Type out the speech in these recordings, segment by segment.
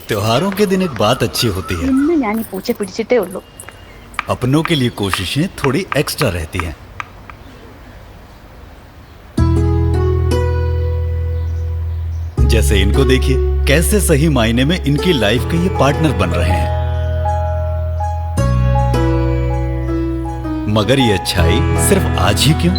त्योहारों के दिन एक बात अच्छी होती है, ഇന്ന് ഞാൻ ഈ പൂച്ച പിടിച്ചിട്ടേ ഉള്ളൂ. अपनों के लिए कोशिशें थोड़ी एक्स्ट्रा रहती हैं. जैसे इनको देखिए, कैसे सही मायने में इनकी लाइफ के ये पार्टनर बन रहे हैं. मगर ये अच्छाई सिर्फ आज ही क्यों?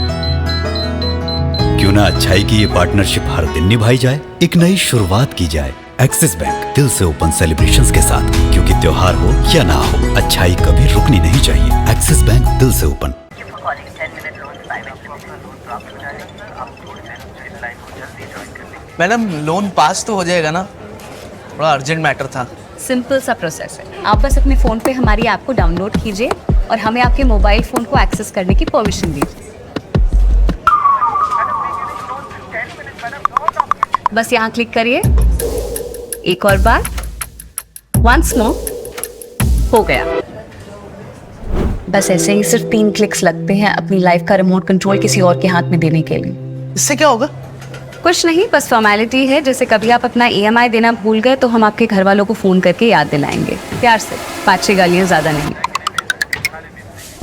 क्यों ना अच्छाई की ये पार्टनरशिप हर दिन निभाई जाए, एक नई शुरुआत की जाए. एक्सिस बैंक दिल से ओपन सेलिब्रेशंस के साथ, क्योंकि त्योहार हो या ना हो, अच्छाई कभी रुकनी नहीं चाहिए. एक्सिस बैंक दिल से ओपन. मैडम लोन पास तो हो जाएगा ना? बड़ा अर्जेंट मैटर था. सिंपल सा प्रोसेस है. आप बस अपने फ़ोन पे हमारी ऐप को डाउनलोड कीजिए और हमें आपके मोबाइल फ़ोन को एक्सेस करने की परमिशन दीजिए. बस यहाँ क्लिक करिए. एक और बार. Once more. हो गया. बस ऐसे ही सिर्फ 3 क्लिक्स लगते हैं अपनी लाइफ का रिमोट कंट्रोल किसी और के हाथ में देने के लिए. इससे क्या होगा? कुछ नहीं, बस फॉर्मेलिटी है. जैसे कभी आप अपना EMI देना भूल गए तो हम आपके घर वालों को फ़ोन करके याद दिलाएंगे. प्यार से, 5-6 गालियाँ ज़्यादा नहीं.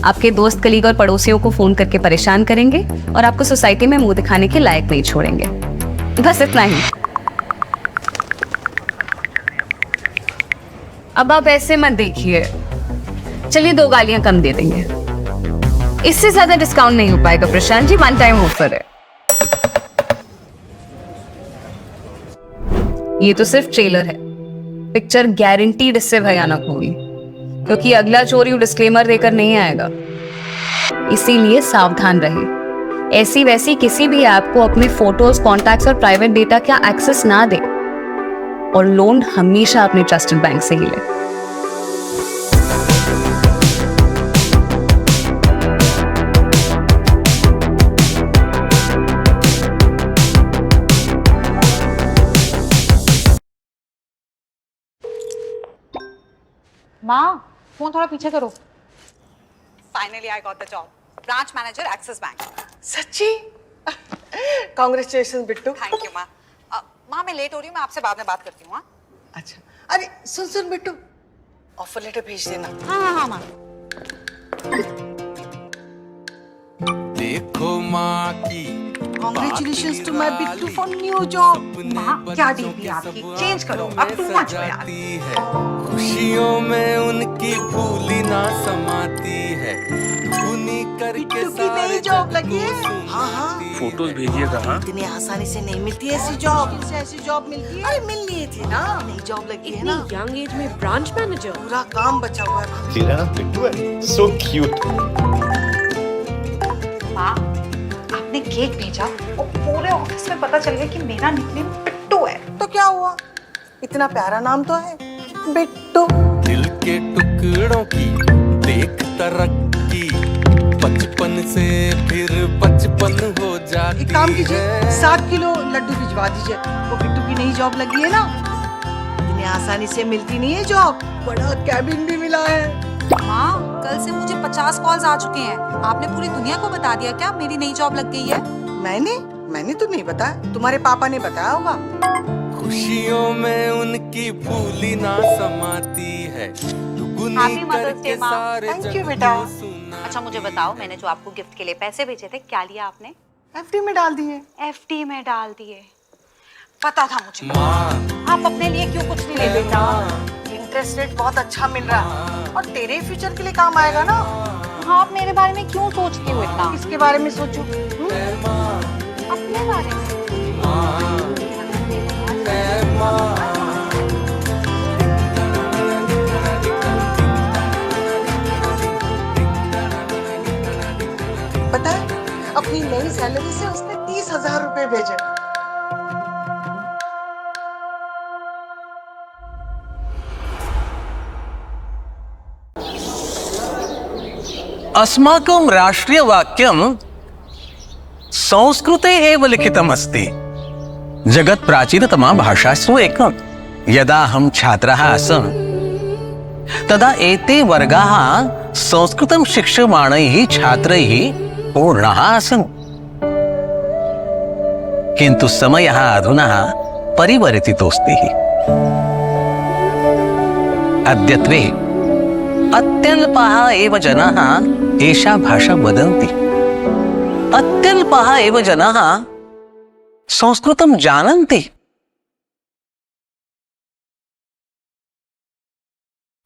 आपके दोस्त, कलीग और पड़ोसियों को फ़ोन करके परेशान करेंगे और आपको सोसाइटी में मुंह दिखाने के लायक नहीं छोड़ेंगे. बस इतना ही. अब आप ऐसे मत देखिए. चलिए 2 गालियां कम दे देंगे. इससे ज्यादा डिस्काउंट नहीं हो पाएगा प्रशांत जी. 1 टाइम ऑफर है. ये तो सिर्फ ट्रेलर है. पिक्चर गारंटीड इससे भयानक होगी, क्योंकि अगला चोरी डिस्क्लेमर देकर नहीं आएगा. इसीलिए सावधान रहिए. ऐसी वैसी किसी भी ऐप को अपने फोटोज, कॉन्टैक्ट्स और प्राइवेट डेटा का एक्सेस ना दे. और लोन हमेशा अपने ट्रस्टेड बैंक से ही ले. माँ, फोन थोड़ा पीछे करो. Finally, I got the job. Branch manager, Axis Bank. सच्ची? Congratulations बिट्टू. Thank you, माँ. माँ मैं लेट हो रही हूँ, मैं आपसे बाद में बात करती हूँ. हाँ. अच्छा. अरे सुन बिट्टू, ऑफर लेटर भेज देना. हाँ माँ. देखो माँ की. Congratulations to my Bittu for new job. माँ क्या डील थी आपकी? चेंज करो. अब टू मच हो यार. खुशियों में उनकी भूली ना समाती है. उन्हीं करके सारे जॉब लगी है. हाँ. फोटोज भेजिएगा. हाँ, इतनी आसानी से नहीं मिलती ऐसी जॉब. ऐसी जॉब मिलती है. अरे मिल रही थी ना. नई जॉब लगी है ना. यंग एज में ब्रांच मैनेजर. पूरा काम बचा हुआ है. तेरा बिट्टू है. So cute. माँ आपने केक भेजा और पूरे ऑफिस में पता चल गया कि मेरा निकनेम बिट्टू है. तो क्या हुआ? इतना प्यारा नाम तो है बिट्टू. दिल के टुकड़ों की देख तरक्की. बचपन से फिर बचपन हो जाती. एक काम कीजिए, 7 किलो लड्डू भिजवा दीजिए. वो बिट्टू की नई जॉब लगी है ना. इतनी आसानी से मिलती नहीं है जॉब. बड़ा कैबिन भी मिला है. माँ कल से मुझे 50 कॉल्स आ चुके हैं. आपने पूरी दुनिया को बता दिया क्या मेरी नई जॉब लग गई है? मैंने तो नहीं बताया. तुम्हारे पापा ने बताया होगा. खुशियों में उनकी भूली ना समाती है. हैप्पी मदर्स डे माँ. थैंक यू बेटा. अच्छा मुझे बताओ, मैंने जो आपको गिफ्ट के लिए पैसे भेजे थे, क्या लिया आपने? FD में डाल दिए. FD में डाल दिए. पता था मुझे. आप अपने लिए क्यों कुछ नहीं ले देता? इंटरेस्ट रेट बहुत अच्छा मिल रहा है और तेरे फ्यूचर के लिए काम आएगा ना. हाँ, आप मेरे बारे में क्यों सोचती हो इतना? किसके बारे में सोचूं? अपने बारे में. पता है, अपनी नई सैलरी से उसने 30,000 रुपए भेजे. अस्माकं राष्ट्रीयवाक्यं संस्कृते एव लिखितमस्ति. जगत् प्राचीनतमा भाषासु एकं. यदा अहं छात्रः आसम् तदा एते वर्गाः संस्कृतं शिक्ष्यमाणैः छात्रैः पूर्णाः आसन्. किन्तु समयः अधुना परिवर्तितोऽस्ति. अद्यत्वे अत्यल्पाः एव जनाः एषा भाषा वदन्ति। अत्यल्पाः एव जनाः संस्कृतं जानन्ति।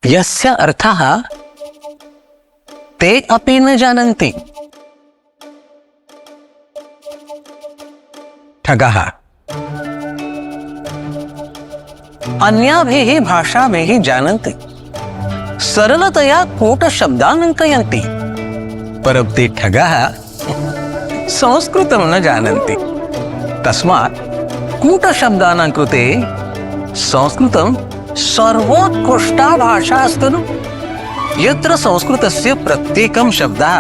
यस्य अर्थः ते अपि न जानन्ति। ठगः अन्याभिः भाषाभिः जानन्ति, सरलतया कूटशब्दान् अङ्कयन्ति, परं ते ठगः संस्कृतं न जानन्ति। तस्मात् कूटशब्दानां कृते संस्कृतं सर्वोत्कृष्टा भाषा अस्ति नु। यत्र संस्कृतस्य प्रत्येकं शब्दः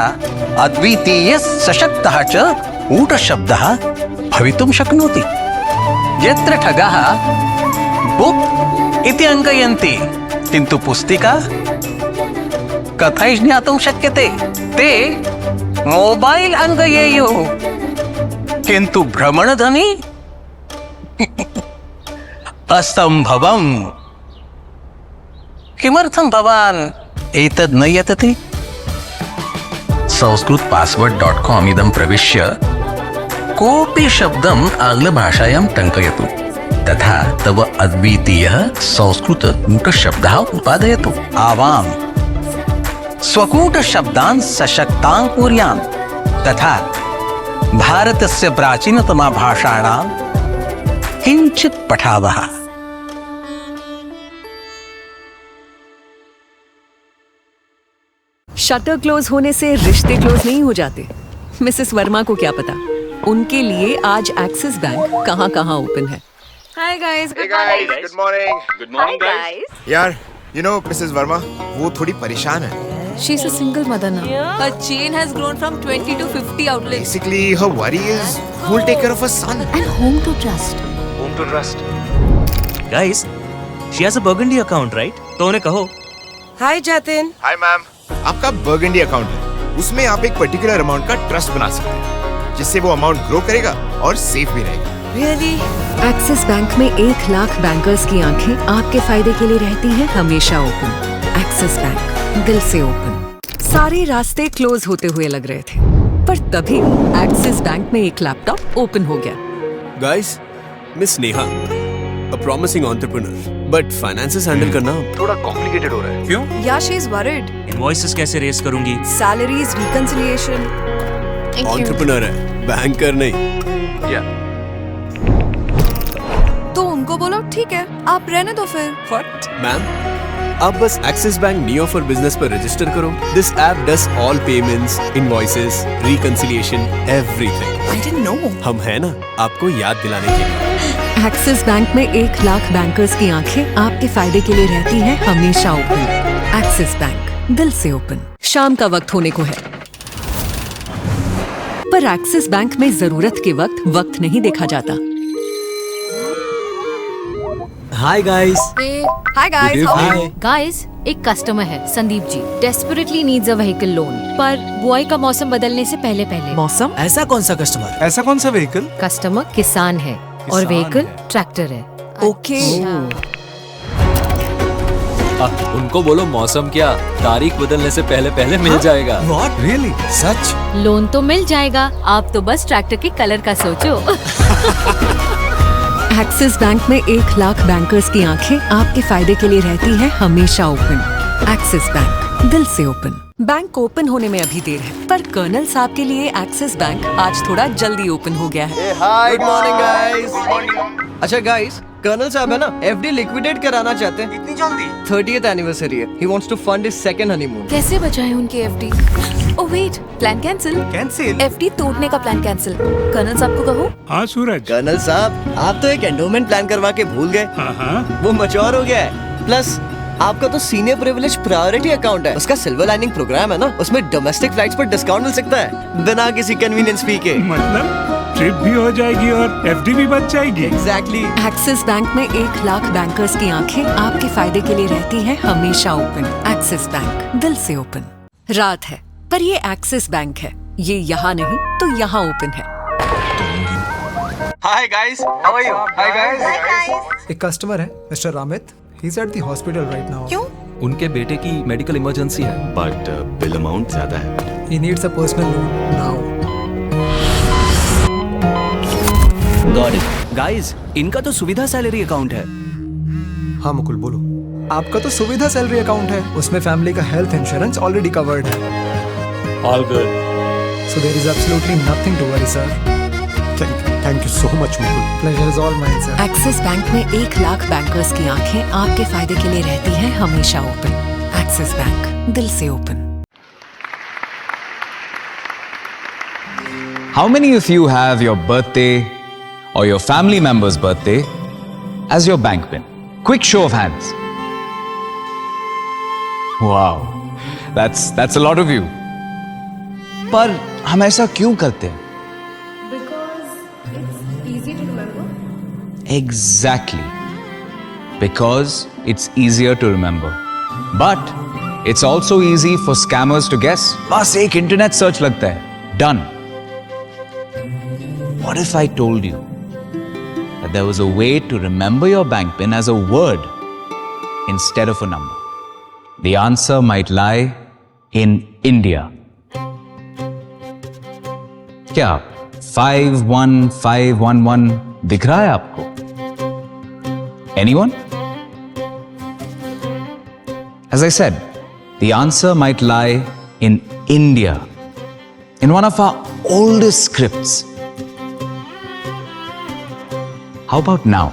अद्वितीयः सशक्तः च कूटशब्दः भवितुं शक्नोति। यत्र ठगः बुक् इति अङ्कयन्ति, किन्तु पुस्तिका कथैः ज्ञातुं शक्यते? ते मोबाइल अङ्कयेयुः, किन्तु भ्रमणध्वनि असम्भवम्। किमर्थं भवान् एतद् न यतते? संस्कृतपासवर्ड.com इदं प्रविश्य कोऽपि शब्दम् आङ्ग्लभाषायां टङ्कयतु, तथा तव अद्वितीयः संस्कृतकूटशब्दः उत्पादयतु। आवाम् स्वकूटशब्दान् सशक्तान् कुर्याम्, तथा भारतस्य प्राचीनतमा भाषाणां किञ्चित् पठावः। शटर क्लोज होने से रिश्ते क्लोज नहीं हो जाते। मिसेस वर्मा को क्या पता, उनके लिए आज एक्सिस बैंक कहाँ ओपन है। Hi guys, good morning. Good morning guys. यार, you know Mrs. Verma, वो थोड़ी परेशान है। She's a single mother now. Her chain has grown from 20 to 50 outlets. Basically, her worry is who will take care of her son. And whom to trust? Home to trust. Guys, she has a Burgundy account, right? तो उन्हें कहो। हाय जातिन। Hi ma'am, आपका Burgundy account है, उसमें आप एक particular amount का trust बना सकते हैं, जिससे वो अमाउंट ग्रो करेगा और सेफ भी रहेगा। Really? एक्सिस बैंक में 1 लाख बैंकर्स की आंखें आपके फायदे के लिए रहती हैं हमेशा ओपन। एक्सिस बैंक, दिल से ओपन। सारे रास्ते क्लोज होते हुए लग रहे थे, पर तभी एक्सिस बैंक में एक लैपटॉप ओपन हो गया। Guys, miss Neha, a promising entrepreneur, but finances handle करना थोड़ा कॉम्प्लिकेटेड हो रहा है। क्यों? Yeah, she is worried. Invoices कैसे रेस करूंगी? Salaries, reconciliation. Entrepreneur है, बैंकर नहीं। तो उनको बोलो ठीक है, आप रहने दो फिर। What? मैम, आप बस axis bank neo for business पर रजिस्टर करो। This app does all payments, invoices, reconciliation, everything. I didn't know. हम है ना, आपको याद दिलाने के लिए। एक्सिस बैंक में 1 लाख बैंकर्स की आंखें आपके फायदे के लिए रहती हैं हमेशा ओपन। एक्सिस बैंक, दिल से ओपन। शाम का वक्त होने को है, पर एक्सिस बैंक में जरूरत के वक्त नहीं देखा जाता। Hi guys. Hi guys. Guys, एक कस्टमर है Sandeep ji, desperately needs a vehicle loan, पर बुआई का मौसम बदलने से पहले। मौसम? ऐसा कौन सा कस्टमर? ऐसा कौन सा व्हीकल? कस्टमर किसान है और व्हीकल ट्रैक्टर है। ओके। उनको बोलो मौसम क्या, तारीख बदलने से पहले मिल जाएगा। What? Really? सच? लोन तो मिल जाएगा, आप तो बस ट्रैक्टर के कलर का सोचो। एक्सिस बैंक में 1 लाख बैंकर्स की आंखें आपके फायदे के लिए रहती हैं हमेशा ओपन। एक्सिस बैंक, दिल से ओपन। बैंक ओपन होने में अभी देर है, पर कर्नल साहब के लिए एक्सिस बैंक आज थोड़ा जल्दी ओपन हो गया है। Good morning guys. अच्छा गाइस, कर्नल साहब है ना, एफडी लिक्विडेट कराना चाहते हैं। इतनी जल्दी? 30th एनिवर्सरी है। He wants to fund his second honeymoon. कैसे बचाएं उनकी FD? Oh wait, plan cancel. FD तोड़ने का प्लान कैंसिल। कर्नल साहब को कहो। हाँ सूरज। कर्नल साहब, आप तो एक एंडोमेंट प्लान करवा के भूल गए। हाँ। वो मैच्योर हो गया है। प्लस आपका तो सीनियर प्रिविलेज प्रायोरिटी अकाउंट है, उसका सिल्वर लाइनिंग प्रोग्राम है ना, उसमें डोमेस्टिक फ्लाइट्स पर डिस्काउंट मिल सकता है बिना किसी कन्वीनियंस फी के। मतलब ट्रिप भी हो जाएगी और एफडी भी बच जाएगी। एग्जैक्टली। एक्सिस बैंक में 1 लाख बैंकर्स की आंखें आपके फायदे के लिए रहती हैं हमेशा ओपन। एक्सिस बैंक, दिल से ओपन। रात है, पर ये एक्सिस बैंक है, ये यहाँ नहीं तो यहाँ ओपन है। Hi guys, how are you? Hi guys. एक कस्टमर है mister Ramit, he is at the hospital right now. क्यों? उनके बेटे की मेडिकल इमरजेंसी है। बट बिल अमाउंट ज्यादा है। He needs a personal loan now. Got it. Guys, इनका तो सुविधा सैलरी अकाउंट है। हाँ मुकुल बोलो। आपका तो सुविधा सैलरी अकाउंट है, उसमें फैमिली का हेल्थ इंश्योरेंस ऑलरेडी कवर्ड है। All good. So there is absolutely nothing to worry, sir. Thank you so much, Mukul. Pleasure is all mine, sir. Axis bank में 1 लाख बैंकर्स की आंखें आपके फायदे के लिए रहती हैं हमेशा ओपन। एक्सिस बैंक, दिल से open. How many of you have your birthday or your family member's birthday as your bank pin? Quick show of hands. Wow, that's a lot of you. पर हम ऐसा क्यों करते हैं? Exactly. Because it's easier to remember. But it's also easy for scammers to guess. बस एक internet search लगता है, done. What if I told you that there was a way to remember your bank pin as a word instead of a number? The answer might lie in India. क्या 51511 दिख रहा है आपको? Anyone? As I said, the answer might lie in India, in one of our oldest scripts. How about now?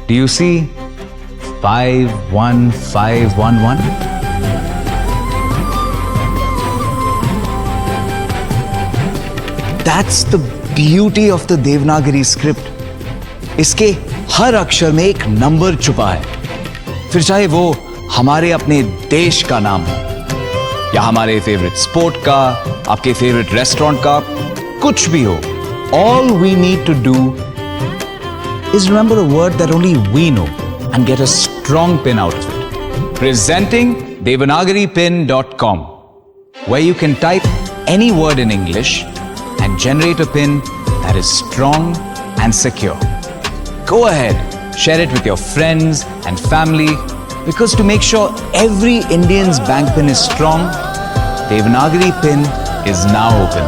Do you see 51511? That's the beauty of the Devanagari script. इसके हर अक्षर में एक number छुपा है, फिर चाहे वो हमारे अपने देश का नाम हो या हमारे फेवरेट स्पोर्ट का, आपके फेवरेट रेस्टोरेंट का, कुछ भी हो. All we need to do is remember a word that only we know and get a strong pin out of it. Presenting devanagaripin.com, where you can type any word in English and generate a pin that is strong and secure. Go ahead, share it with your friends and family, because to make sure every Indian's bank pin is strong, Devanagari pin is now open.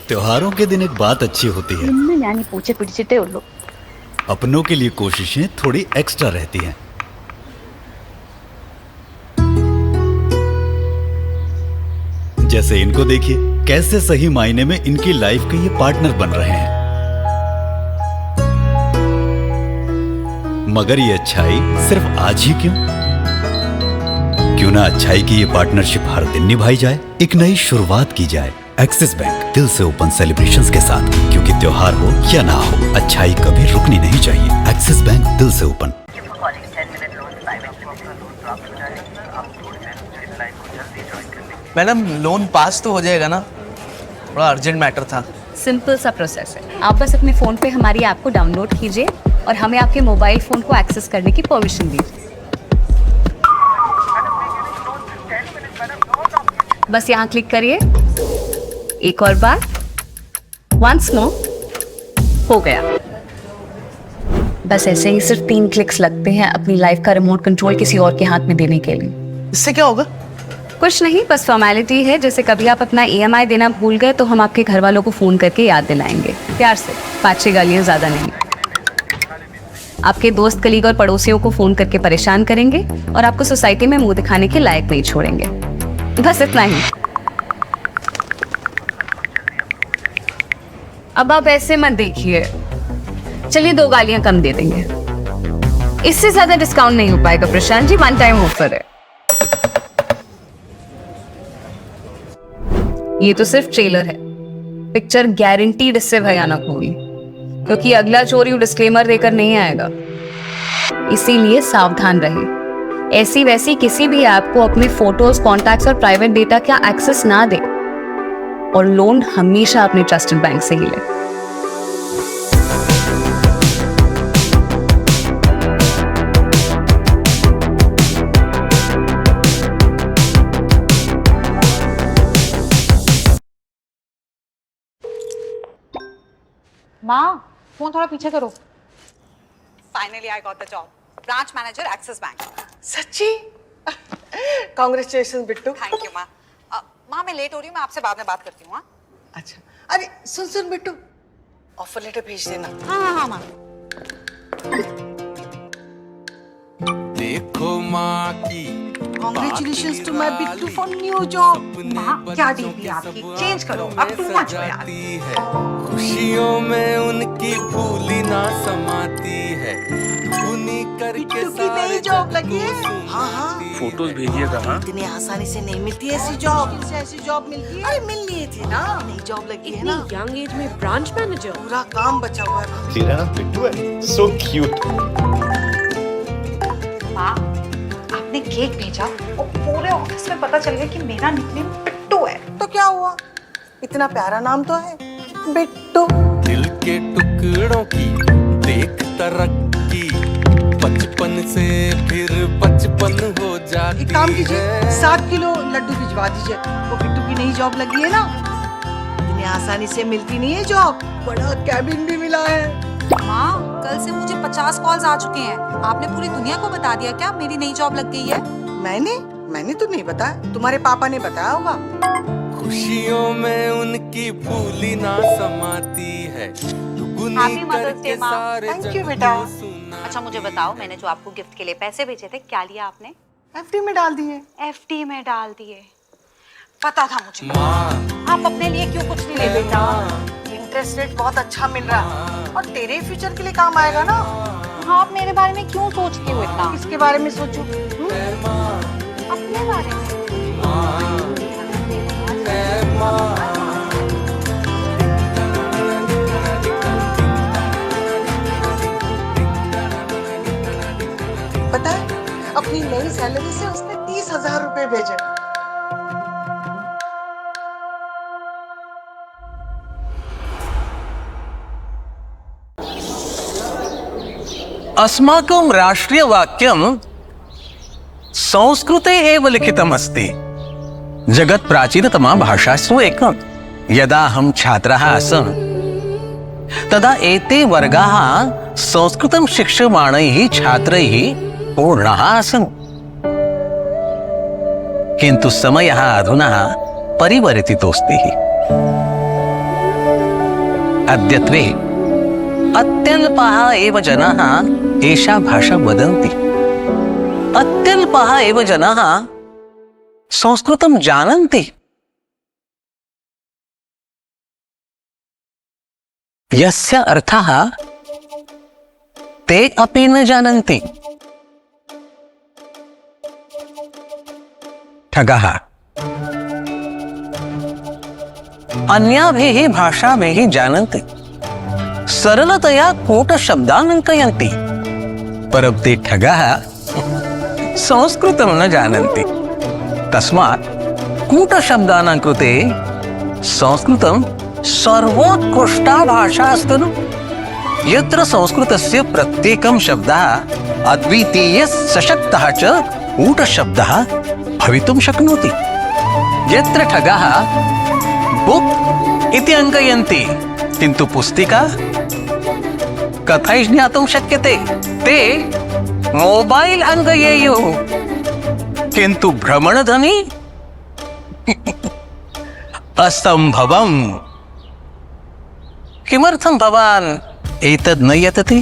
त्योहारों के दिन एक बात अच्छी होती है, ഞാനീ പൂച്ച പിടിച്ചിട്ടേ ഉള്ളൂ. अपनों के लिए कोशिशें थोड़ी एक्स्ट्रा रहती हैं. जैसे इनको देखिए, कैसे सही मायने में इनकी लाइफ के ये पार्टनर बन रहे हैं. मगर ये अच्छाई सिर्फ आज ही क्यों? क्यों ना अच्छाई की ये पार्टनरशिप हर दिन निभाई जाए, एक नई शुरुआत की जाए. एक्सिस बैंक, दिल से ओपन सेलिब्रेशंस के साथ, क्योंकि त्योहार हो या ना हो, अच्छाई कभी रुकनी नहीं चाहिए. एक्सिस बैंक, दिल से ओपन. मैडम, लोन पास तो हो जाएगा ना? बड़ा अर्जेंट मैटर था. सिंपल सा प्रोसेस है. आप बस अपने फोन पे हमारी ऐप को डाउनलोड कीजिए और हमें आपके मोबाइल फोन को एक्सेस करने की परमिशन दीजिए. बस यहाँ क्लिक करिए. एक और बार, वंस मोर. हो गया. बस ऐसे ही सिर्फ 3 क्लिक्स लगते हैं अपनी लाइफ का रिमोट कंट्रोल किसी और के हाथ में देने के लिए. इससे क्या होगा? कुछ नहीं, बस फॉर्मेलिटी है. जैसे कभी आप अपना EMI देना भूल गए तो हम आपके घर वालों को फोन करके याद दिलाएंगे, प्यार से. 5-6 गालियां, ज्यादा नहीं. आपके दोस्त, कलीग और पड़ोसियों को फोन करके परेशान करेंगे और आपको सोसाइटी में मुंह दिखाने के लायक नहीं छोड़ेंगे. बस इतना ही. अब आप ऐसे मत देखिए. चलिए 2 गालियां कम दे देंगे. इससे ज्यादा डिस्काउंट नहीं हो पाएगा प्रशांत जी, 1 टाइम ऑफर है. ये तो सिर्फ ट्रेलर है. पिक्चर गारंटीड इससे भयानक होगी, क्योंकि अगला चोरी डिस्क्लेमर देकर नहीं आएगा. इसीलिए सावधान रहिए. ऐसी वैसी किसी भी ऐप को अपने फोटोज, कॉन्टैक्ट्स और प्राइवेट डेटा का एक्सेस ना दे. और लोन हमेशा अपने ट्रस्टेड बैंक से ही ले. माँ फोन थोड़ा पीछे करो। Finally I got the job, branch manager axis bank. सच्ची? कांग्रेचुलेशन बिट्टू। थैंक यू माँ। माँ मैं लेट हो रही हूँ, मैं आपसे बाद में बात करती हूँ। अच्छा, अरे सुन बिट्टू, ऑफर लेटर भेज देना। हाँ माँ। देखो माँ की Congratulations to my Bittu for new job। माँ क्या डील है आपकी, चेंज करो, अब टू मच हो यार। खुशियों में उनकी भूली ना समाती है, उन्हीं करके नई जॉब लगी है। हाँ फोटोज भेजिएगा। हाँ इतनी आसानी से नहीं मिलती ऐसी जॉब। ऐसी जॉब मिलती है? अरे मिल लिए थे ना, नई जॉब लगी है ना। यंग एज में ब्रांच मैनेजर, पूरा काम बचा हुआ है। तेरा बिट्टू है, सो क्यूट। माँ आपने केक भेजा और पूरे ऑफिस में पता चल गया कि मेरा निकनेम बिट्टू है। तो क्या हुआ, इतना प्यारा नाम तो है बिट्टू। दिल के टुकड़ों की देख तरक्की, बचपन से फिर बचपन हो जाती। एक काम कीजिए, 7 किलो लड्डू भिजवा दीजिए, वो बिट्टू की नई जॉब लगी है ना। इतनी आसानी से मिलती नहीं है जॉब, बड़ा कैबिन भी मिला है। माँ कल से मुझे 50 कॉल्स आ चुके हैं, आपने पूरी दुनिया को बता दिया क्या मेरी नई जॉब लग गई है? मैंने तो नहीं बताया, तुम्हारे पापा ने बताया होगा। खुशियों में उनकी भूली ना समाती है, हैप्पी मदर्स डे माँ। थैंक यू बेटा। अच्छा मुझे बताओ, मैंने जो आपको गिफ्ट के लिए पैसे भेजे थे, क्या लिया आपने? एफडी में डाल दिए। एफडी में डाल दिए, पता था मुझे। आप अपने लिए क्यों कुछ नहीं ले बेटा? इंटरेस्ट रेट बहुत अच्छा मिल रहा है और तेरे फ्यूचर के लिए काम आएगा ना। हाँ, आप मेरे बारे में क्यों सोचती हो इतना? किसके बारे में सोचूं? अपने बारे में। पता है, अपनी नई सैलरी से उसने 30,000 रुपए भेजे। अस्माकं राष्ट्रियवाक्यं संस्कृते एव लिखितमस्ति। जगत् प्राचीनतमा भाषासु एकम्। यदा अहं छात्रः आसम् तदा एते वर्गाः संस्कृतं शिक्ष्यमाणैः छात्रैः पूर्णाः आसन्। किन्तु समयः अधुना परिवर्तितोऽस्ति। अद्यत्वे अत्यल्पाः एव जनाः एषा भाषा वदन्ति। अत्यल्पाः एव जनाः संस्कृतं जानन्ति। यस्य अर्थः ते अपि न जानन्ति। ठगः अन्याभिः भाषाभिः जानन्ति, सरलतया कूटशब्दान् अङ्कयन्ति, परं ते ठगः संस्कृतं न जानन्ति। तस्मात् कूटशब्दानां कृते संस्कृतं सर्वोत्कृष्टा भाषा अस्ति। यत्र संस्कृतस्य प्रत्येकं शब्दः अद्वितीयः सशक्तः च कूटशब्दः भवितुं शक्नोति। यत्र ठगः बुक् इति अङ्कयन्ति, किन्तु पुस्तिका कथै ज्ञातुं शक्यते? ते मोबाइल अङ्कयेयुः, किन्तु भ्रमणध्वनि असम्भवम्। किमर्थं भवान् एतद् न यतते?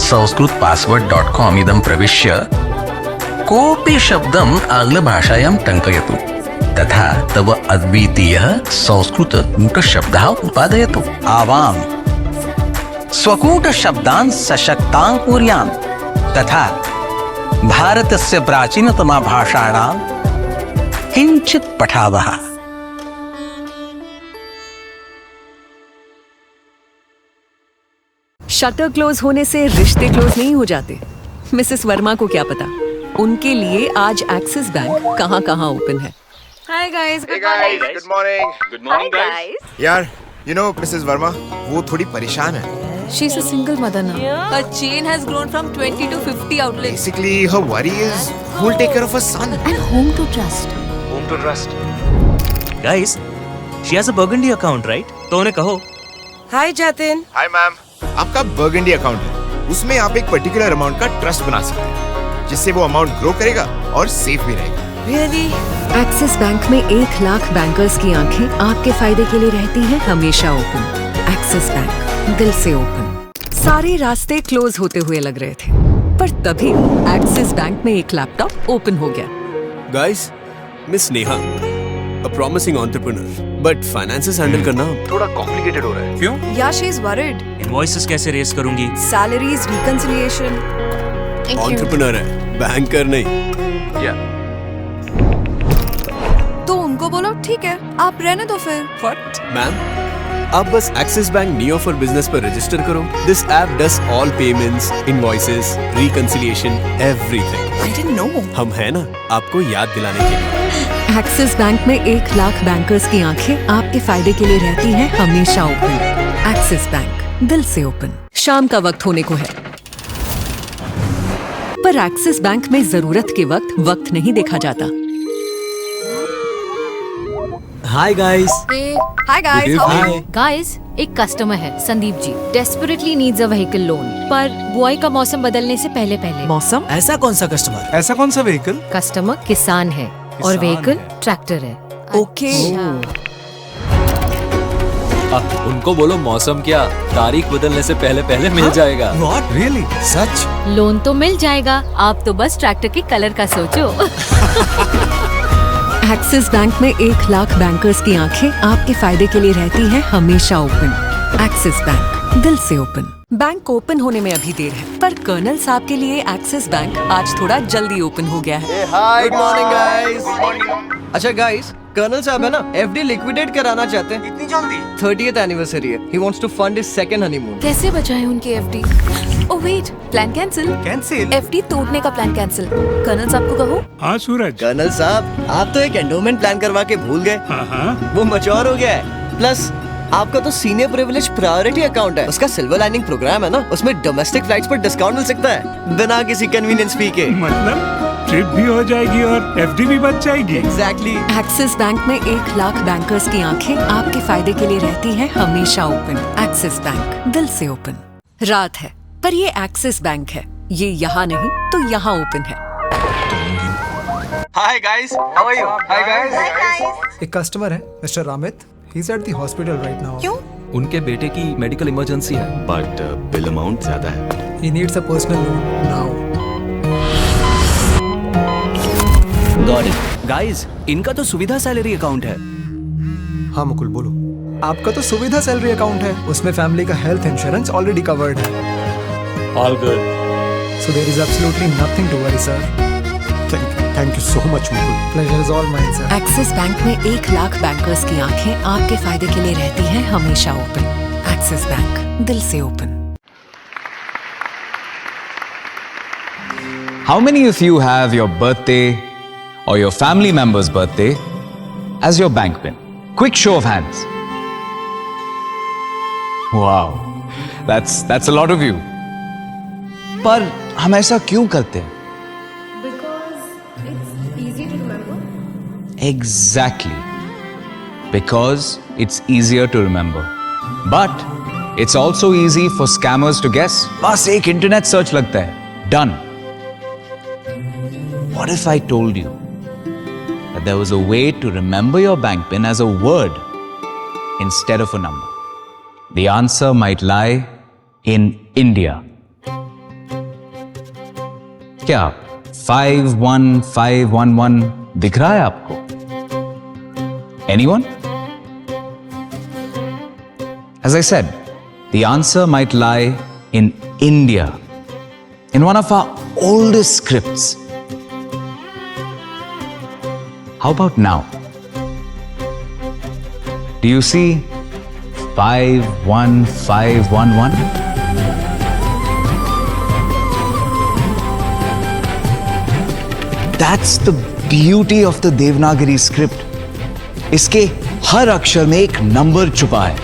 संस्कृतपासवर्ड.com इदं प्रविश्य कोऽपि शब्दम् आङ्ग्लभाषायां टङ्कयतु, तथा तव अद्वितीयः संस्कृतकूटशब्दः उत्पादयतु। आवाम् स्वकूटशब्दान् सशक्तान् कुर्याम्, तथा भारतस्य प्राचीनतमा भाषाणां किञ्चित् पठावः। शटर क्लोज होने से रिश्ते क्लोज नहीं हो जाते। मिसेस वर्मा को क्या पता, उनके लिए आज एक्सिस बैंक कहाँ-कहाँ ओपन है। Hi guys, good morning. Good morning guys. यार, यू नो मिसेस वर्मा, वो थोड़ी परेशान है। She's a single mother now. Her chain has grown from 20 to 50 outlets. Basically, her worry is who will take care of her son. And whom to trust? Whom to trust? Guys, she has a Burgundy account, right? तो उन्हें कहो। हाय जातिन। Hi ma'am, आपका burgundy account है, उसमें आप एक particular amount का trust बना सकते हैं, जिससे वो अमाउंट ग्रो करेगा और सेफ भी रहेगा। Really? एक्सिस बैंक में 1 लाख बैंकर्स की आंखें आपके फायदे के लिए रहती हैं हमेशा ओपन। एक्सिस बैंक, दिल से ओपन। सारे रास्ते क्लोज होते हुए लग रहे थे, पर तभी एक्सिस बैंक में एक लैपटॉप ओपन हो गया। Guys, miss Neha, a promising entrepreneur, but finances handle करना थोड़ा कॉम्प्लिकेटेड हो रहा है। क्यों? Yeah, she's worried. इनवॉइसेस कैसे रेस करूंगी? Salaries, reconciliation. Entrepreneur है, बैंकर नहीं। तो उनको बोलो ठीक है, आप रहने दो फिर। What? मैम, आप बस axis bank neo for business पर रजिस्टर करो। This app does all payments, invoices, reconciliation, everything. I didn't know. हम है ना, आपको याद दिलाने के लिए। एक्सिस बैंक में 1 लाख बैंकर्स की आंखें आपके फायदे के लिए रहती हैं हमेशा ओपन। एक्सिस बैंक, दिल से ओपन। शाम का वक्त होने को है, पर एक्सिस बैंक में जरूरत के वक्त नहीं देखा जाता। Hi guys. Hi guys. Guys, एक कस्टमर है Sandeep ji, desperately needs a vehicle loan, पर बुआई का मौसम बदलने से पहले पहले। मौसम? ऐसा कौन सा कस्टमर? ऐसा कौन सा व्हीकल? कस्टमर किसान है और व्हीकल ट्रैक्टर है। ओके। उनको बोलो मौसम क्या, तारीख बदलने से पहले पहले मिल जाएगा। What? Really? सच? लोन तो मिल जाएगा, आप तो बस ट्रैक्टर के कलर का सोचो। एक्सिस बैंक में 1 लाख बैंकर्स की आंखें आपके फायदे के लिए रहती हैं हमेशा ओपन। एक्सिस बैंक, दिल से ओपन। बैंक ओपन होने में अभी देर है, पर कर्नल साहब के लिए एक्सिस बैंक आज थोड़ा जल्दी ओपन हो गया है। हाय, गुड मॉर्निंग गाइस। अच्छा गाइस, कर्नल साहब है ना, एफडी लिक्विडेट कराना चाहते हैं। इतनी जल्दी? 30th एनिवर्सरी है। He wants to fund his second honeymoon. कैसे बचाएं उनकी FD? Oh wait, plan cancel. Cancel? FD तोड़ने का प्लान कैंसिल। कर्नल साहब को कहो। हाँ सूरज। कर्नल साहब, आप तो एक एंडोमेंट प्लान करवा के भूल गए। हाँ। वो मैच्योर हो गया है। प्लस आपका तो सीनियर प्रिविलेज प्रायोरिटी अकाउंट है, उसका सिल्वर लाइनिंग प्रोग्राम है ना, उसमें डोमेस्टिक फ्लाइट्स पर डिस्काउंट मिल सकता है बिना किसी कन्वीनियंस फी के। मतलब ट्रिप भी हो जाएगी और एफडी भी बच जाएगी। एग्जैक्टली। एक्सिस बैंक में 1 लाख बैंकर्स की आंखें आपके फायदे के लिए रहती हैं हमेशा ओपन। एक्सिस बैंक, दिल से ओपन। रात है, पर ये एक्सिस बैंक है, ये यहाँ नहीं तो यहाँ ओपन है। Hi guys, how are you? Hi guys. एक कस्टमर है, mister Ramit. He is at the hospital right now. क्यों? उनके बेटे की मेडिकल इमरजेंसी है, बट बिल अमाउंट ज्यादा है। He needs a personal loan now. Got it. Guys, इनका तो सुविधा सैलरी अकाउंट है। हाँ मुकुल बोलो। आपका तो सुविधा सैलरी अकाउंट है, उसमें फैमिली का हेल्थ इंश्योरेंस ऑलरेडी कवर्ड है। All good. So there is absolutely nothing to worry, sir. Thank you so much, Mukul. Pleasure is all mine, sir. Axis bank में 1 लाख बैंकर्स की आंखें आपके फायदे के लिए रहती हैं हमेशा ओपन। एक्सिस बैंक, दिल से open. How many of you have your birthday or your family member's birthday as your bank pin? Quick show of hands. Wow, that's a lot of you. पर हम ऐसा क्यों करते हैं? Exactly. Because it's easier to remember. But it's also easy for scammers to guess. बस एक internet search लगता है, done. What if I told you that there was a way to remember your bank pin as a word instead of a number? The answer might lie in India. क्या 51511 दिख रहा है आपको? Anyone? As I said, the answer might lie in India, in one of our oldest scripts. How about now? Do you see 51511? That's the beauty of the Devanagari script. इसके हर अक्षर में एक number छुपा है,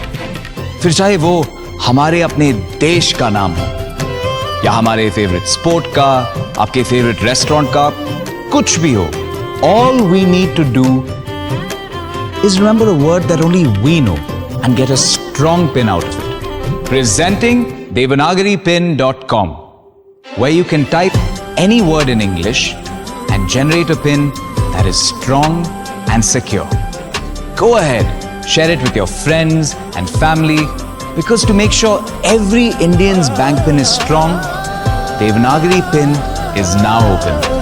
फिर चाहे वो हमारे अपने देश का नाम हो या हमारे फेवरेट स्पोर्ट का, आपके फेवरेट रेस्टोरेंट का, कुछ भी हो. All we need to do is remember a word that only we know and get a strong pin out of it. Presenting Devanagaripin.com, where you can type any word in English and generate a pin that is strong and secure. Go ahead, share it with your friends and family, because to make sure every Indian's bank pin is strong, Devanagari pin is now open.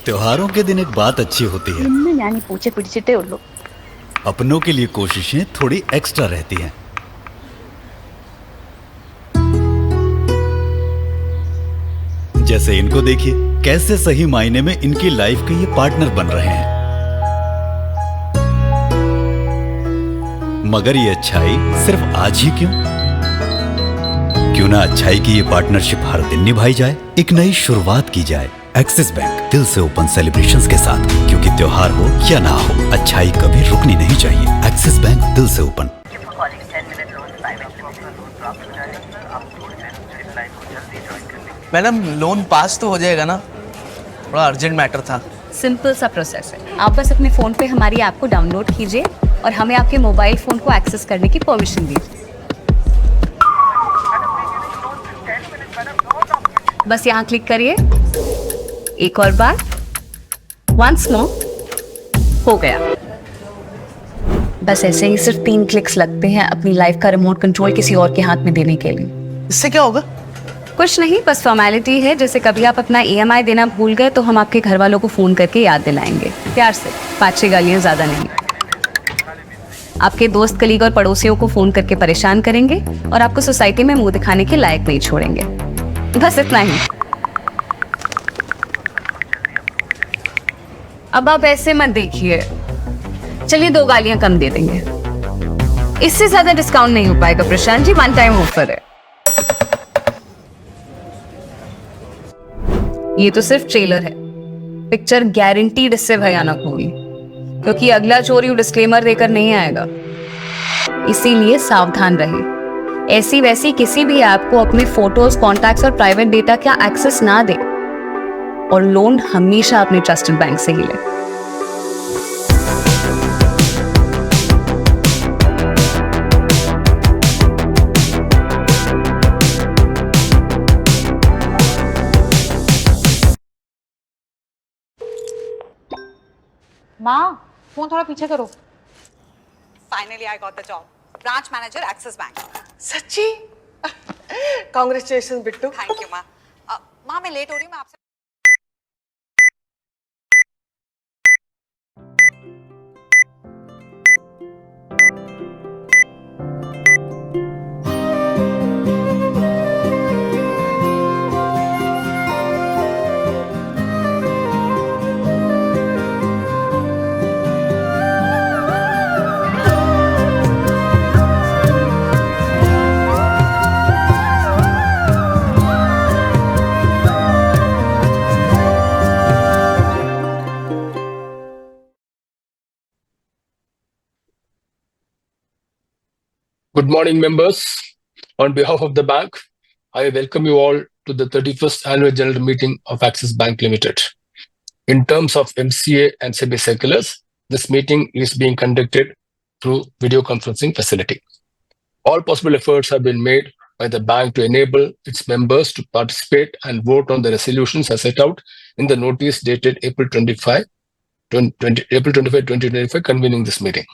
त्योहारों के दिन एक बात अच्छी होती है, ഇന്ന് ഞാൻ ഈ പൂച്ച പിടിച്ചിട്ടേ ഉള്ളൂ. अपनों के लिए कोशिशें थोड़ी एक्स्ट्रा रहती हैं. जैसे इनको देखिए, कैसे सही मायने में इनकी लाइफ के ये पार्टनर बन रहे हैं. मगर ये अच्छाई सिर्फ आज ही क्यों? क्यों ना अच्छाई की ये पार्टनरशिप हर दिन निभाई जाए, एक नई शुरुआत की जाए. एक्सिस बैंक दिल से ओपन सेलिब्रेशंस के साथ, क्योंकि त्योहार हो या ना हो, अच्छाई कभी रुकनी नहीं चाहिए. एक्सिस बैंक दिल से ओपन. मैडम लोन पास तो हो जाएगा ना? बड़ा अर्जेंट मैटर था. सिंपल सा प्रोसेस है. आप बस अपने फ़ोन पे हमारी ऐप को डाउनलोड कीजिए और हमें आपके मोबाइल फ़ोन को एक्सेस करने की परमिशन दीजिए. बस यहाँ क्लिक करिए. एक और बार. Once more. हो गया. बस ऐसे ही सिर्फ 3 क्लिक्स लगते हैं अपनी लाइफ का रिमोट कंट्रोल किसी और के हाथ में देने के लिए. इससे क्या होगा? कुछ नहीं, बस फॉर्मेलिटी है. जैसे कभी आप अपना EMI देना भूल गए तो हम आपके घर वालों को फोन करके याद दिलाएंगे. प्यार से, 5-6 गालियां ज्यादा नहीं. आपके दोस्त, कलीग और पड़ोसियों को फोन करके परेशान करेंगे और आपको सोसाइटी में मुंह दिखाने के लायक नहीं छोड़ेंगे. बस इतना ही. अब आप ऐसे मत देखिए. चलिए 2 गालियां कम दे देंगे. इससे ज्यादा डिस्काउंट नहीं हो पाएगा प्रशांत जी. 1 टाइम ऑफर है. ये तो सिर्फ ट्रेलर है. पिक्चर गारंटीड इससे भयानक होगी, क्योंकि अगला चोर यूं डिस्क्लेमर देकर नहीं आएगा. इसीलिए सावधान रहिए. ऐसी वैसी किसी भी ऐप को अपने फोटोज, कॉन्टैक्ट्स और प्राइवेट डेटा का एक्सेस ना दे. और लोन हमेशा अपने ट्रस्टेड बैंक से ही ले. माँ, फोन थोड़ा पीछे करो. Finally I got the job. Branch manager axis bank. सच्ची? कांग्रेचुलेशन बिट्टू. थैंक यू माँ. माँ मैं लेट हो रही हूँ. मैं आपसे Good morning, members. On behalf of the bank, I welcome you all to the 31st Annual General Meeting of Axis Bank Limited. In terms of MCA and SEBI circulars, this meeting is being conducted through video conferencing facility. All possible efforts have been made by the bank to enable its members to participate and vote on the resolutions as set out in the notice dated April 25, 2025, convening this meeting.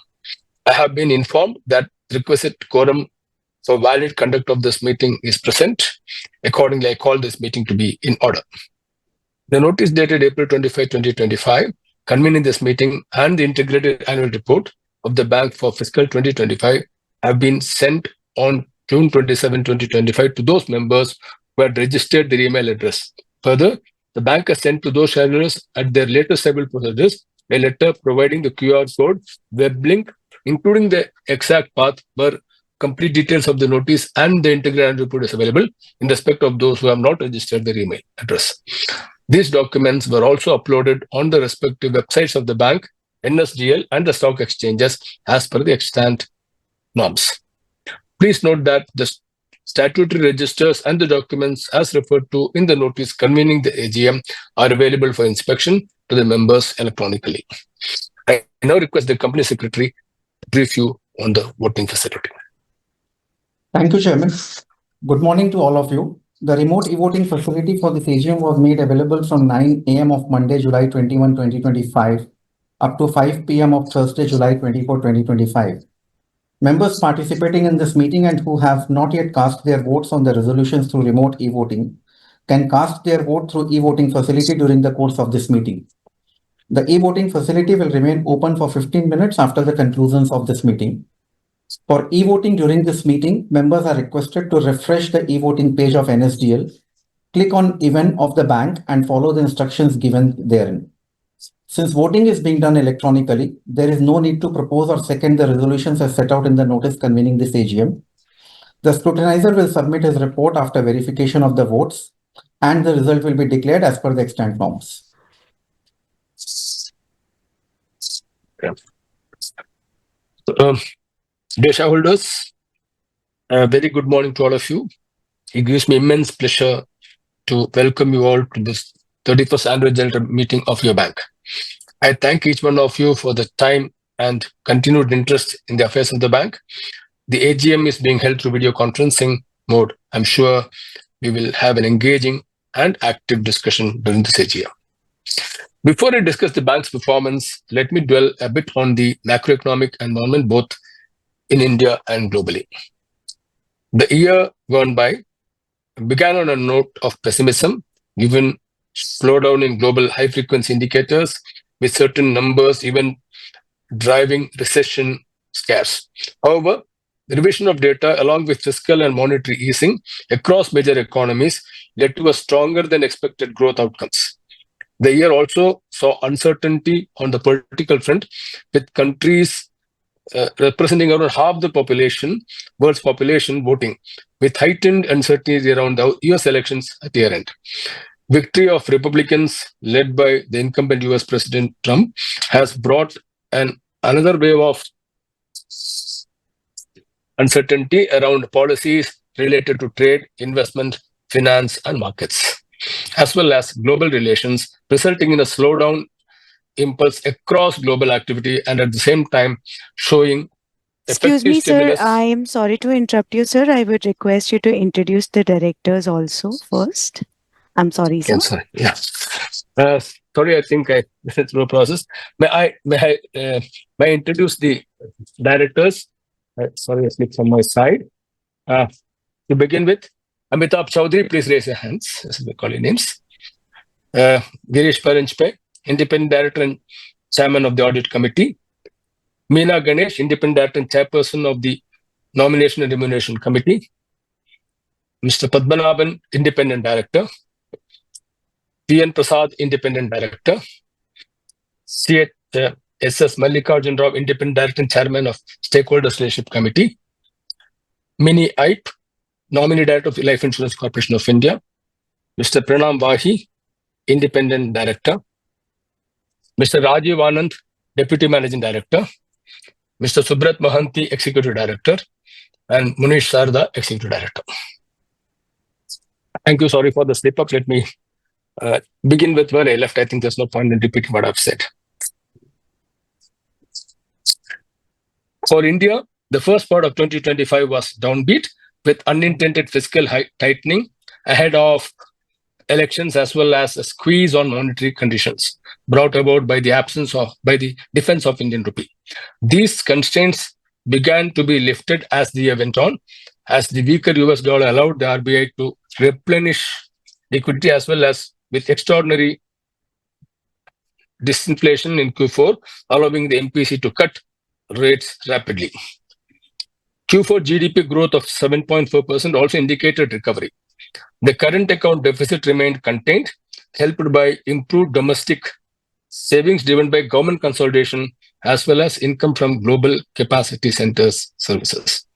I have been informed that the requisite quorum for valid conduct of this meeting is present. Accordingly, I call this meeting to be in order. The notice dated April 25, 2025, convening this meeting and the integrated annual report of the bank for fiscal 2025 have been sent on June 27, 2025 to those members who had registered their email address. Further, the bank has sent to those shareholders at their latest civil procedures a letter providing the QR code, web link, including the exact path where complete details of the notice and the integrated report is available in respect of those who have not registered their email address. These documents were also uploaded on the respective websites of the bank, NSDL, and the stock exchanges as per the extant norms. Please note that the statutory registers and the documents as referred to in the notice convening the AGM are available for inspection to the members electronically. I now request the company secretary to brief you on the voting facility. Thank you, Chairman. Good morning to all of you. The remote e-voting facility for this AGM was made available from 9 a.m. of Monday, July 21, 2025, up to 5 p.m. of Thursday, July 24, 2025. Members participating in this meeting and who have not yet cast their votes on the resolutions through remote e-voting can cast their vote through e-voting facility during the course of this meeting. The e-voting facility will remain open for 15 minutes after the conclusions of this meeting. For e-voting during this meeting, members are requested to refresh the e-voting page of NSDL, click on Event of the bank and follow the instructions given therein. Since voting is being done electronically, there is no need to propose or second the resolutions as set out in the notice convening this AGM. The scrutinizer will submit his report after verification of the votes, and the result will be declared as per the extant norms. Yeah. Dear shareholders, a very good morning to all of you. It gives me immense pleasure to welcome you all to this 31st annual general meeting of your bank. I thank each one of you for the time and continued interest in the affairs of the bank. The AGM is being held through video conferencing mode. I'm sure we will have an engaging and active discussion during this AGM. Before I discuss the bank's performance, let me dwell a bit on the macroeconomic environment both in India and globally. The year gone by began on a note of pessimism, given slowdown in global high-frequency indicators, with certain numbers even driving recession scares. However, the revision of data along with fiscal and monetary easing across major economies led to a stronger than expected growth outcomes. The year also saw uncertainty on the political front, with countries representing around half the population, world's population voting, with heightened uncertainty around the US elections at year end. Victory of Republicans led by the incumbent US President Trump has brought another wave of uncertainty around policies related to trade, investment, finance, and markets, as well as global relations, resulting in a slowdown impulse across global activity and at the same time showing Excuse me, sir. stimulus. I am sorry to interrupt you, sir. I would request you to introduce the directors also first. I'm sorry, sir. Yeah, sorry. Yeah. Sorry, I think I went through a process. May I introduce the directors? Sorry, I slipped from my side. To begin with, Amitabh Chaudhary, please raise your hands. This is the calling names. Girish Paranjpe, Independent Director and Chairman of the Audit Committee. Meena Ganesh, Independent Director and Chairperson of the Nomination and Remuneration Committee. Mr. Padmanabhan, Independent Director. P.N. Prasad, Independent Director. S.S. Mallikarjun Rao, Independent Director and Chairman of Stakeholders Relationship Committee. Mini Aip, Nominee Director of the Life Insurance Corporation of India. Mr. Pranam Vahi, Independent Director. Mr. Rajiv Anand, Deputy Managing Director. Mr. Subrat Mohanty, Executive Director. And Munish Sarda, Executive Director. Thank you. Sorry for the slip up. Let me begin with where I left. I think there's no point in repeating what I've said. For India, the first part of 2025 was downbeat with unintended fiscal tightening ahead of elections as well as a squeeze on monetary conditions brought about by the defense of Indian rupee. These constraints began to be lifted as the year went on, as the weaker US dollar allowed the RBI to replenish liquidity as well as with extraordinary disinflation in Q4, allowing the MPC to cut rates rapidly. Q4 GDP growth of 7.4% also indicated recovery. The current account deficit remained contained, helped by improved domestic savings driven by government consolidation as well as income from global capacity centers services.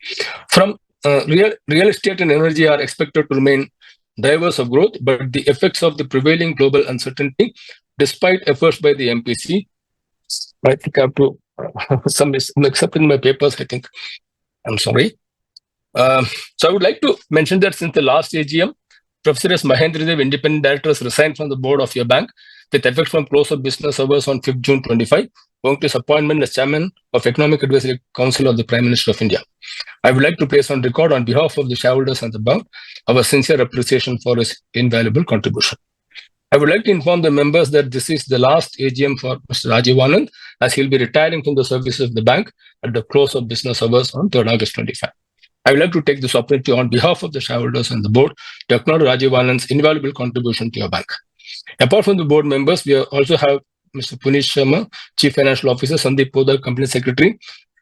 From real estate and energy are expected to remain drivers of growth, but the effects of the prevailing global uncertainty, despite efforts by the MPC, I think I have to some mix up in my papers. I think I'm sorry. So I would like to mention that since the last AGM, Professor S. Mahendra Dev, independent director, has resigned from the board of your bank with effect from close of business hours on 5th June 25, owing to his appointment as chairman of Economic Advisory Council of the Prime Minister of India. I would like to place on record on behalf of the shareholders and the bank our sincere appreciation for his invaluable contribution. I would like to inform the members that this is the last AGM for Mr. Rajiv Anand, as he'll be retiring from the services of the bank at the close of business hours on 3rd August 25. I would like to take this opportunity on behalf of the shareholders and the board to acknowledge Rajiv Anand's invaluable contribution to your bank. Apart from the board members, we also have Mr. Puneet Sharma, Chief Financial Officer, Sandeep Podar, Company Secretary,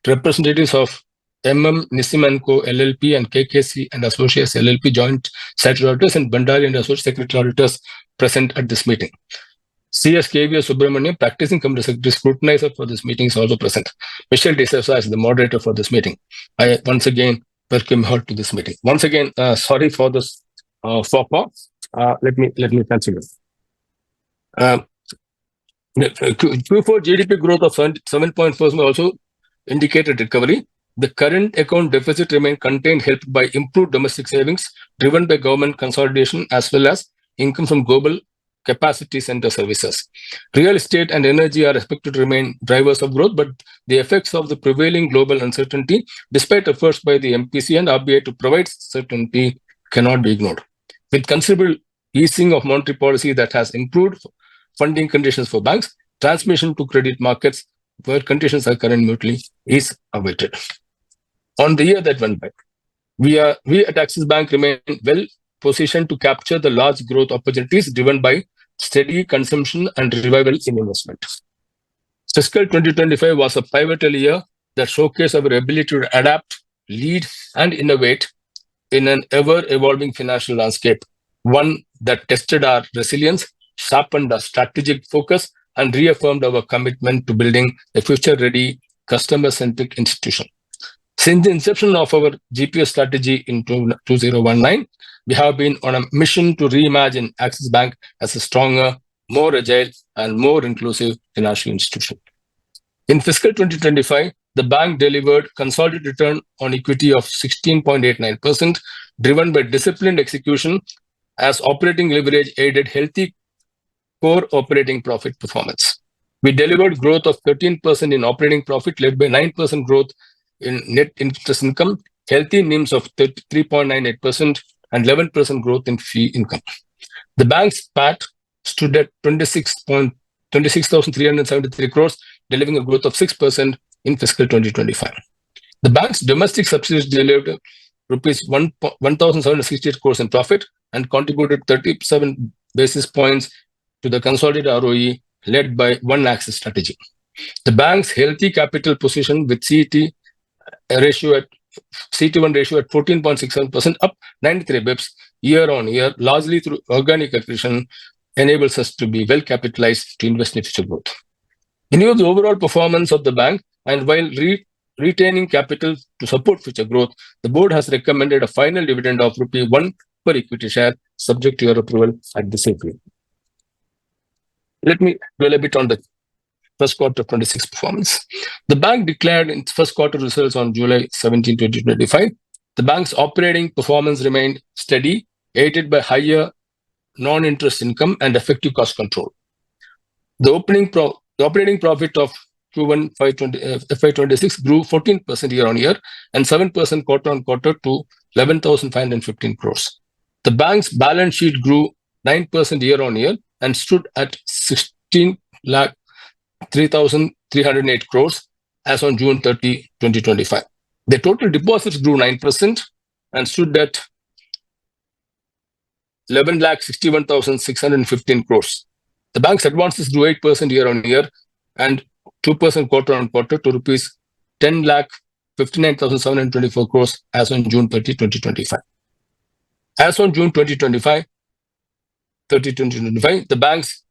representatives of Nissim & Co. LLP and KKC and Associates LLP, Joint Statutory Auditors, and Bandari and Associate Secretary Auditors present at this meeting. CSKV Subramaniam, Practicing Company Secretary, Scrutinizer for this meeting, is also present. Michelle D'Souza is the moderator for this meeting. I once again welcome her to this meeting. Once again, sorry for this faux pas. Let me continue. Q4 GDP growth of 7.4% also indicated recovery. The current account deficit remained contained, helped by improved domestic savings, driven by government consolidation as well as income from global capacity center services. Real estate and energy are expected to remain drivers of growth, but the effects of the prevailing global uncertainty, despite efforts by the MPC and RBI to provide certainty, cannot be ignored. With considerable easing of monetary policy that has improved funding conditions for banks, transmission to credit markets where conditions are currently is awaited. On the year that went by, we at Axis Bank remain well positioned to capture the large growth opportunities driven by steady consumption and revival in investment. Fiscal 2025 was a pivotal year that showcased our ability to adapt, lead, and innovate in an ever-evolving financial landscape, one that tested our resilience, sharpened our strategic focus, and reaffirmed our commitment to building a future-ready, customer-centric institution. Since the inception of our GPS strategy in 2019, we have been on a mission to reimagine Axis Bank as a stronger, more agile, and more inclusive financial institution. In fiscal 2025, the bank delivered consolidated return on equity of 16.89%, driven by disciplined execution as operating leverage aided healthy core operating profit performance. We delivered growth of 13% in operating profit, led by 9% growth in net interest income, healthy NIMs of 3.98%, and 11% growth in fee income. The bank's PAT stood at 26,373 crores, delivering a growth of 6% in fiscal 2025. The bank's domestic subsidiaries delivered rupees 1,768 crores in profit and contributed 37 basis points to the consolidated ROE, led by One Axis strategy. The bank's healthy capital position with CET1 ratio at 14.67%, up 93 bips year on year, largely through organic accretion, enables us to be well capitalized to invest in future growth. In view of the overall performance of the bank, and while retaining capital to support future growth, the board has recommended a final dividend of ₹1 per equity share, subject to your approval at this AGM. Let me dwell a bit on the first quarter of 26 performance. The bank declared its first quarter results on July 17, 2025. The bank's operating performance remained steady, aided by higher non-interest income and effective cost control. The operating profit of Q1 FY26 grew 14% year-on-year and 7% quarter-on-quarter to 11,515 crores. The bank's balance sheet grew 9% year-on-year and stood at 16,03,308 crores as on June 30, 2025. The total deposits grew 9% and stood at 11,61,615 crores. The bank's advances grew 8% year-on-year and 2% quarter-on-quarter to rupees 10,59,724 crores as on June 30, 2025. As on June 2025, the bank's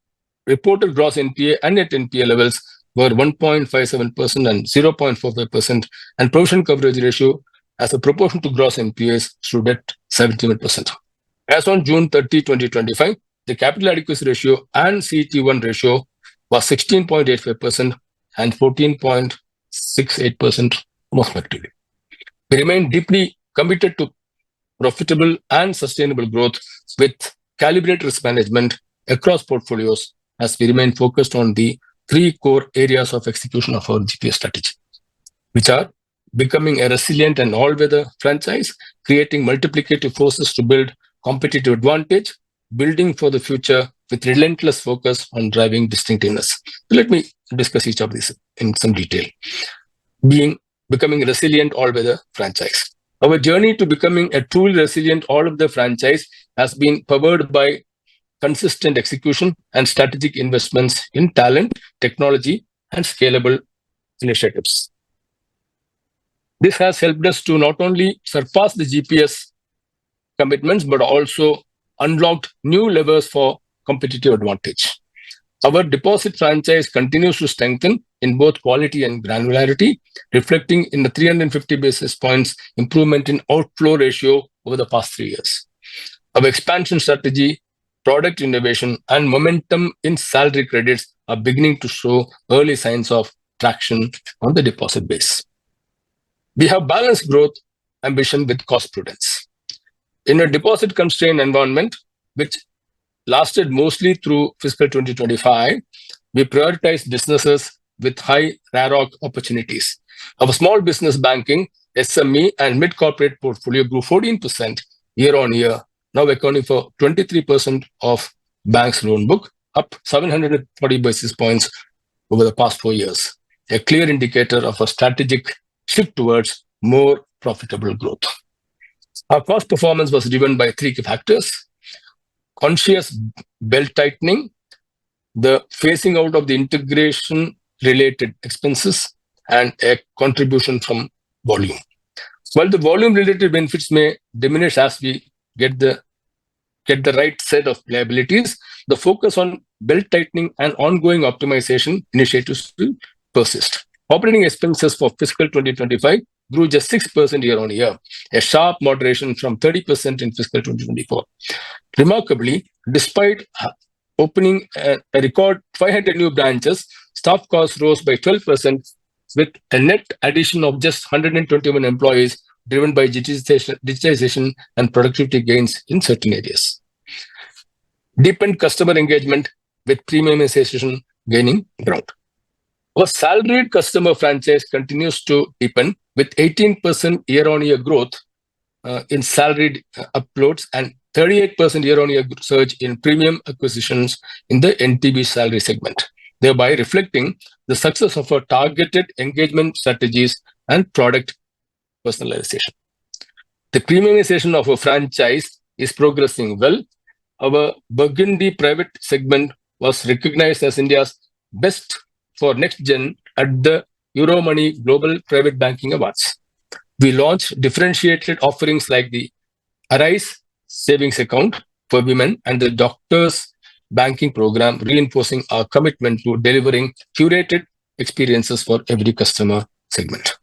reported gross NPA and net NPA levels were 1.57% and 0.45%, and provision coverage ratio as a proportion to gross NPAs stood at 71%. As on June 30, 2025, the capital adequacy ratio and CET1 ratio was 16.85% and 14.68% respectively. We remain deeply committed to profitable and sustainable growth with calibrated risk management across portfolios as we remain focused on the three core areas of execution of our GPS strategy, which are becoming a resilient and all-weather franchise, creating multiplicative forces to build competitive advantage, building for the future with relentless focus on driving distinctiveness. So let me discuss each of these in some detail. Becoming a resilient all-weather franchise. Our journey to becoming a truly resilient all-weather franchise has been powered by consistent execution and strategic investments in talent, technology, and scalable initiatives. This has helped us to not only surpass the GPS commitments, but also unlocked new levers for competitive advantage. Our deposit franchise continues to strengthen in both quality and granularity, reflecting in the 350 basis points improvement in outflow ratio over the past 3 years. Our expansion strategy, product innovation, and momentum in salary credits are beginning to show early signs of traction on the deposit base. We have balanced growth ambition with cost prudence. In a deposit-constrained environment, which lasted mostly through fiscal 2025, we prioritized businesses with high RAROC opportunities. Our small business banking, SME, and mid-corporate portfolio grew 14% year-on-year, now accounting for 23% of bank's loan book, up 740 basis points over the past 4 years, a clear indicator of a strategic shift towards more profitable growth. Our cost performance was driven by three key factors: conscious belt tightening, the phasing out of the integration-related expenses, and a contribution from volume. While the volume-related benefits may diminish as we get the right set of liabilities, the focus on belt tightening and ongoing optimization initiatives will persist. Operating expenses for fiscal 2025 grew just 6% year-on-year, a sharp moderation from 30% in fiscal 2024. Remarkably, despite opening a record 500 new branches, staff costs rose by 12% with a net addition of just 121 employees driven by digitization and productivity gains in certain areas. Deepened customer engagement with premiumization gaining ground. Our salaried customer franchise continues to deepen with 18% year-on-year growth in salaried uploads and 38% year-on-year surge in premium acquisitions in the NTB salary segment, thereby reflecting the success of our targeted engagement strategies and product personalization. The premiumization of our franchise is progressing well. Our Burgundy private segment was recognized as India's best for next gen at the Euromoney Global Private Banking Awards. We launched differentiated offerings like the Arise savings account for women and the Doctors Banking program, reinforcing our commitment to delivering curated experiences for every customer segment.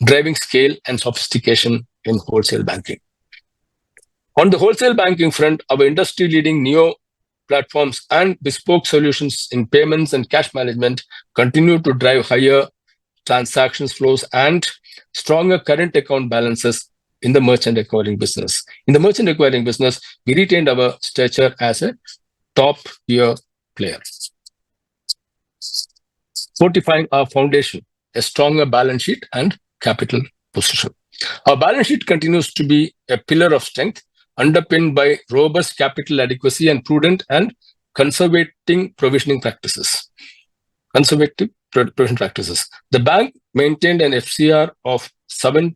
Driving scale and sophistication in wholesale banking. On the wholesale banking front, our industry-leading Neo platforms and bespoke solutions in payments and cash management continue to drive higher transactions flows and stronger current account balances in the merchant acquiring business. In the merchant acquiring business, we retained our stature as a top-tier player. Fortifying our foundation, a stronger balance sheet and capital position. Our balance sheet continues to be a pillar of strength, underpinned by robust capital adequacy and prudent and conservative provisioning practices. The bank maintained an FCR of 75%,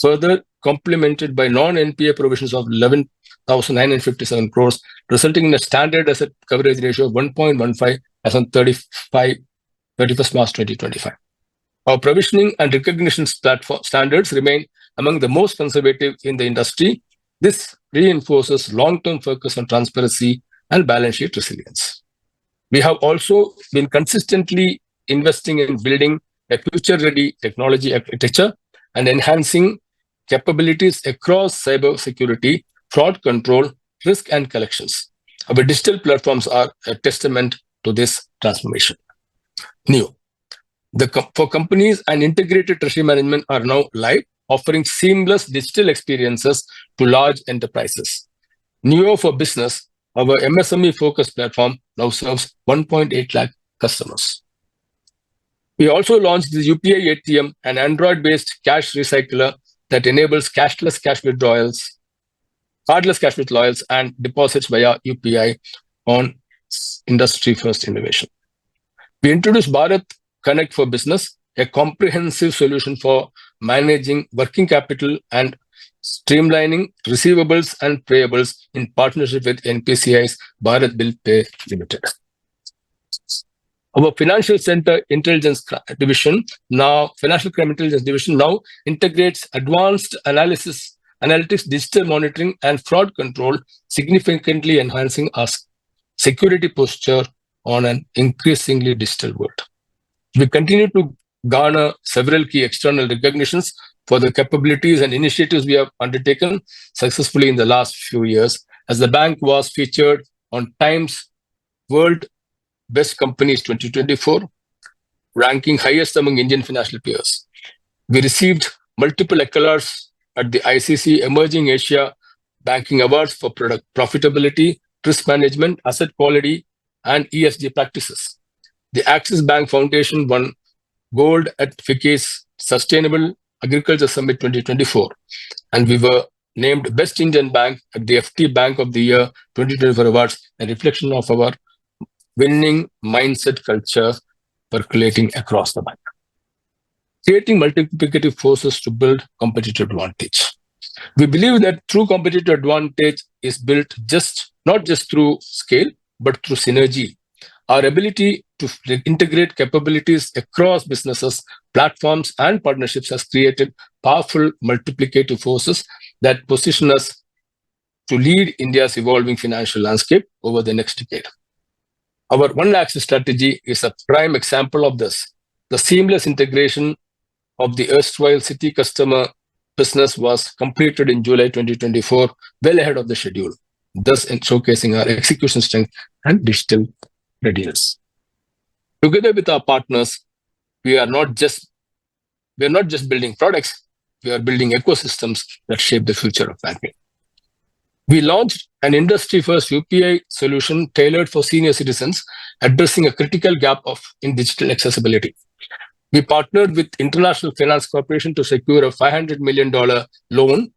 further complemented by non-NPA provisions of 11,957 crores, resulting in a standard asset coverage ratio of 1.15 as on 31st March 2025. Our provisioning and recognition standards remain among the most conservative in the industry. This reinforces long-term focus on transparency and balance sheet resilience. We have also been consistently investing in building a future-ready technology architecture and enhancing capabilities across cybersecurity, fraud control, risk, and collections. Our digital platforms are a testament to this transformation. Neo. For companies and integrated treasury management are now live, offering seamless digital experiences to large enterprises. Neo for Business, our MSME-focused platform, now serves 1.8 lakh customers. We also launched the UPI ATM, an Android-based cash recycler that enables cardless cash withdrawals, and deposits via UPI on industry-first innovation. We introduced Bharat Connect for Business, a comprehensive solution for managing working capital and streamlining receivables and payables in partnership with NPCI's Bharat Bill Pay Limited. Our Financial Crime Intelligence Division now integrates advanced analytics, digital monitoring, and fraud control, significantly enhancing our security posture on an increasingly digital world. We continue to garner several key external recognitions for the capabilities and initiatives we have undertaken successfully in the last few years, as the bank was featured on Times World Best Companies 2024, ranking highest among Indian financial peers. We received multiple accolades at the ICC Emerging Asia Banking Awards for product profitability, risk management, asset quality, and ESG practices. The Axis Bank Foundation won gold at FICCI's Sustainable Agriculture Summit 2024, and we were named Best Indian Bank at the FT Bank of the Year 2024 Awards, a reflection of our winning mindset culture percolating across the bank. Creating multiplicative forces to build competitive advantage. We believe that true competitive advantage is built not just through scale, but through synergy. Our ability to integrate capabilities across businesses, platforms, and partnerships has created powerful multiplicative forces that position us to lead India's evolving financial landscape over the next decade. Our One Axis strategy is a prime example of this. The seamless integration of the erstwhile Citi customer business was completed in July 2024, well ahead of the schedule, thus showcasing our execution strength and digital readiness. Together with our partners, we are not just building products, we are building ecosystems that shape the future of banking. We launched an industry-first UPI solution tailored for senior citizens, addressing a critical gap in digital accessibility. We partnered with International Finance Corporation to secure a $500 million loan,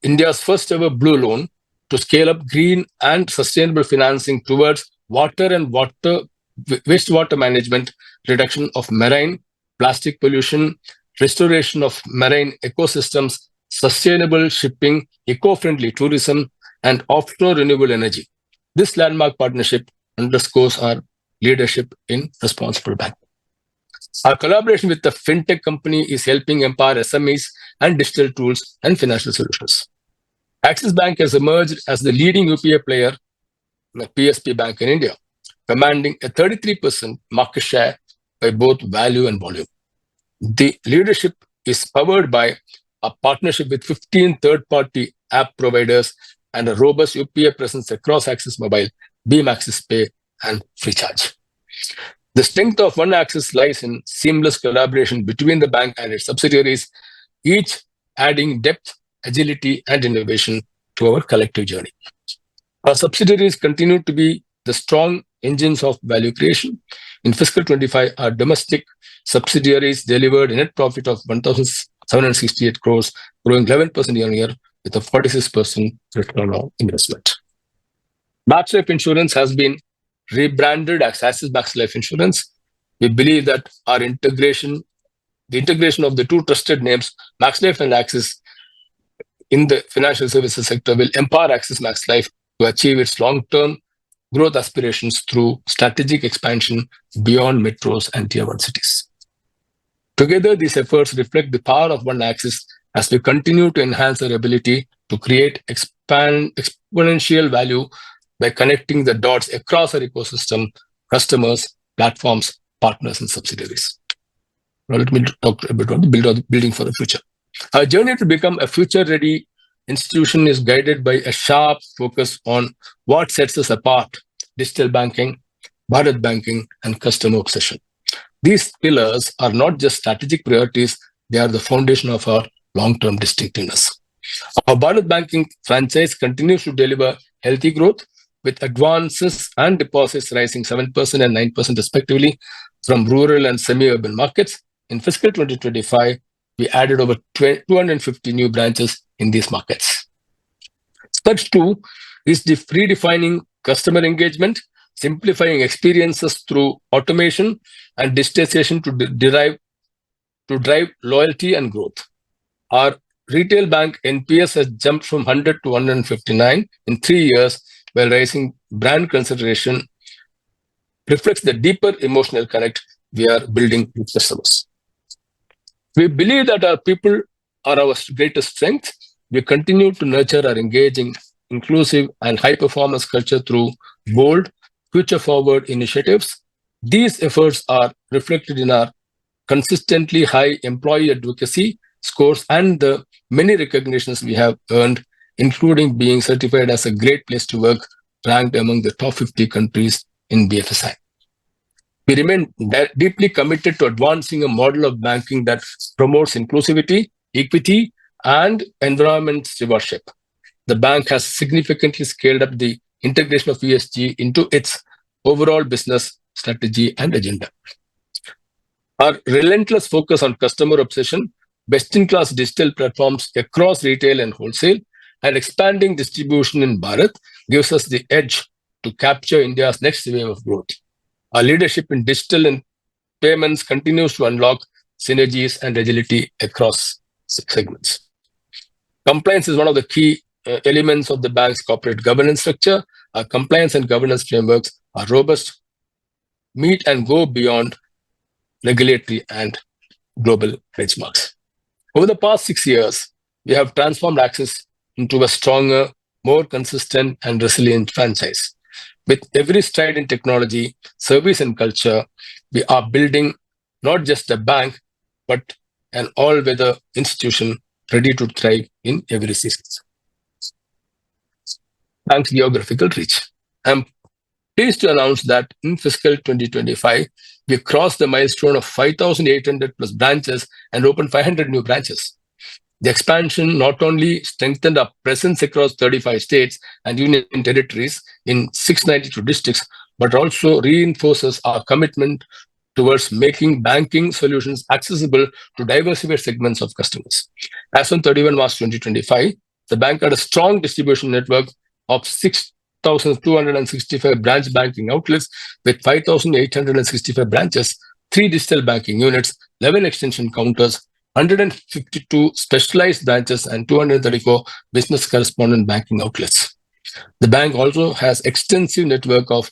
India's first ever blue loan, to scale up green and sustainable financing towards water and wastewater management, reduction of marine plastic pollution, restoration of marine ecosystems, sustainable shipping, eco-friendly tourism, and offshore renewable energy. This landmark partnership underscores our leadership in responsible banking. Our collaboration with the fintech company is helping empower SMEs and digital tools and financial solutions. Axis Bank has emerged as the leading UPI player, PSP bank in India, commanding a 33% market share by both value and volume. The leadership is powered by a partnership with 15 third-party app providers and a robust UPI presence across Axis Mobile, Beam Axis Pay, and Freecharge. The strength of One Axis lies in seamless collaboration between the bank and its subsidiaries, each adding depth, agility, and innovation to our collective journey. Our subsidiaries continue to be the strong engines of value creation. In fiscal 25, our domestic subsidiaries delivered a net profit of 1,768 crores, growing 11% year-on-year with a 46% return on investment. Max Life Insurance has been rebranded as Axis Max Life Insurance. We believe that the integration of the two trusted names, Max Life and Axis, in the financial services sector will empower Axis Max Life to achieve its long-term growth aspirations through strategic expansion beyond metros and tier 1 cities. Together, these efforts reflect the power of One Axis as we continue to enhance our ability to create exponential value by connecting the dots across our ecosystem, customers, platforms, partners, and subsidiaries. Now, let me talk a bit about the building for the future. Our journey to become a future-ready institution is guided by a sharp focus on what sets us apart: digital banking, Bharat banking, and customer obsession. These pillars are not just strategic priorities, they are the foundation of our long-term distinctiveness. Our Bharat banking franchise continues to deliver healthy growth, with advances and deposits rising 7% and 9% respectively from rural and semi-urban markets. In fiscal 2025, we added over 250 new branches in these markets. Such too is redefining customer engagement, simplifying experiences through automation and digitization to drive loyalty and growth. Our retail bank NPS has jumped from 100 to 159 in 3 years, while rising brand consideration reflects the deeper emotional connect we are building with customers. We believe that our people are our greatest strength. We continue to nurture our engaging, inclusive, and high-performance culture through bold, future-forward initiatives. These efforts are reflected in our consistently high employee advocacy scores and the many recognitions we have earned, including being certified as a great place to work, ranked among the top 50 countries in BFSI. We remain deeply committed to advancing a model of banking that promotes inclusivity, equity, and environment stewardship. The bank has significantly scaled up the integration of ESG into its overall business strategy and agenda. Our relentless focus on customer obsession, best-in-class digital platforms across retail and wholesale, and expanding distribution in Bharat gives us the edge to capture India's next wave of growth. Our leadership in digital and payments continues to unlock synergies and agility across segments. Compliance is one of the key elements of the bank's corporate governance structure. Our compliance and governance frameworks are robust, meet and go beyond regulatory and global benchmarks. Over the past 6 years, we have transformed Axis into a stronger, more consistent, and resilient franchise. With every stride in technology, service, and culture, we are building not just a bank, but an all-weather institution ready to thrive in every season. Bank's geographical reach. I'm pleased to announce that in fiscal 2025, we crossed the milestone of 5,800 plus branches and opened 500 new branches. The expansion not only strengthened our presence across 35 states and union territories in 692 districts, but also reinforces our commitment towards making banking solutions accessible to diversified segments of customers. As on 31 March 2025, the bank had a strong distribution network of 6,265 branch banking outlets with 5,865 branches, 3 digital banking units, 11 extension counters, 152 specialized branches, and 234 business correspondent banking outlets. The bank also has extensive network of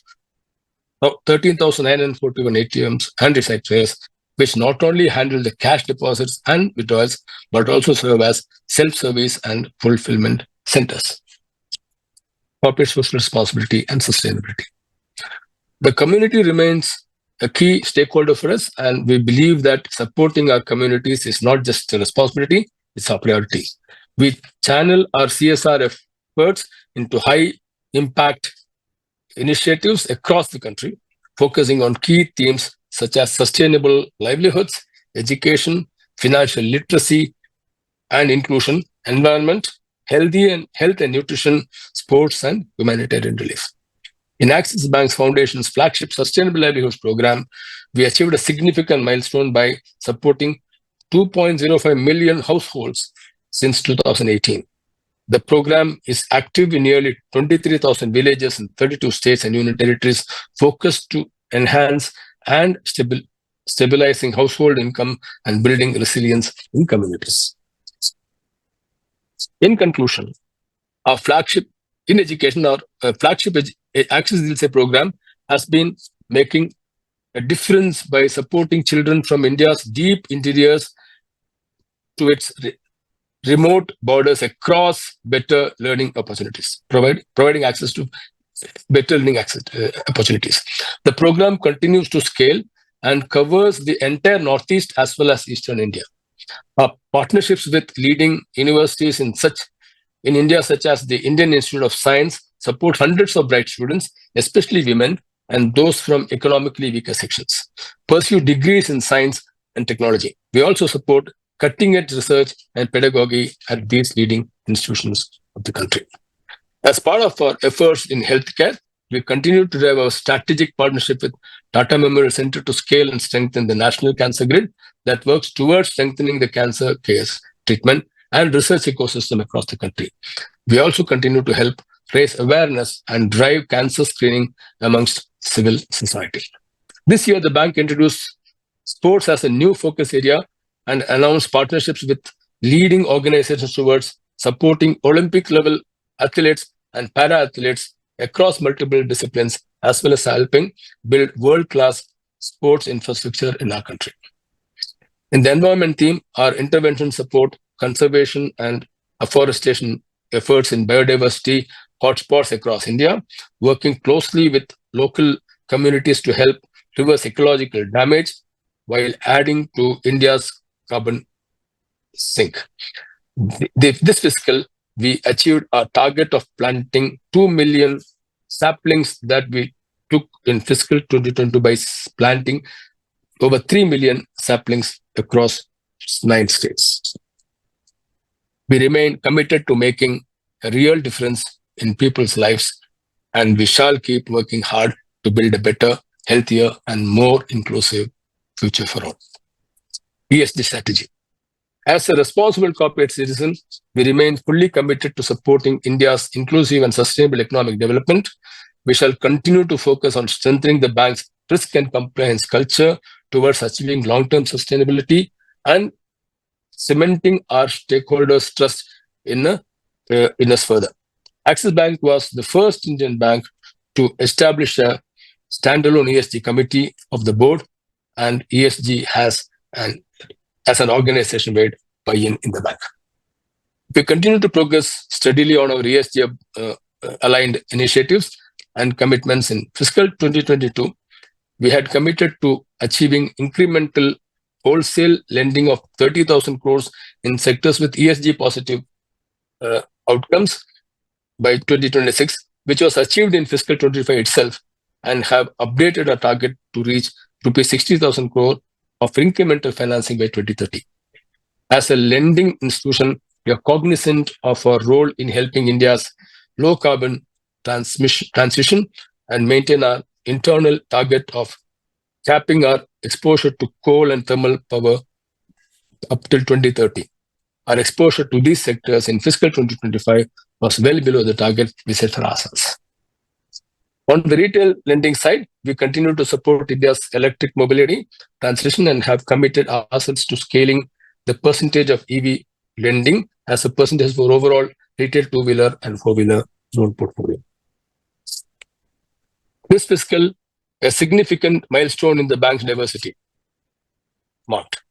13,941 ATMs and recyclers, which not only handle the cash deposits and withdrawals, but also serve as self-service and fulfillment centers. Corporate social responsibility and sustainability. The community remains a key stakeholder for us, and we believe that supporting our communities is not just a responsibility, it's our priority. We channel our CSR efforts into high-impact initiatives across the country, focusing on key themes such as sustainable livelihoods, education, financial literacy and inclusion, environment, health and nutrition, sports, and humanitarian relief. In Axis Bank's Foundation's flagship Sustainable Livelihoods program, we achieved a significant milestone by supporting 2.05 million households since 2018. The program is active in nearly 23,000 villages in 32 states and union territories, focused to enhance and stabilizing household income and building resilience in communities. In conclusion, our flagship in education, our flagship Axis Dilse program has been making a difference by supporting children from India's deep interiors to its remote borders across better learning opportunities, providing access to better learning opportunities. The program continues to scale and covers the entire Northeast as well as Eastern India. Our partnerships with leading universities in India, such as the Indian Institute of Science, support hundreds of bright students, especially women and those from economically weaker sections, pursue degrees in science and technology. We also support cutting-edge research and pedagogy at these leading institutions of the country. As part of our efforts in healthcare, we continue to drive our strategic partnership with Tata Memorial Centre to scale and strengthen the national cancer grid that works towards strengthening the cancer care, treatment, and research ecosystem across the country. We also continue to help raise awareness and drive cancer screening amongst civil society. This year, the bank introduced sports as a new focus area and announced partnerships with leading organizations towards supporting Olympic-level athletes and para-athletes across multiple disciplines, as well as helping build world-class sports infrastructure in our country. In the environment theme, our intervention support, conservation, and afforestation efforts in biodiversity hotspots across India, working closely with local communities to help reverse ecological damage while adding to India's carbon sink. This fiscal, we achieved our target of planting 2 million saplings that we took in fiscal 2022 by planting over 3 million saplings across 9 states. We remain committed to making a real difference in people's lives, and we shall keep working hard to build a better, healthier, and more inclusive future for all. ESG strategy. As a responsible corporate citizen, we remain fully committed to supporting India's inclusive and sustainable economic development. We shall continue to focus on strengthening the bank's risk and compliance culture towards achieving long-term sustainability and cementing our stakeholders' trust in us further. Axis Bank was the first Indian bank to establish a standalone ESG committee of the board, and ESG has an organization-wide buy-in in the bank. We continue to progress steadily on our ESG aligned initiatives and commitments. In fiscal 2022, we had committed to achieving incremental wholesale lending of 30,000 crores in sectors with ESG positive outcomes by 2026, which was achieved in fiscal 25 itself, and have updated our target to reach rupees 60,000 crore of incremental financing by 2030. As a lending institution, we are cognizant of our role in helping India's low carbon transition and maintain our internal target of capping our exposure to coal and thermal power up till 2030. Our exposure to these sectors in fiscal 2025 was well below the target we set for ourselves. On the retail lending side, we continue to support India's electric mobility transition and have committed ourselves to scaling the percentage of EV lending as a percentage for overall retail two-wheeler and four-wheeler loan portfolio. This fiscal, a significant milestone in the bank's diversity marked.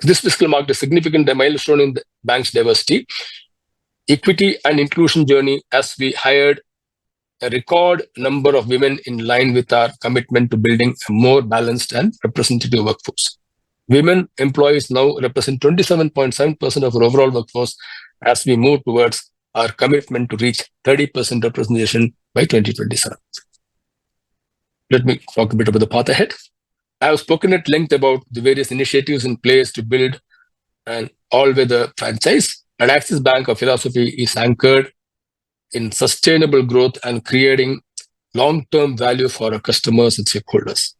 This fiscal marked a significant milestone in the bank's diversity, equity and inclusion journey, as we hired a record number of women in line with our commitment to building a more balanced and representative workforce. Women employees now represent 27.7% of our overall workforce as we move towards our commitment to reach 30% representation by 2027. Let me talk a bit about the path ahead. I have spoken at length about the various initiatives in place to build an all-weather franchise, and Axis Bank, our philosophy is anchored in sustainable growth and creating long-term value for our customers and stakeholders.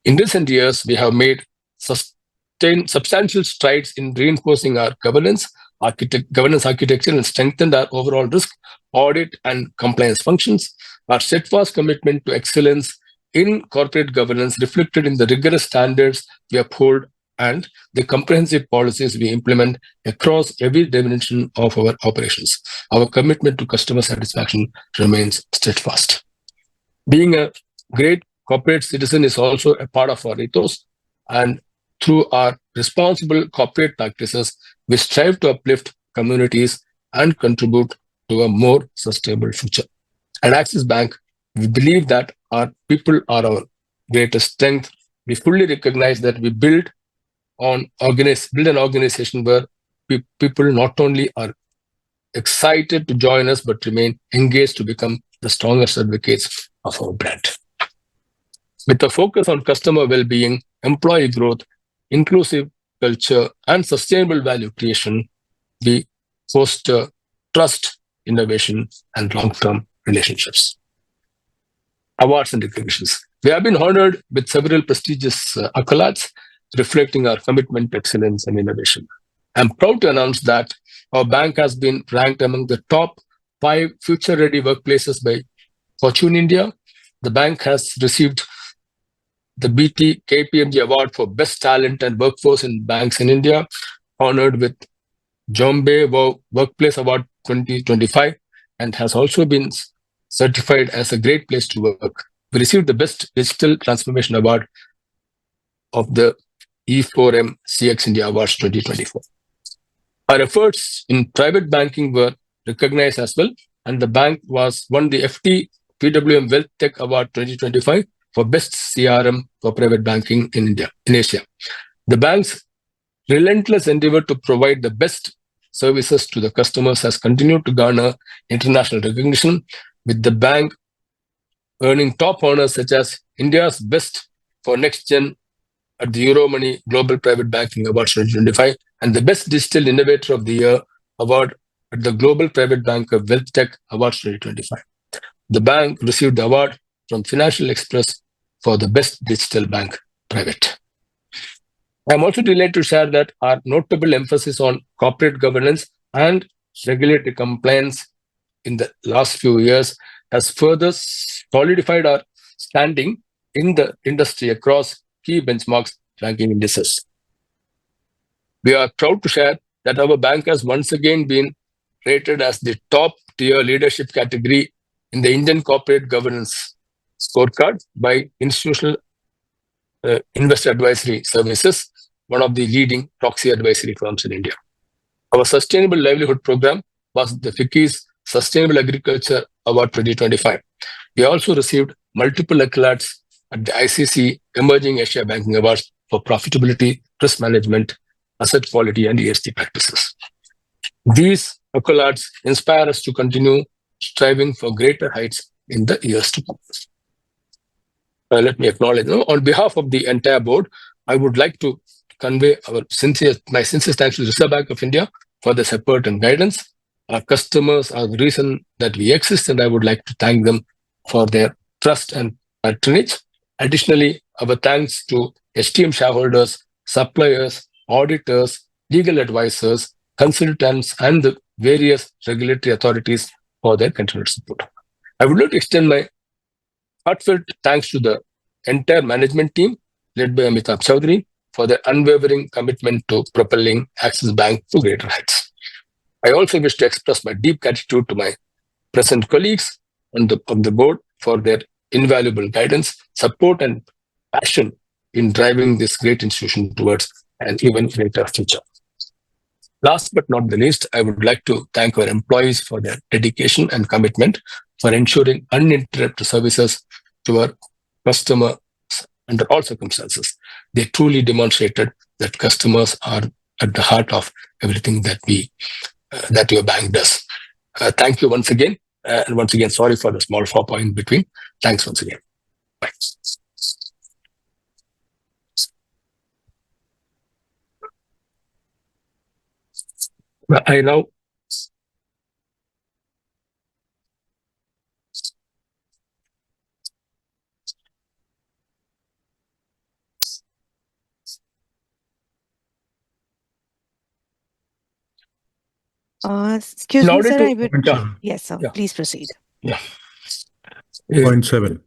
In recent years, we have made substantial strides in reinforcing our governance architecture and strengthened our overall risk, audit, and compliance functions. Our steadfast commitment to excellence in corporate governance reflected in the rigorous standards we uphold and the comprehensive policies we implement across every dimension of our operations. Our commitment to customer satisfaction remains steadfast. Being a great corporate citizen is also a part of our ethos, and through our responsible corporate practices, we strive to uplift communities and contribute to a more sustainable future. At Axis Bank, we believe that our people are our greatest strength. We fully recognize that we build an organization where people not only are excited to join us, but remain engaged to become the strongest advocates of our brand. With a focus on customer well-being, employee growth, inclusive culture, and sustainable value creation, we foster trust, innovation, and long-term relationships. Awards and recognitions. We have been honored with several prestigious accolades reflecting our commitment to excellence and innovation. I'm proud to announce that our bank has been ranked among the top 5 future-ready workplaces by Fortune India. The bank has received the BT KPMG Award for Best Talent and Workforce in Banks in India, honored with Jombe Workplace Award 2025, and has also been certified as a great place to work. We received the Best Digital Transformation Award of the E4M CX India Awards 2024. Our efforts in private banking were recognized as well, and the bank won the FT PWM Wealth Tech Award 2025 for Best CRM for Private Banking in Asia. The bank's relentless endeavor to provide the best services to the customers has continued to garner international recognition, with the bank earning top honors such as India's Best for Next Gen at the Euromoney Global Private Banking Awards 2025 and the Best Digital Innovator of the Year award at the Global Private Banker Wealth Tech Awards 2025. The bank received the award from Financial Express for the Best Digital Bank Private. I am also delighted to share that our notable emphasis on corporate governance and regulatory compliance in the last few years has further solidified our standing in the industry across key benchmarks ranking indices. We are proud to share that our bank has once again been rated as the top tier leadership category in the Indian Corporate Governance Scorecard by Institutional Investor Advisory Services, one of the leading proxy advisory firms in India. Our Sustainable Livelihood Program was the FICCI's Sustainable Agriculture Award 2025. We also received multiple accolades at the ICC Emerging Asia Banking Awards for profitability, risk management, asset quality, and ESG practices. These accolades inspire us to continue striving for greater heights in the years to come. Let me acknowledge, on behalf of the entire board, I would like to convey my sincere thanks to the Reserve Bank of India for their support and guidance. Our customers are the reason that we exist, and I would like to thank them for their trust and patronage. Additionally, our thanks to STM shareholders, suppliers, auditors, legal advisors, consultants, and the various regulatory authorities for their continued support. I would like to extend my heartfelt thanks to the entire management team led by Amitabh Chaudhary for their unwavering commitment to propelling Axis Bank to greater heights. I also wish to express my deep gratitude to my present colleagues on the board for their invaluable guidance, support, and passion in driving this great institution towards an even greater future. Last but not the least, I would like to thank our employees for their dedication and commitment for ensuring uninterrupted services to our customers under all circumstances. They truly demonstrated that customers are at the heart of everything that your bank does. Thank you once again. And once again, sorry for the small faux pas in between. Thanks once again. Bye. I now Excuse me, sir. I would. Yeah. Yes, sir. Yeah. Please proceed. Yeah. Point 7.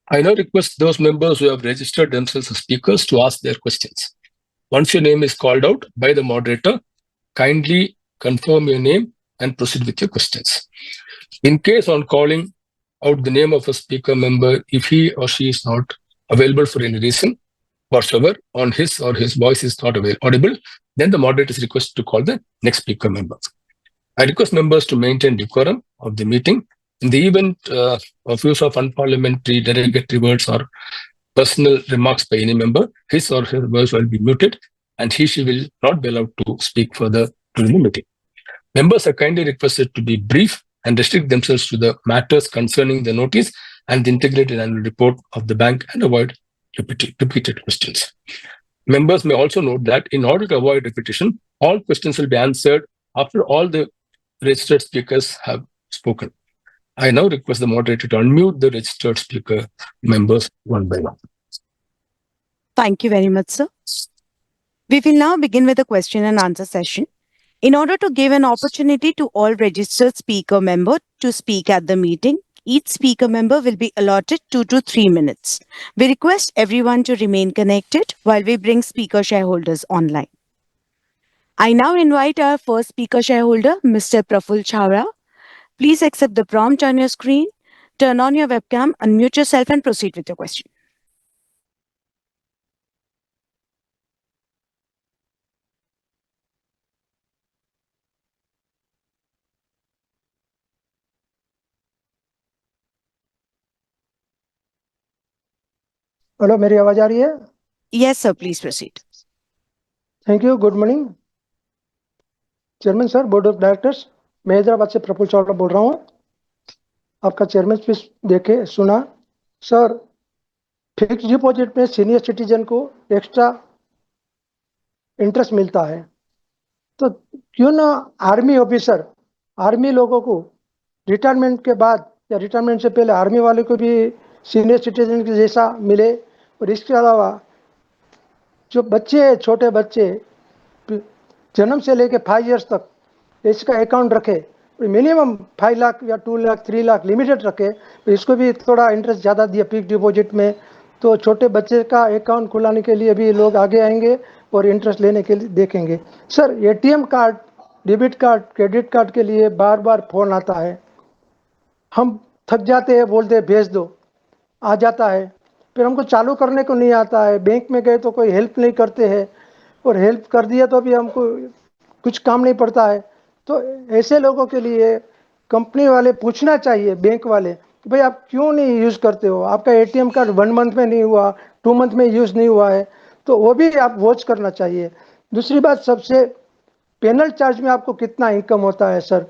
I now request those members who have registered themselves as speakers to ask their questions. Once your name is called out by the moderator, kindly confirm your name and proceed with your questions. In case on calling out the name of a speaker member, if he or she is not available for any reason whatsoever, on his or his voice is not audible, then the moderator is requested to call the next speaker member. I request members to maintain decorum of the meeting. In the event of use of unparliamentary, derogatory words or personal remarks by any member, his or her voice will be muted and she will not be allowed to speak further during the meeting. Members are kindly requested to be brief and restrict themselves to the matters concerning the notice and the integrated annual report of the bank and avoid repeated questions. Members may also note that in order to avoid repetition, all questions will be answered after all the registered speakers have spoken. I now request the moderator to unmute the registered speaker members one by one. Thank you very much, sir. We will now begin with the question and answer session. In order to give an opportunity to all registered speaker members to speak at the meeting, each speaker member will be allotted 2 to 3 minutes. We request everyone to remain connected while we bring speaker shareholders online. I now invite our first speaker shareholder, Mr. Praful Chawra. Please accept the prompt on your screen, turn on your webcam, unmute yourself and proceed with your question. Hello मेरी आवाज आ रही है? Yes, sir. Please proceed. Thank you. Good morning chairman sir, board of directors. मैं हैदराबाद से प्रफुल्ल चावला बोल रहा हूँ. आपका चेयरमैन स्पीच देखे सुना. सर, फिक्स डिपॉजिट में सीनियर सिटीजन को एक्स्ट्रा इंटरेस्ट मिलता है, तो क्यों ना आर्मी ऑफिसर, आर्मी लोगों को रिटायरमेंट के बाद या रिटायरमेंट से पहले आर्मी वाले को भी सीनियर सिटीजन के जैसा मिले. और इसके अलावा जो बच्चे हैं, छोटे बच्चे जन्म से लेके 5 इयर्स तक इसका अकाउंट रखे, मिनिमम 5 लाख या 2 लाख 3 लाख लिमिटेड रखे, तो इसको भी थोड़ा इंटरेस्ट ज़्यादा दिया फिक्स डिपॉजिट में, तो छोटे बच्चे का अकाउंट खुलाने के लिए भी लोग आगे आएंगे और इंटरेस्ट लेने के लिए देखेंगे. Sir, ATM card, debit card, credit card के लिए बार बार फोन आता है. हम थक जाते हैं, बोलते हैं भेज दो, आ जाता है, फिर हमको चालू करने को नहीं आता है. बैंक में गए तो कोई हेल्प नहीं करते हैं, और हेल्प कर दिया तो भी हमको कुछ काम नहीं पड़ता है. तो ऐसे लोगों के लिए कंपनी वाले पूछना चाहिए, बैंक वाले, कि भाई आप क्यों नहीं यूज़ करते हो, आपका एटीएम कार्ड 1 मंथ में नहीं हुआ, 2 मंथ में यूज़ नहीं हुआ है, तो वो भी आप वॉच करना चाहिए. दूसरी बात, सबसे पेनल चार्ज में आपको कितना इनकम होता है सर?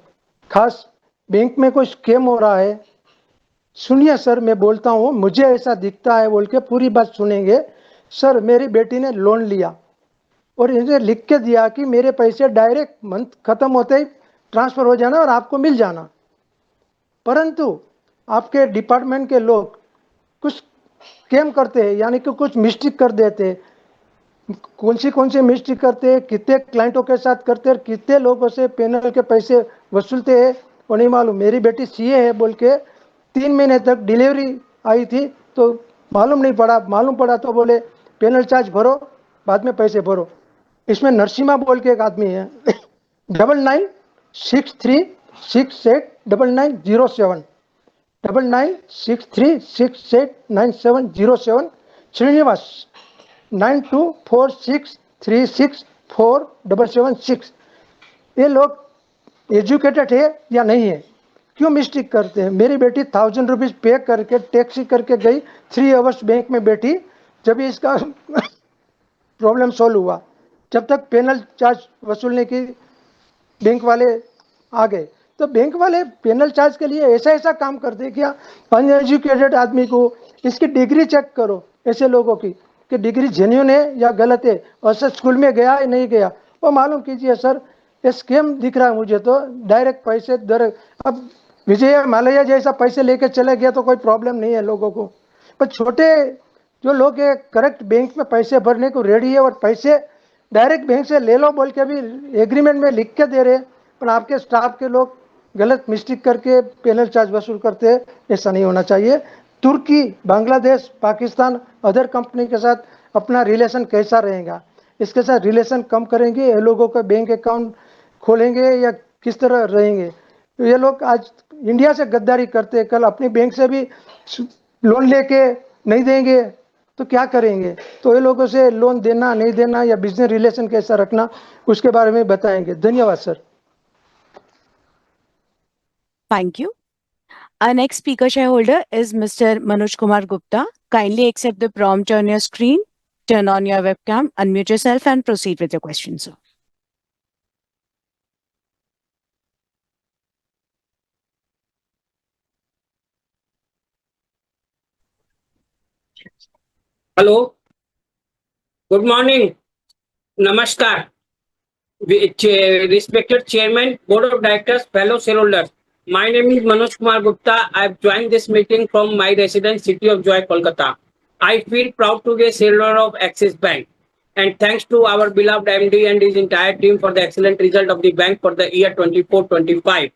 खास बैंक में कोई स्कैम हो रहा है, सुनिए सर, मैं बोलता हूँ, मुझे ऐसा दिखता है बोल के पूरी बात सुनेंगे. सर, मेरी बेटी ने लोन लिया और इन्हें लिख के दिया कि मेरे पैसे डायरेक्ट मंथ खत्म होते ही ट्रांसफर हो जाना और आपको मिल जाना. परंतु आपके डिपार्टमेंट के लोग कुछ स्कैम करते हैं, यानी कि कुछ मिस्टेक कर देते हैं. कौन सी मिस्टेक करते हैं, कितने क्लाइंटों के साथ करते हैं, कितने लोगों से पेनल के पैसे वसूलते हैं, वो नहीं मालूम. मेरी बेटी सीए है बोल के 3 महीने तक डिलीवरी आई थी, तो मालूम नहीं पड़ा, मालूम पड़ा तो बोले पेनल चार्ज भरो, बाद में पैसे भरो. इसमें नरसिम्हा बोल के एक आदमी है, 9963689907, 9963689707. श्रीनिवास 9246364776. ये लोग एजुकेटेड है या नहीं है, क्यों मिस्टेक करते हैं? मेरी बेटी 1000 रुपीज़ पे करके टैक्सी करके गई, 3 आवर्स बैंक में बैठी, जब इसका प्रॉब्लम सॉल्व हुआ, जब तक पेनल चार्ज वसूलने की बैंक वाले आ गए. तो बैंक वाले पेनल चार्ज के लिए ऐसा ऐसा काम करते हैं क्या? अनएजुकेटेड आदमी को इसकी डिग्री चेक करो, ऐसे लोगों की, कि डिग्री जेन्युइन है या गलत है, और सर स्कूल में गया या नहीं गया, वो मालूम कीजिए. सर, ये स्कैम दिख रहा है मुझे तो, डायरेक्ट पैसे डायरेक्ट. अब विजय माल्या जैसा पैसे लेके चले गया तो कोई प्रॉब्लम नहीं है लोगों को, पर छोटे जो लोग है करेक्ट बैंक में पैसे भरने को रेडी है और पैसे डायरेक्ट बैंक से ले लो बोल के भी एग्रीमेंट में लिख के दे रहे, पर आपके स्टाफ के लोग गलत मिस्टेक करके पेनल चार्ज वसूल करते हैं. ऐसा नहीं होना चाहिए. तुर्की, बांग्लादेश, पाकिस्तान, अदर कंपनी के साथ अपना रिलेशन कैसा रहेगा? इसके साथ रिलेशन कम करेंगे, ये लोगों का बैंक अकाउंट खोलेंगे या किस तरह रहेंगे? ये लोग आज इंडिया से गद्दारी करते हैं, कल अपनी बैंक से भी लोन लेके नहीं देंगे तो क्या करेंगे? तो ये लोगों से लोन देना नहीं देना या बिजनेस रिलेशन कैसा रखना, उसके बारे में बताएंगे. धन्यवाद sir. Thank you. Our next speaker shareholder is Mr. Manoj Kumar Gupta. Kindly accept the prompt on your screen, turn on your webcam, unmute yourself and proceed with your question, sir. Hello, good morning, नमस्कार, respected chairman, board of directors, fellow shareholders. My name is Manoj Kumar Gupta. I've joined this meeting from my residence city of Joy, Kolkata. I feel proud to be a shareholder of Axis Bank, and thanks to our beloved MD and his entire team for the excellent result of the bank for the year 24-25.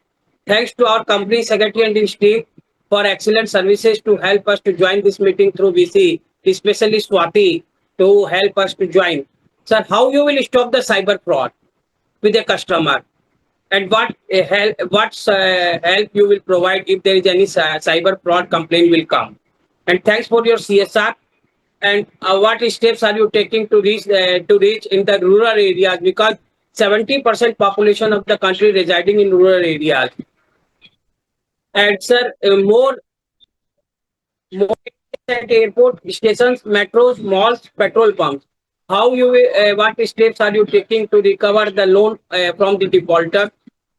Thanks to our company secretary and his team for excellent services to help us to join this meeting through VC, especially Swati to help us to join. Sir, how you will stop the cyber fraud with a customer, and what help you will provide if there is any cyber fraud complaint will come? And thanks for your CSR. And what steps are you taking to reach in the rural areas, because 70% population of the country residing in rural areas? And sir, more at airport stations, metros, malls, petrol pumps. What steps are you taking to recover the loan from the defaulter?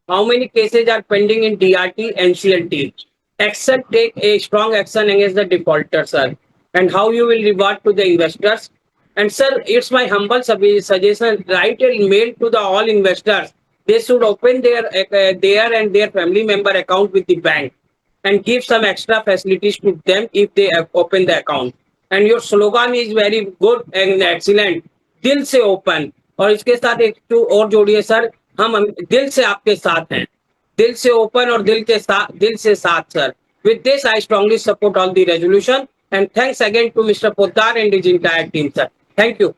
How many cases are pending in DRT and CLT? Action, take a strong action against the defaulter, sir. And how you will reward to the investors? And sir, it's my humble suggestion. Write an email to the all investors. They should open their and their family member account with the bank, and give some extra facilities to them if they have opened the account. And your slogan is very good and excellent, दिल से open. और इसके साथ एक to और जोड़िए sir, हम दिल से आपके साथ हैं, दिल से ओपन और दिल से साथ sir. With this, I strongly support all the resolution, and thanks again to Mr. Poddar and his entire team, sir. Thank you.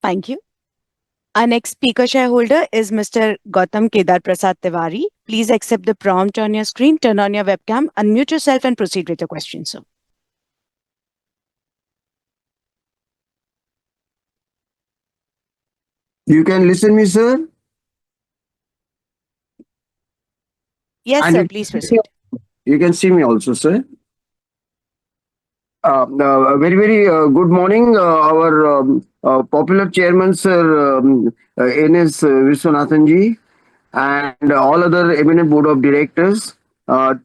Thank you. Our next speaker shareholder is Mr. Gautam Kedar Prasad Tiwari. Please accept the prompt on your screen, turn on your webcam, unmute yourself and proceed with your question, sir. You can listen me, sir? Yes, And sir, you- please proceed. You can see me also, sir. Very, very good morning. Our popular chairman, sir, N.S. Viswanathan ji, and all other eminent board of directors,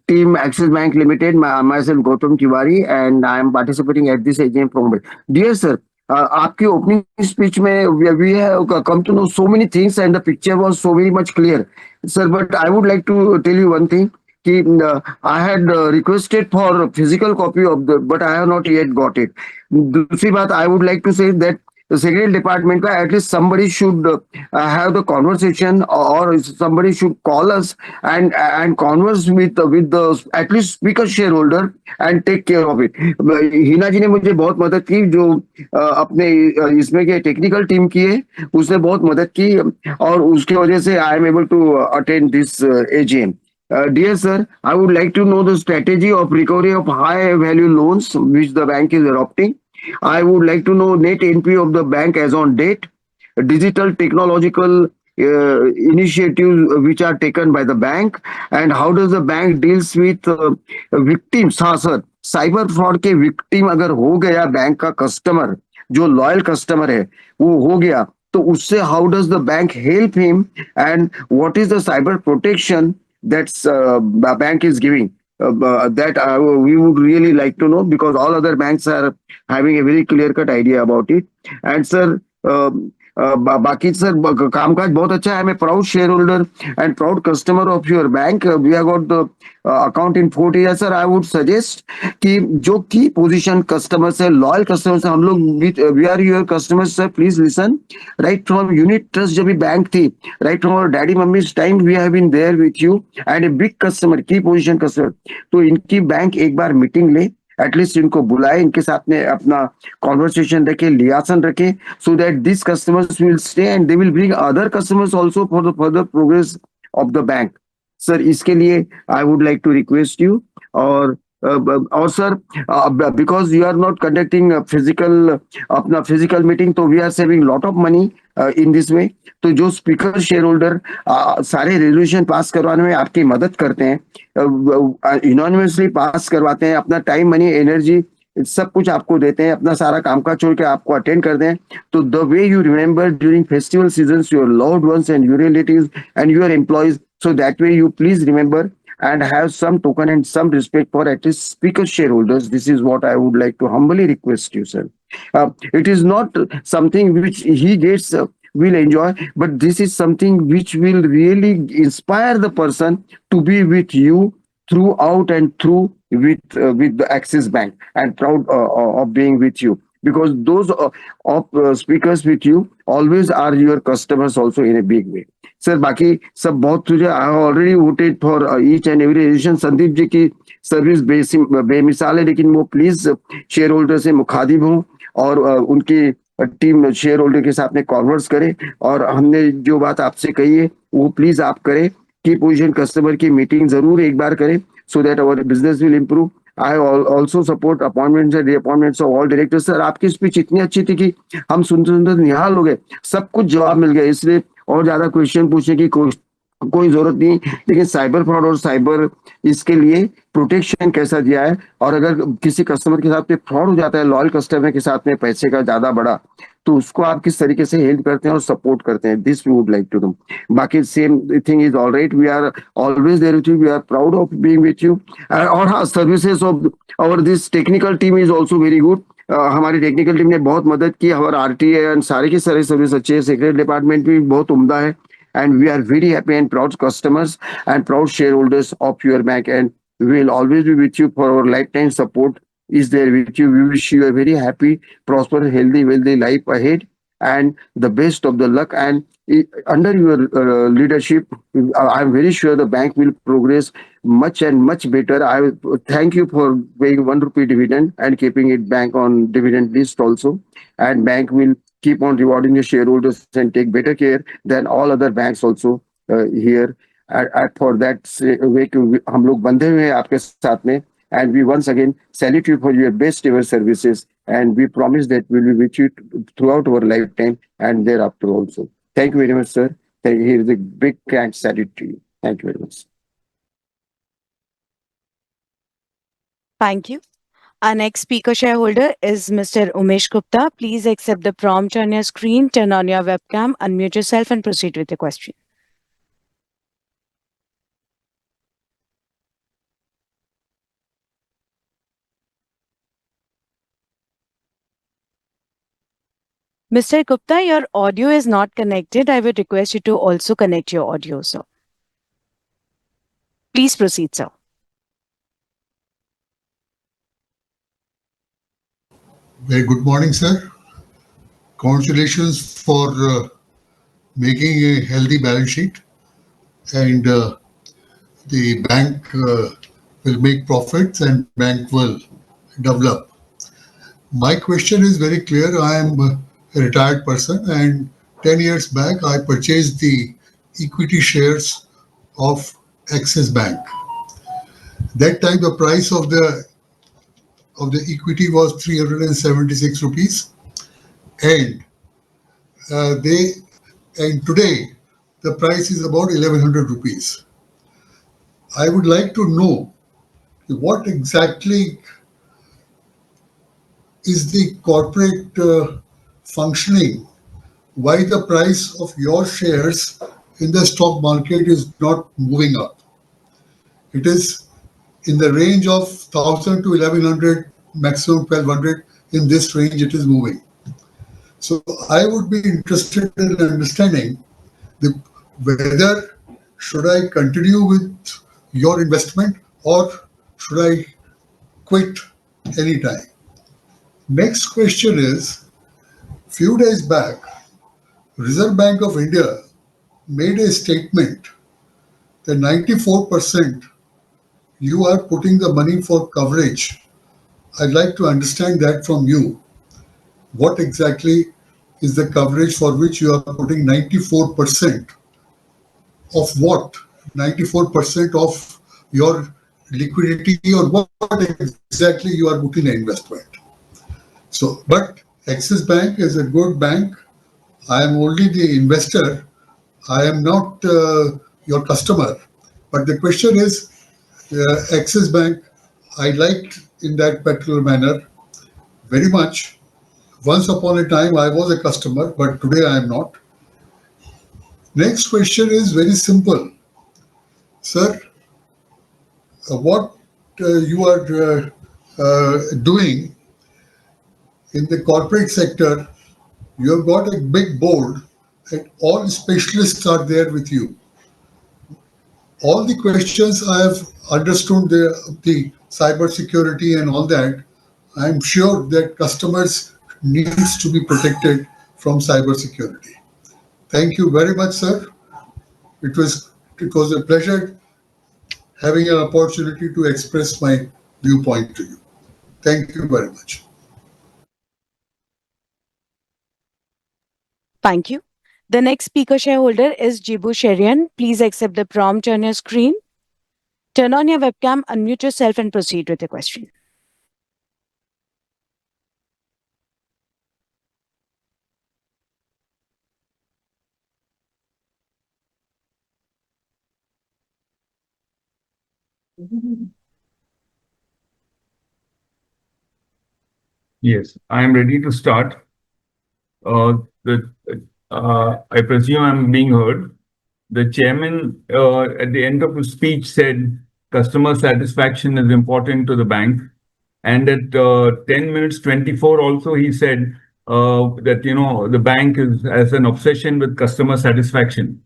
team Axis Bank Limited, myself Gautam Tiwari, and I am participating at this AGM from Dear sir, आपकी opening speech में we have come to know so many things, and the picture was so very much clear, sir. But I would like to tell you one thing. कि I had requested for a physical copy of the, but I have not yet got it. दूसरी बात, I would like to say that the secretarial department का at least somebody should have the conversation, or somebody should call us and converse with the at least speaker shareholder and take care of it. Hina जी ने मुझे बहुत मदद की, जो अपने इसमें के टेक्निकल टीम की है, उसने बहुत मदद की, और उसके वजह से I am able to attend this AGM. Dear sir, I would like to know the strategy of recovery of high value loans which the bank is adopting. I would like to know net NPA of the bank as on date, digital technological initiatives which are taken by the bank, and how does the bank deals with victims. हाँ sir, cyber fraud के victim अगर हो गया bank का customer, जो loyal customer है वो हो गया, तो उससे how does the bank help him, and what is the cyber protection that's bank is giving, that we would really like to know, because all other banks are having a very clear cut idea about it. And sir, बाकी sir कामकाज बहुत अच्छा है. I'm a proud shareholder and proud customer of your bank. We have got the account in 40 years. Sir, I would suggest कि जो की position customers है, loyal customers है, हम लोग we are your customers, sir. Please listen. Right from unit trust जब भी bank थी, right from our daddy mummy's time, we have been there with you and a big customer, की position customer. तो इनकी bank एक बार meeting ले, at least इनको बुलाए, इनके साथ में अपना कॉन्वर्सेशन रखे, लियासन रखे, so that this customers will stay and they will bring other customers also for the further progress of the bank. Sir, इसके लिए I would like to request you. और sir, because you are not conducting physical अपना physical meeting, तो we are saving lot of money in this way. तो जो speaker share holder सारे resolution pass करवाने में आपकी मदद करते हैं, इनॉनिमसली पास करवाते हैं, अपना टाइम, मनी, एनर्जी सब कुछ आपको देते हैं, अपना सारा काम काज छोड़ के आपको अटेंड करते हैं, तो the way you remember during festival season your loved ones and your relatives and your employees, So that way you please remember and have some token and some respect for at least speaker shareholders. This is what I would like to humbly request you, sir. It is not something which he gets will enjoy, but this is something which will really inspire the person to be with you throughout and through with the Axis Bank, and proud of being with you, because those speakers with you always are your customers also in a big way. Sir बाकी सब बहुत तुझे I already voted for each and every edition. Sandeep ji की service बेमिसाल है, लेकिन वो please share holder से मुखातिब हों और उनकी टीम शेयर होल्डर के साथ में कॉन्वर्स करे. और हमने जो बात आपसे कही है वो प्लीज आप करें की पोजीशन कस्टमर की मीटिंग जरूर एक बार करें, so that our business will improve. I also support appointments and reappointments of all directors. Sir आपकी स्पीच इतनी अच्छी थी कि हम सुनते सुनते निहाल हो गए, सब कुछ जवाब मिल गया, इसलिए और ज्यादा क्वेश्चन पूछने की कोई जरूरत नहीं. लेकिन साइबर फ्रॉड और साइबर इसके लिए प्रोटेक्शन कैसा दिया है, और अगर किसी कस्टमर के साथ में फ्रॉड हो जाता है, लॉयल कस्टमर के साथ में पैसे का ज्यादा बड़ा, तो उसको आप किस तरीके से हेल्प करते हैं और सपोर्ट करते हैं. This we would like to know. बाकी same thing is all right. We are always there with you. We are proud of being with you. और हाँ, सर्विसेज ऑफ और this technical team is also very good. हमारी technical team ने बहुत मदद की. हमारा आरटीए एंड सारे की सारी सर्विस अच्छे है. सेक्रेटरी डिपार्टमेंट भी बहुत उम्दा है. And we are very happy and proud customers and proud shareholders of your bank, and we will always be with you for our lifetime support is there with you. We wish you a very happy, prosper, healthy, wealthy life ahead, and the best of the luck. And under your leadership, I'm very sure the bank will progress much and much better. I thank you for paying ₹1 dividend and keeping it bank on dividend list also. And bank will keep on rewarding the shareholders and take better care than all other banks also here. For that way, हम लोग बंधे हुए हैं आपके साथ में. And we once again salute you for your best ever services, and we promise that we will be with you throughout our lifetime and thereafter also. Thank you very much, sir. Here is a big kind salute to you. Thank you very much. Thank you. Our next speaker shareholder is Mr. Umesh Gupta. Please accept the prompt on your screen, turn on your webcam, unmute yourself and proceed with the question. Mr. Gupta, your audio is not connected. I would request you to also connect your audio, sir. Please proceed, sir. Very good morning, sir. Congratulations for making a healthy balance sheet, and the bank will make profits and bank will develop. My question is very clear. I am a retired person, and 10 years back I purchased the equity shares of Axis Bank. That time the price of the equity was 376 rupees, and today the price is about 1100 rupees. I would like to know what exactly is the corporate functioning, why the price of your shares in the stock market is not moving up. It is in the range of 1000 to 1100, maximum 1200. In this range it is moving. So I would be interested in understanding whether should I continue with your investment or should I quit anytime. Next question is, few days back, Reserve Bank of India made a statement that 94% you are putting the money for coverage. I'd like to understand that from you. What exactly is the coverage for which you are putting 94%? Of what? 94% of your liquidity, or what exactly you are putting in investment? So, but Axis Bank is a good bank. I am only the investor. I am not your customer. But the question is, Axis Bank, I liked in that particular manner very much. Once upon a time, I was a customer, but today I am not. Next question is very simple. Sir, what you are doing in the corporate sector, you have got a big board and all specialists are there with you. All the questions I have understood the cyber security and all that. I'm sure that customers needs to be protected from cyber security. Thank you very much, sir. It was a pleasure having an opportunity to express my viewpoint to you. Thank you very much. Thank you. The next speaker shareholder is Jibu Sherian. Please accept the prompt on your screen. Turn on your webcam, unmute yourself, and proceed with the question. Yes, I am ready to start. I presume I'm being heard. The chairman, at the end of his speech, said customer satisfaction is important to the bank. And at 10 minutes 24 also, he said that, the bank has an obsession with customer satisfaction.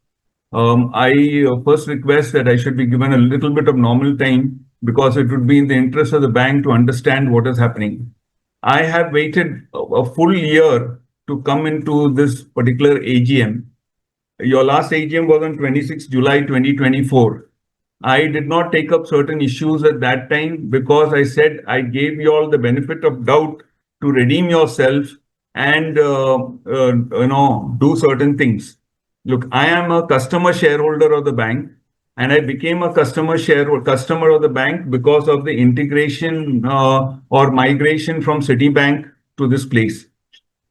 I first request that I should be given a little bit of normal time because it would be in the interest of the bank to understand what is happening. I have waited a full year to come into this particular AGM. Your last AGM was on 26 July 2024. I did not take up certain issues at that time because I said I gave you all the benefit of doubt to redeem yourself and do certain things. Look, I am a customer shareholder of the bank, and I became a customer of the bank because of the integration or migration from Citibank to this place.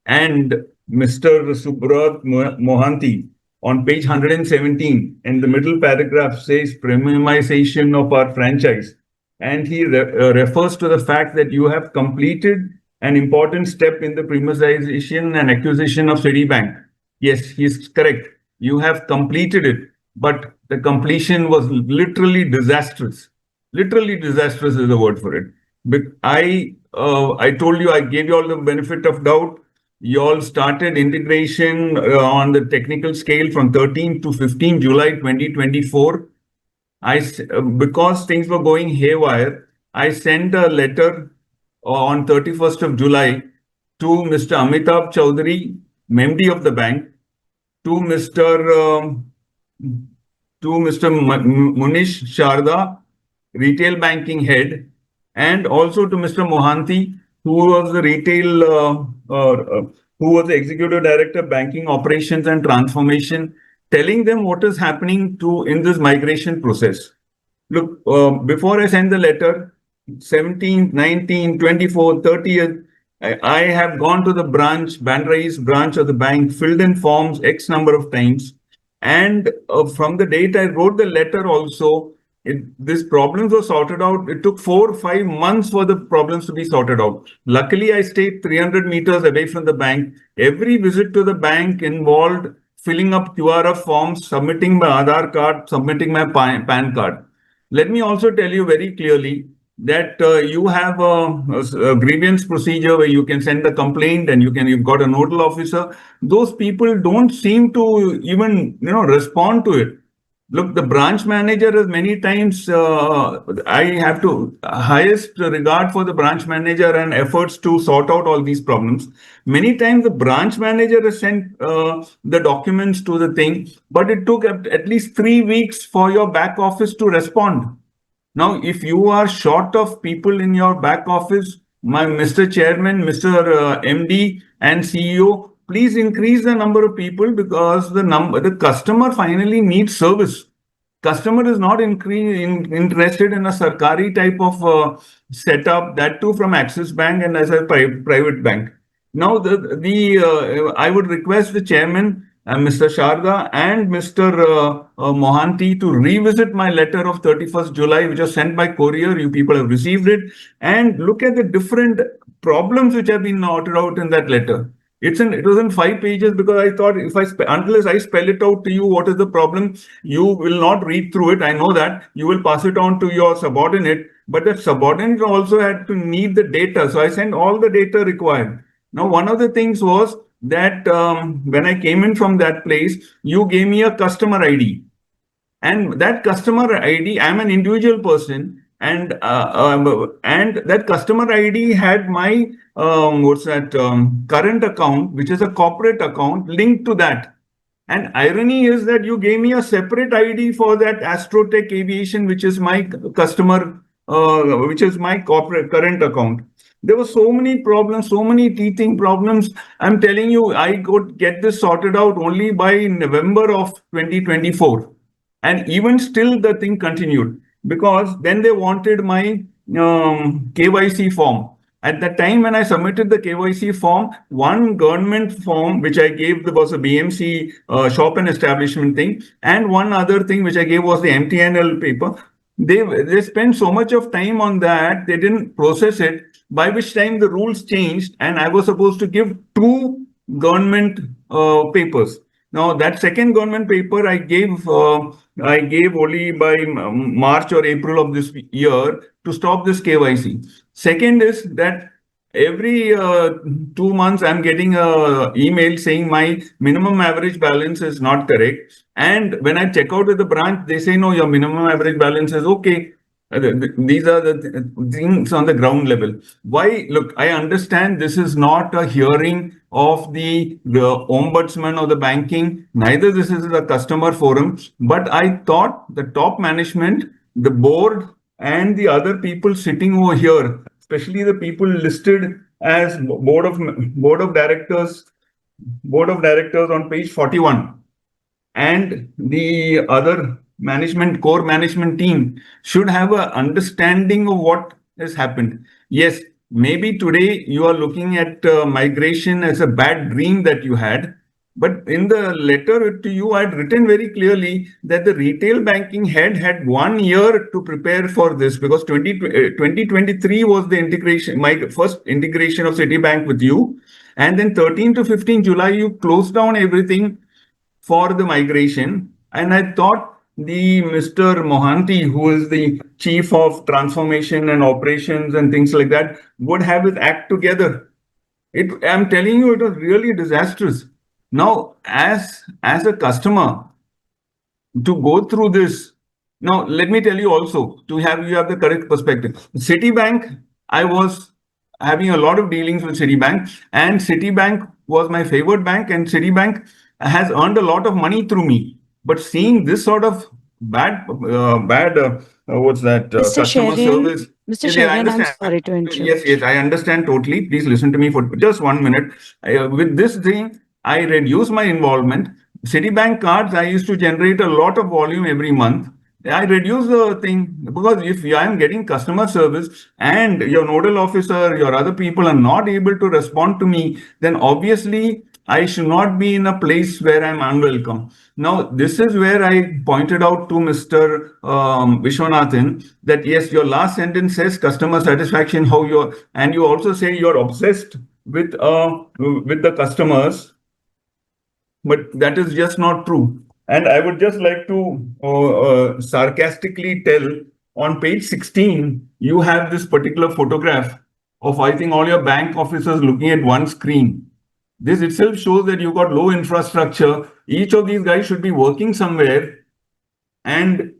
And Mr. Subrat Mohanty on page 117 in the middle paragraph says premiumization of our franchise. And he refers to the fact that you have completed an important step in the premiumization and acquisition of Citibank. Yes, he's correct. You have completed it, but the completion was literally disastrous. Literally disastrous is the word for it. But I told you, I gave you all the benefit of doubt. You all started integration on the technical scale from 13 to 15 July 2024. Because things were going haywire, I sent a letter on 31st of July to Mr. Amitabh Chaudhary, MD of the bank, to Mr. Munish Sharda, retail banking head, and also to Mr. Mohanty, who was the who was the executive director, banking operations and transformation, telling them what is happening in this migration process. Look, before I send the letter, 17th, 19th, 24th, 30th, I have gone to the Bandra East branch of the bank, filled in forms X number of times. And from the date I wrote the letter also, these problems were sorted out. It took 4 or 5 months for the problems to be sorted out. Luckily, I stayed 300 meters away from the bank. Every visit to the bank involved filling up QRF forms, submitting my Aadhaar card, submitting my PAN card. Let me also tell you very clearly that you have a grievance procedure where you can send a complaint and you've got a nodal officer. Those people don't seem to even respond to it. Look, the branch manager is many times, I have to highest regard for the branch manager and efforts to sort out all these problems. Many times the branch manager has sent the documents to the thing, but it took at least 3 weeks for your back office to respond. Now, if you are short of people in your back office, Mr. Chairman, Mr. MD and CEO, please increase the number of people because the customer finally needs service. Customer is not interested in a Sarkari type of setup, that too from Axis Bank and as a private bank. Now, I would request the chairman, Mr. Sharda and Mr. Mohanty to revisit my letter of 31st July, which was sent by courier. You people have received it, and look at the different problems which have been noted out in that letter. It was in 5 pages because I thought if unless I spell it out to you, what is the problem? You will not read through it. I know that you will pass it on to your subordinate, but that subordinate also had to need the data. So I sent all the data required. Now, one of the things was that when I came in from that place, you gave me a customer ID. And that customer ID, I'm an individual person, and that customer ID had my current account, which is a corporate account, linked to that. And irony is that you gave me a separate ID for that Astrotech Aviation, which is my customer, which is my corporate current account. There were so many problems, so many teething problems. I'm telling you, I could get this sorted out only by November of 2024. And even still, the thing continued because then they wanted my KYC form. At the time when I submitted the KYC form, one government form which I gave was a BMC shop and establishment thing, and one other thing which I gave was the MTNL paper. They spent so much of time on that, they didn't process it, by which time the rules changed, and I was supposed to give two government papers. Now that second government paper I gave only by March or April of this year to stop this KYC. Second is that every 2 months I'm getting a email saying my minimum average balance is not correct. And when I check out with the branch, they say, no, your minimum average balance is okay. These are the things on the ground level. Why? Look, I understand this is not a hearing of the ombudsman or the banking, neither this is a customer forum, but I thought the top management, the board, and the other people sitting over here, especially the people listed as board of directors on page 41, and the other core management team should have an understanding of what has happened. Yes, maybe today you are looking at migration as a bad dream that you had, but in the letter to you, I had written very clearly that the retail banking head had 1 year to prepare for this because 2023 was the integration, my first integration of Citibank with you. And then 13 to 15 July, you closed down everything for the migration. And I thought the Mr. Mohanty, who is the chief of transformation and operations and things like that, would have his act together. I'm telling you, it was really disastrous. Now, as a customer, to go through this, now let me tell you also you have the correct perspective. Citibank, I was having a lot of dealings with Citibank, and Citibank was my favorite bank, and Citibank has earned a lot of money through me. But seeing this sort of bad Mr. customer Sharon, service. Mr. Yeah, I Sharon, I'm understand. sorry to interrupt. Yes, I understand totally. Please listen to me for just 1 minute. With this thing, I reduce my involvement. Citibank cards, I used to generate a lot of volume every month. I reduce the thing because if I am getting customer service and your nodal officer, your other people are not able to respond to me, then obviously I should not be in a place where I'm unwelcome. Now, this is where I pointed out to Mr. Vishwanathan that yes, your last sentence says customer satisfaction, and you also say you're obsessed with the customers, but that is just not true. And I would just like to sarcastically tell on page 16, you have this particular photograph of, I think, all your bank officers looking at one screen. This itself shows that you've got low infrastructure. Each of these guys should be working somewhere and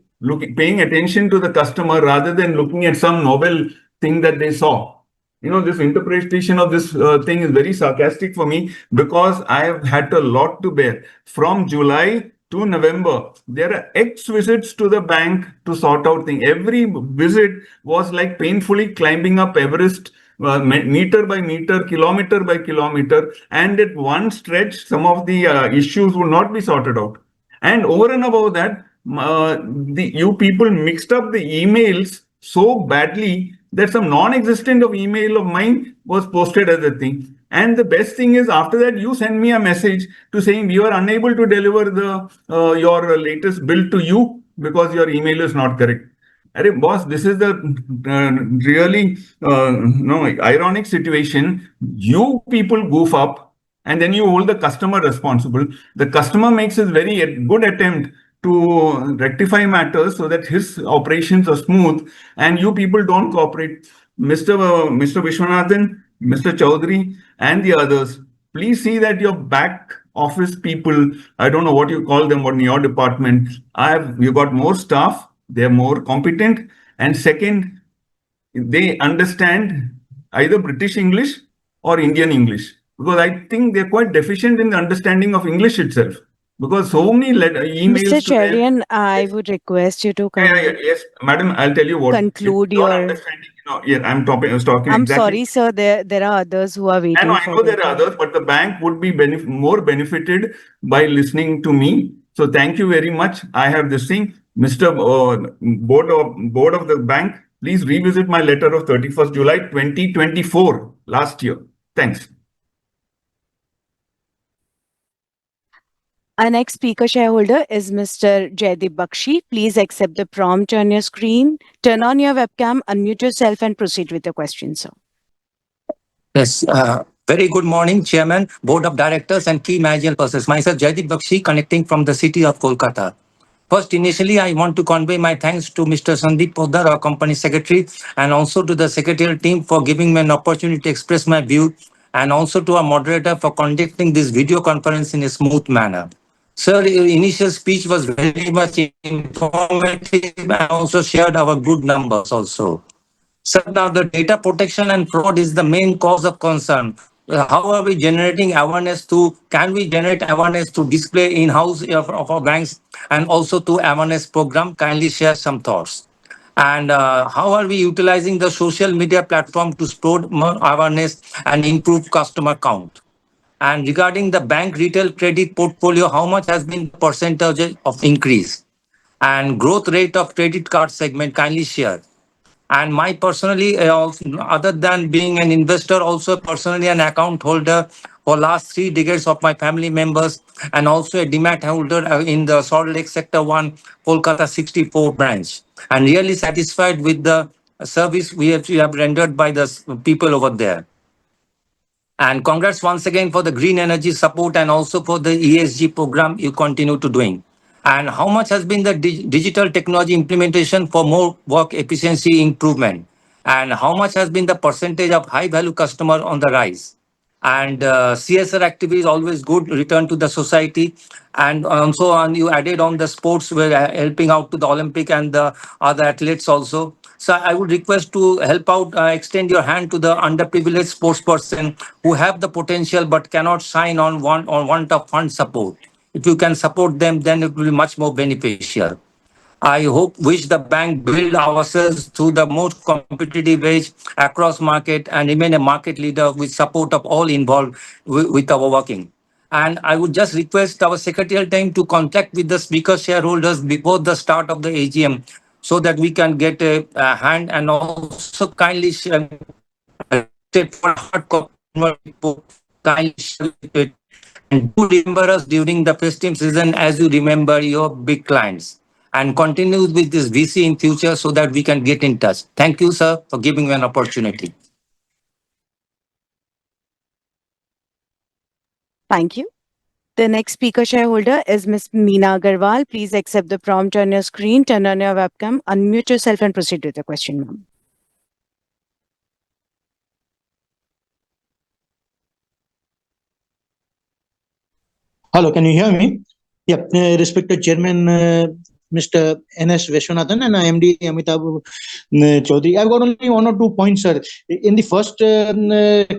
paying attention to the customer rather than looking at some novel thing that they saw. This interpretation of this thing is very sarcastic for me because I have had a lot to bear. From July to November, there are X visits to the bank to sort out things. Every visit was like painfully climbing up Everest, meter by meter, kilometer by kilometer. And at one stretch, some of the issues would not be sorted out. And over and above that, you people mixed up the emails so badly that some non-existent of email of mine was posted as a thing. And the best thing is, after that, you send me a message to saying we are unable to deliver your latest bill to you because your email is not correct. Arey, boss, this is the really ironic situation. You people goof up and then you hold the customer responsible. The customer makes a very good attempt to rectify matters so that his operations are smooth, and you people don't cooperate. Mr. Vishwanathan, Mr. Chaudhary, and the others, please see that your back office people, I don't know what you call them in your department, you got more staff, they're more competent, and second, they understand either British English or Indian English, because I think they're quite deficient in the understanding of English itself, because so many emails Mr. to them. Cherian, I would request you to Yes, madam, I'll tell you what. conclude Your your. understanding, yeah, I was talking I'm exactly. sorry, sir. There are others who are I waiting know, I for know their there are turn. others, but the bank would be more benefited by listening to me. So thank you very much. I have this thing, Mr. Board of the bank. Please revisit my letter of 31st July 2024, last year. Thanks. Our next speaker shareholder is Mr. Jaideep Bakshi. Please accept the prompt on your screen. Turn on your webcam, unmute yourself, and proceed with your question, sir. Yes, very good morning, Chairman, Board of Directors, and key managerial persons. Myself, Jaideep Bakshi, connecting from the city of Kolkata. First, initially, I want to convey my thanks to Mr. Sandeep Poddar, our company secretary, and also to the secretarial team for giving me an opportunity to express my view, and also to our moderator for conducting this video conference in a smooth manner. Sir, your initial speech was very much informative and also shared our good numbers also. So now the data protection and fraud is the main cause of concern. How are we generating awareness can we generate awareness to display in-house of our banks and also to awareness program? Kindly share some thoughts. And how are we utilizing the social media platform to spread more awareness and improve customer count? And regarding the bank retail credit portfolio, how much has been the percentage of increase? And growth rate of credit card segment, kindly share. And my personally, other than being an investor, also personally an account holder for last 3 decades of my family members, and also a demat holder in the Salt Lake Sector 1, Kolkata 64 branch. And really satisfied with the service we have rendered by the people over there. And congrats once again for the green energy support and also for the ESG program you continue to doing. And how much has been the digital technology implementation for more work efficiency improvement? And how much has been the percentage of high value customer on the rise? And CSR activity is always good, return to the society. And also you added on the sports, were helping out to the Olympic and the other athletes also. So I would request to help out, extend your hand to the underprivileged sports person who have the potential but cannot sign on want of fund support. If you can support them, then it will be much more beneficial. I wish the bank build ourselves to the most competitive edge across market and remain a market leader with support of all involved with our working. And I would just request our secretarial team to contact with the speaker shareholders before the start of the AGM so that we can get a hand, and also kindly share for hard copy kindly share it. And do remember us during the festive season as you remember your big clients. And continue with this VC in future so that we can get in touch. Thank you, sir, for giving me an opportunity. Thank you. The next speaker shareholder is Ms. Meena Agarwal. Please accept the prompt on your screen, turn on your webcam, unmute yourself, and proceed with the question, ma'am. Hello, can you hear me? Yeah, respected Chairman, Mr. N.S. Vishwanathan and MD Amitabh Chaudhary. I've got only 1 or 2 points, sir. In the first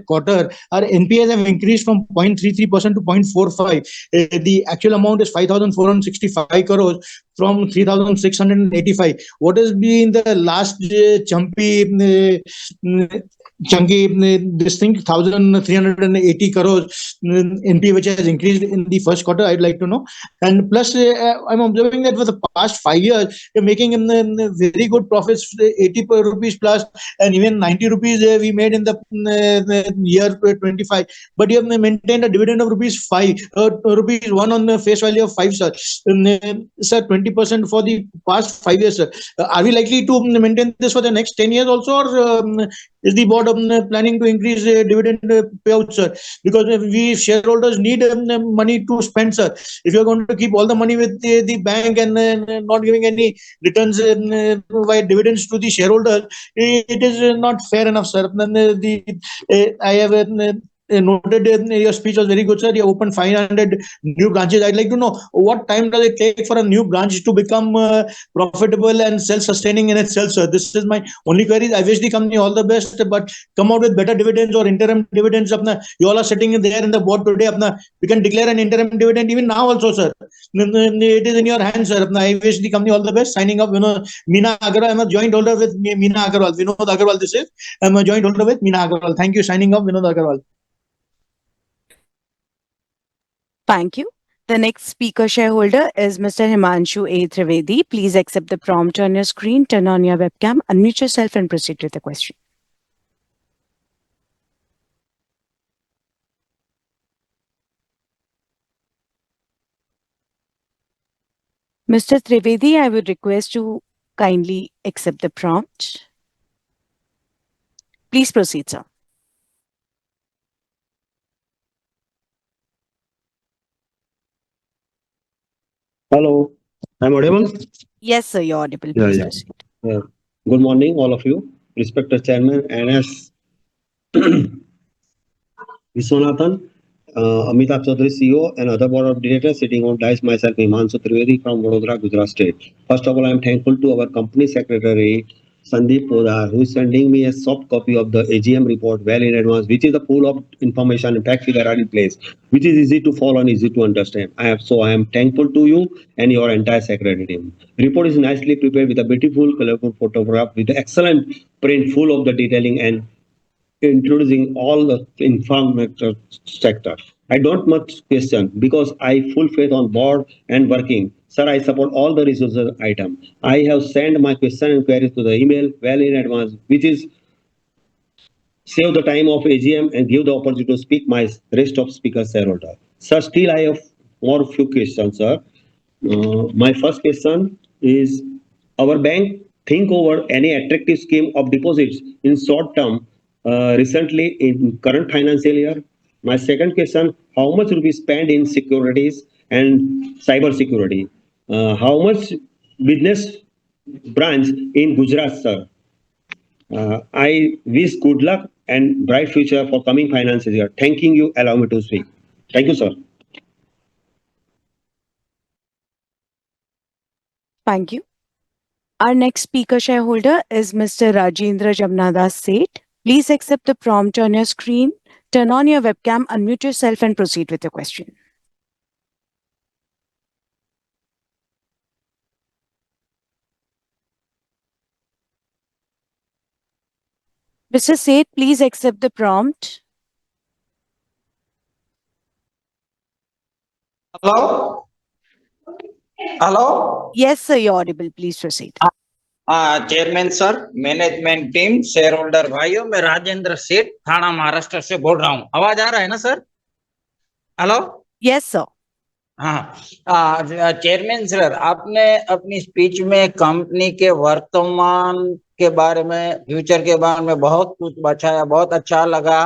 quarter, our NPAs have increased from 0.33% to 0.45%. The actual amount is 5,465 crores from 3,685. What has been the last chunky this thing 1,380 crores NPA which has increased in the first quarter? I'd like to know. And plus I'm observing that for the past 5 years you're making very good profits, 80 rupees plus, and even 90 rupees we made in the year 25, but you have maintained a dividend of rupees 5 rupees 1 on the face value of 5, sir. Sir, 25 20% for the past 5 years, sir. Are we likely to maintain this for the next 10 years also, or is the board planning to increase dividend payout, sir? Because we shareholders need money to spend, sir. If you're going to keep all the money with the bank and not giving any returns via dividends to the shareholders, it is not fair enough, sir. I have noted your speech was very good, sir. You opened 500 new branches. I'd like to know what time does it take for a new branch to become profitable and self-sustaining in itself, sir. This is my only query. I wish the company all the best, but come out with better dividends or interim dividends. Apna, you all are sitting there in the board today. Apna, we can declare an interim dividend even now also, sir. It is in your hands, sir. Apna, I wish the company all the best. Signing up, Meena Agarwal. I'm a joint holder with Meena Agarwal. Vinod Agarwal, this is. I'm a joint holder with Meena Agarwal. Thank you. Signing up, Vinod Agarwal. Thank you. The next speaker shareholder is Mr. Himanshu A. Trivedi. Please accept the prompt on your screen, turn on your webcam, unmute yourself and proceed with the question. Mr. Trivedi, I would request you kindly accept the prompt. Please proceed, sir. Hello, I'm audible? Yes, sir, you're audible. Yeah, Please yeah. proceed. Good morning, all of you. Respected Chairman NS Viswanathan, Amitabh Chaudhary, CEO, and other board of directors sitting on dais, myself, Himanshu Trivedi from Vadodara, Gujarat State. First of all, I am thankful to our company secretary, Sandeep Podar, who is sending me a soft copy of the AGM report well in advance, which is a pool of information and fact figure are in place, which is easy to follow and easy to understand. I am thankful to you and your entire secretary team. The report is nicely prepared with a beautiful, colorful photograph with excellent print full of the detailing and introducing all the information sector. I don't much question because I full faith on board and working. Sir, I support all the resources item. I have sent my question and queries to the email well in advance, which is save the time of AGM and give the opportunity to speak my rest of speakers shareholder. Sir, still I have more few questions, sir. My first question is, our bank think over any attractive scheme of deposits in short term recently in current financial year? My second question, how much will be spent in securities and cyber security? How much business branch in Gujarat, sir? I wish good luck and bright future for coming financial year. Thanking you. Allow me to speak. Thank you, sir. Thank you. Our next speaker shareholder is Mr. Rajendra Jamnadas Seth. Please accept the prompt on your screen, turn on your webcam, unmute yourself and proceed with your question. Mr. Seth, please accept the prompt. Hello? Hello? Yes, sir, you're audible. Please proceed. Chairman sir, management team, share holder भाइयों, मैं राजेंद्र सेठ थाना महाराष्ट्र से बोल रहा हूँ. आवाज आ रहा है ना सर? हेलो? Yes sir. हाँ, चेयरमैन सर, आपने अपनी स्पीच में कंपनी के वर्तमान के बारे में, फ्यूचर के बारे में बहुत कुछ बताया, बहुत अच्छा लगा.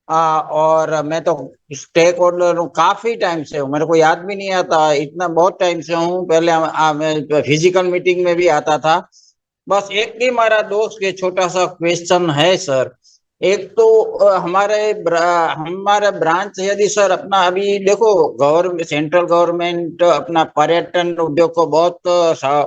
और मैं तो स्टेक होल्डर हूँ, काफी टाइम से हूँ, मेरे को याद भी नहीं आता, इतना बहुत टाइम से हूँ. पहले मैं फिजिकल मीटिंग में भी आता था. बस एक ही हमारा दोस्त के छोटा सा क्वेश्चन है सर. एक तो हमारे ब्रांच यदि सर अपना अभी देखो गवर्नमेंट, सेंट्रल गवर्नमेंट अपना पर्यटन उद्योग को बहुत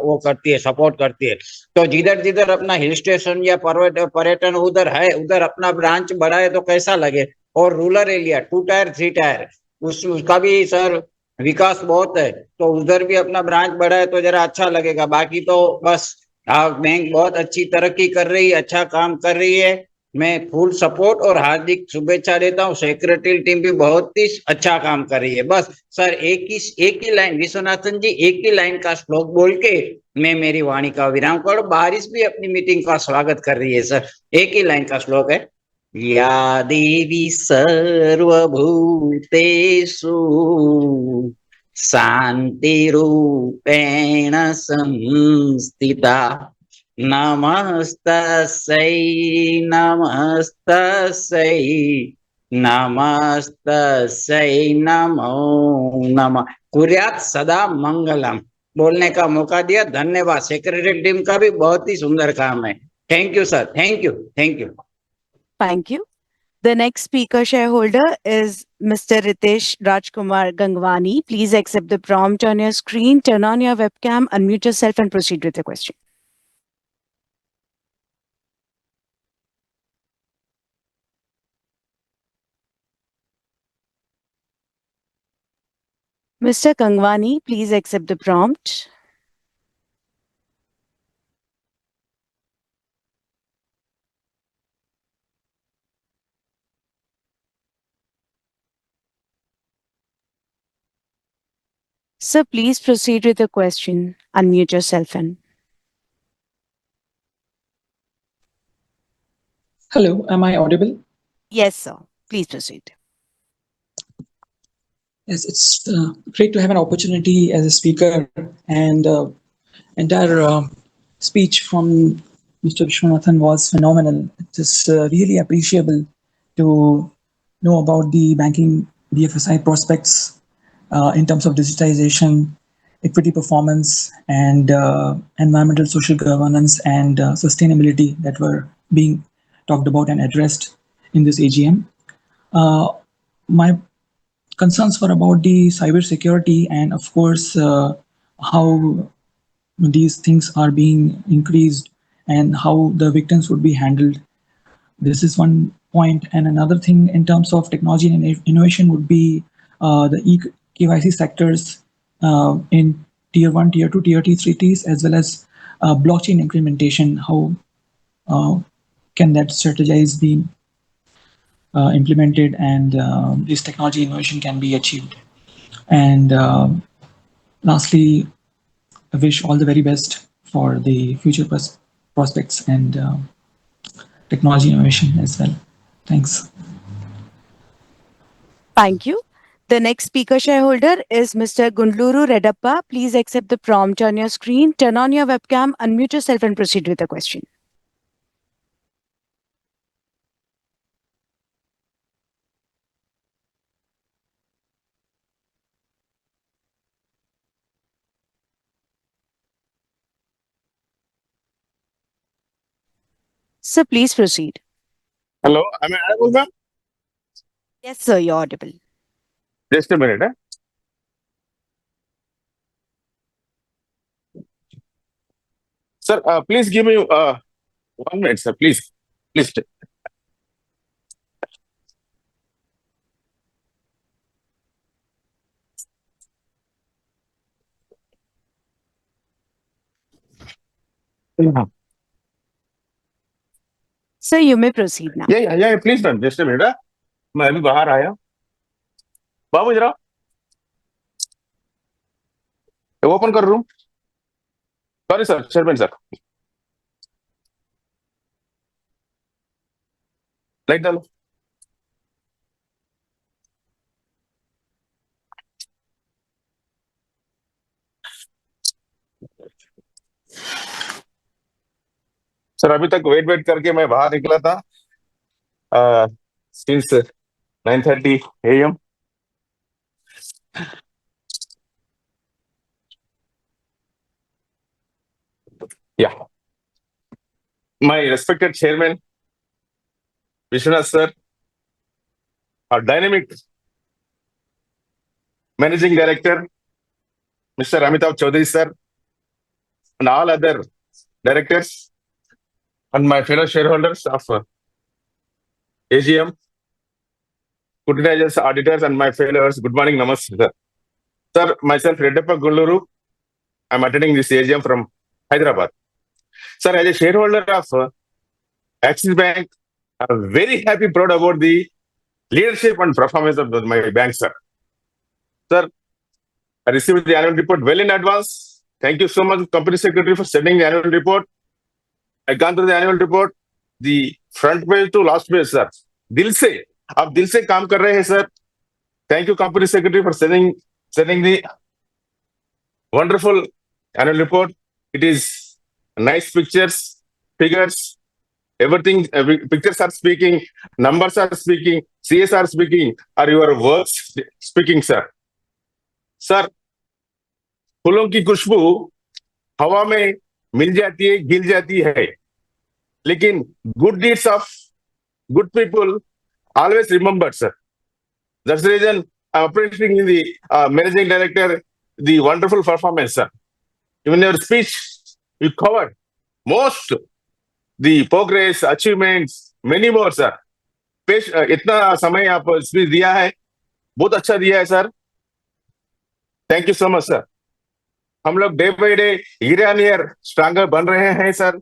वो करती है, सपोर्ट करती है. तो जिधर जिधर अपना हिल स्टेशन या पर्यटन उधर है, उधर अपना ब्रांच बढ़ाए तो कैसा लगे. और रूरल एरिया 2 टायर 3 टायर उसका भी सर विकास बहुत है, तो उधर भी अपना ब्रांच बढ़ाए तो जरा अच्छा लगेगा. बाकी तो बस बैंक बहुत अच्छी तरक्की कर रही है, अच्छा काम कर रही है. मैं फुल सपोर्ट और हार्दिक शुभेच्छा देता हूँ. सेक्रेटरी टीम भी बहुत ही अच्छा काम कर रही है. बस सर एक ही लाइन, विश्वनाथन जी, एक ही लाइन का श्लोक बोल के मैं मेरी वाणी का विराम करूं. बारिश भी अपनी मीटिंग का स्वागत कर रही है सर. एक ही लाइन का श्लोक है, या देवी सर्वभूतेषु शान्तिरूपेण संस्थिता नमस्तस्यै नमस्तस्यै नमस्तस्यै नमो नमः। कुर्यात सदा मंगलम। बोलने का मौका दिया, धन्यवाद। सेक्रेटरी टीम का भी बहुत ही सुंदर काम है। Thank you sir, thank you, thank you. Thank you. The next speaker shareholder is Mr. Ritesh Rajkumar Gangwani. Please accept the prompt on your screen, turn on your webcam, unmute yourself and proceed with the question. Mr. Gangwani, please accept the prompt. Sir, please proceed with the question. Unmute yourself and. Hello, am I audible? Yes, sir. Please proceed. Yes, it's great to have an opportunity as a speaker, and entire speech from Mr. Vishwanathan was phenomenal. It is really appreciable to know about the banking BFSI prospects in terms of digitization, equity performance, and environmental social governance and sustainability that were being talked about and addressed in this AGM. My concerns were about the cybersecurity and, of course, how these things are being increased and how the victims would be handled. This is one point. And another thing in terms of technology and innovation would be the KYC sectors in tier 1, tier 2, tier 3 cities, as well as blockchain implementation. How can that strategize be implemented and this technology innovation can be achieved? And lastly, I wish all the very best for the future prospects and technology innovation as well. Thanks. Thank you. The next speaker shareholder is Mr. Gundluru Redappa. Please accept the prompt on your screen, turn on your webcam, unmute yourself and proceed with the question. Sir, please proceed. Hello, am I audible, ma'am? Yes, sir, you're audible. Just a minute. Sir, please give me 1 minute, sir. Please. Please. Sir, you may proceed now. Yeah, please, ma'am. Just a minute. मैं अभी बाहर आया बाबू जरा open कर room sorry sir chairman sir light डालो sir अभी तक wait करके मैं बाहर निकला था since 9:30 AM. Yeah. My respected chairman, Vishwanath sir, our dynamic managing director, Mr. Amitav Chaudhary sir, and all other directors, and my fellow shareholders of AGM, scrutinizers, auditors, and my fellows, good morning, namaste, sir. Sir, myself, Reddappa Gulluru, I'm attending this AGM from Hyderabad. Sir, as a shareholder of Axis Bank, I'm very happy, proud about the leadership and performance of my bank, sir. Sir, I received the annual report well in advance. Thank you so much, Company Secretary, for sending the annual report. I gone through the annual report, the front page to last page, sir. दिल से, आप दिल से काम कर रहे हैं, sir. Thank you, Company Secretary, for sending the wonderful annual report. It is nice pictures, figures, everything. Pictures are speaking, numbers are speaking, CS are speaking, or your words speaking, sir. Sir, फूलों की खुशबू हवा में मिल जाती है, गिल जाती है, लेकिन good deeds of good people always remembered, sir. That's the reason I'm appreciating the managing director, the wonderful performance, sir. Even your speech, you covered most the progress, achievements, many more, sir. इतना समय आप speech दिया है, बहुत अच्छा दिया है, sir. Thank you so much, sir. हम लोग day by day, year on year stronger बन रहे हैं, sir.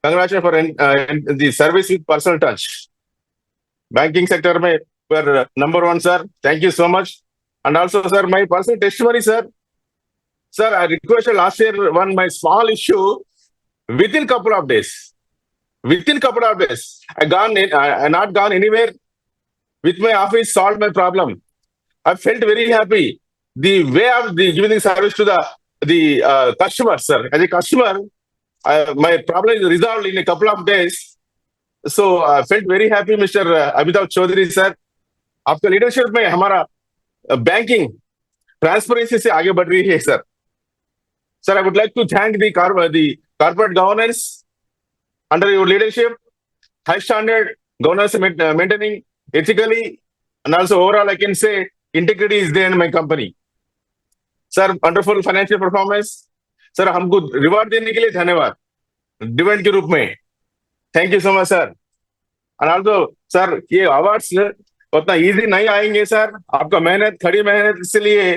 Congratulation for the service with personal touch. Banking sector में पर number one, sir. Thank you so much. And also, sir, my personal testimony, sir. Sir, I requested last year my small issue within couple of days. Within couple of days, I not gone anywhere. With my office, solved my problem. I felt very happy. The way of giving the service to the customer, sir. As a customer, my problem is resolved in a couple of days. So I felt very happy, Mr. Amitav Chaudhary, sir. आपका leadership में हमारा banking transparency से आगे बढ़ रही है, sir. Sir, I would like to thank the corporate governance under your leadership, high standard governance maintaining ethically, and also overall I can say integrity is there in my company. Sir, wonderful financial performance. Sir, हमको reward देने के लिए धन्यवाद dividend के रूप में. Thank you so much, sir. And also sir, ये awards उतना इजी नहीं आएंगे, सर. आपका मेहनत, खड़ी मेहनत, इसलिए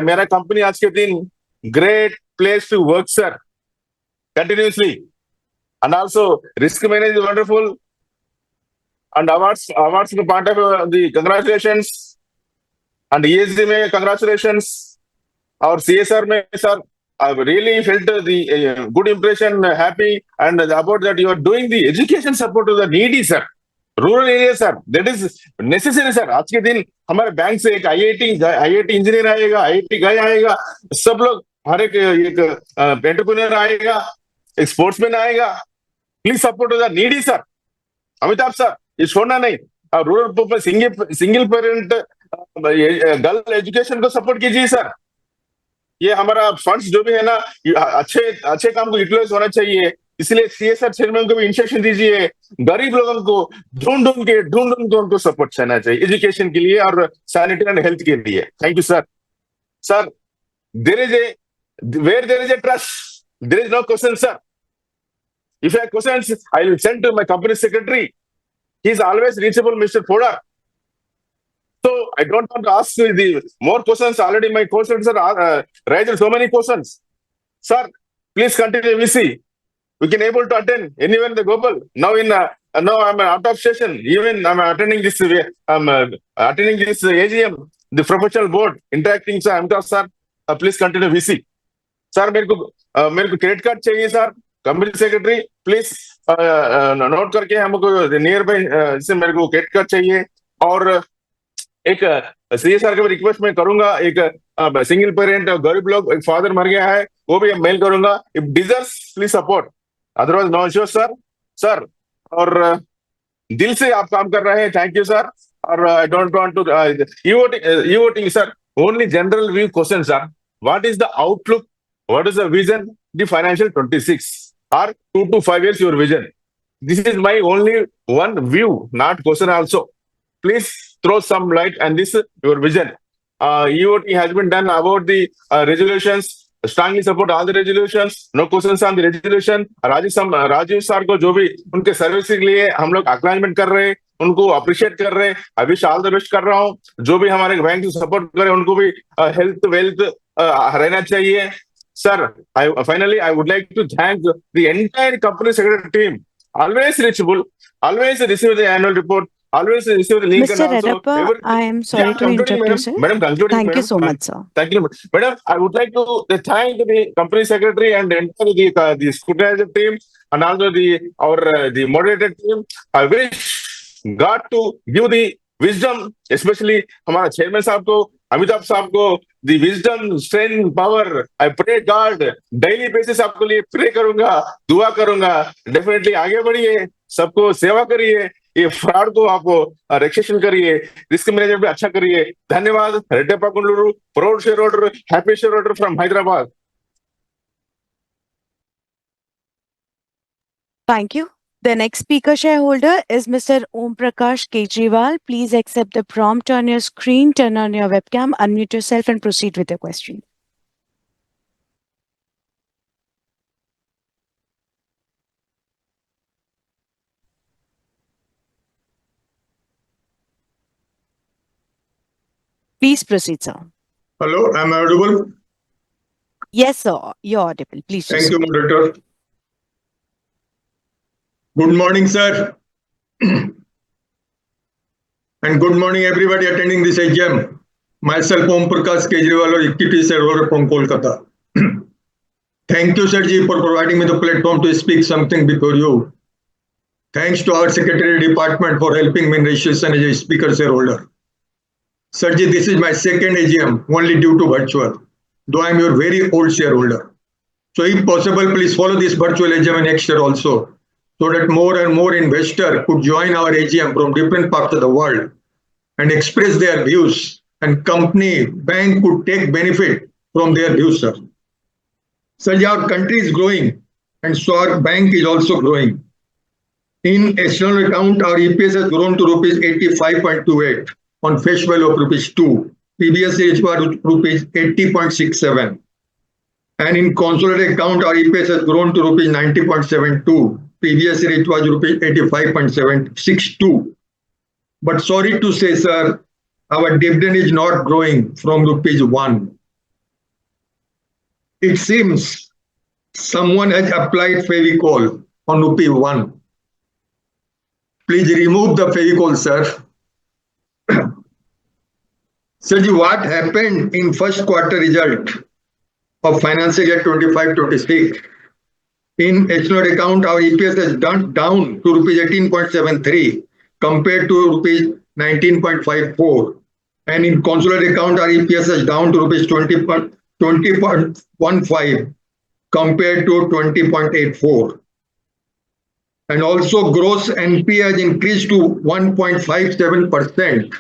मेरा कंपनी आज के दिन great place to work, sir, continuously. And also risk manage wonderful. And awards के part of the congratulations. And ESG में कंग्रेचुलेशंस. और CSR में, sir, I really felt the good impression, happy, and about that you are doing the education support to the needy, sir. Rural area, sir, that is necessary, sir. आज के दिन हमारे bank से एक IIT engineer आएगा, IIT गाय आएगा, सब लोग, हर एक एंटरप्रेन्योर आएगा, एक स्पोर्ट्समैन आएगा. Please support to the needy, sir. Amitabh sir, ये छोड़ना नहीं. Rural people, single parent girl education को सपोर्ट कीजिए, सर. ये हमारा फंड्स जो भी है ना, अच्छे काम को यूटिलाइज होना चाहिए. इसलिए CSR चेयरमैन को भी इंस्ट्रक्शन दीजिए. गरीब लोगों को ढूंढ के उनको सपोर्ट करना चाहिए एजुकेशन के लिए और सैनिटरी एंड हेल्थ के लिए. Thank you, sir. Sir, where there is a trust, there is no question, sir. If I have questions, I will send to my company secretary. He is always reachable, Mr. Podar. So I don't want to ask the more questions. Already my questions are raised so many questions. Sir, please continue, VC. We can able to attend anywhere in the global. Now I'm out of session. Even I'm attending this AGM, the professional board interacting. Sir, I'm sir. Please continue, VC. Sir, मेरे को credit card चाहिए, sir. Company secretary, please note करके हमको near by से मेरे को credit card चाहिए. और एक CSR का रिक्वेस्ट मैं करूंगा. एक सिंगल पेरेंट गरीब लोग, एक फादर मर गया है, वो भी मेल करूंगा. If deserves, please support. Otherwise no issues, sir. Sir, और दिल से आप काम कर रहे हैं. Thank you, sir. और I don't want to e-voting, sir. Only general view question, sir. What is the outlook? What is the vision? The financial 26 or 2 to 5 years your vision. This is my only one view, not question also. Please throw some light and this your vision. E-voting has been done about the resolutions. Strongly support all the resolutions. No questions on the resolution. Rajiv sir को जो भी उनके service के लिए हम लोग acknowledgement कर रहे हैं, उनको अप्रिशिएट कर रहे हैं. अभी ऑल द बेस्ट कर रहा हूँ. जो भी हमारे बैंक से सपोर्ट करे उनको भी हेल्थ वेल्थ रहना चाहिए. Sir, finally I would like to thank the entire company secretary team. Always reachable, always receive the annual report, always receive the link. Mr. And also Redappa, I am sorry to interrupt you, sir. Madam, concluding, Thank you madam. so much, sir. Thank you, madam. I would like to thank the company secretary and entire the scrutinizer team and also the moderator team. I wish God to give the wisdom, especially हमारा chairman साहब को अमिताभ साहब को the wisdom strength power I pray God daily basis आपके लिए pray करूंगा, दुआ करूंगा। डेफिनेटली आगे बढ़िए, सबको सेवा करिए, ये फ्रॉड को आपको रेक्सेशन करिए, रिस्क मैनेजमेंट भी अच्छा करिए। धन्यवाद। Reddappa Gundluru, proud share holder, happy share holder from Hyderabad. Thank you. The next speaker shareholder is Mr. Om Prakash Kejriwal. Please accept the prompt on your screen, turn on your webcam, unmute yourself, and proceed with your question. Please proceed, sir. Hello, am I audible? Yes, sir. You're audible. Please Thank proceed. you, moderator. Good morning, sir. And good morning, everybody attending this AGM. Myself, Om Prakash Kejriwal, equity shareholder from Kolkata. Thank you, Sirji, for providing me the platform to speak something before you. Thanks to our Secretary Department for helping me in registration as a speaker shareholder. Sirji, this is my second AGM, only due to virtual, though I am your very old shareholder. So if possible, please follow this virtual AGM next year also, so that more and more investors could join our AGM from different parts of the world and express their views, and company, bank could take benefit from their views, sir. Sir, our country is growing, and so our bank is also growing. In external account, our EPS has grown to rupees 85.28 on face value of rupees 2. Previously, it was rupees 80.67. And in consolidated account, our EPS has grown to rupees 90.72. Previously, it was rupees 85.762. But sorry to say, sir, our dividend is not growing from rupees 1. It seems someone has applied Fevicol on rupee 1. Please remove the Fevicol, sir. Sirji, what happened in first quarter result of financial year 25-26? In external account, our EPS has down to rupees 18.73 compared to rupees 19.54. And in consolidated account, our EPS is down to rupees 20.15 compared to 20.84. And also gross NP has increased to 1.57%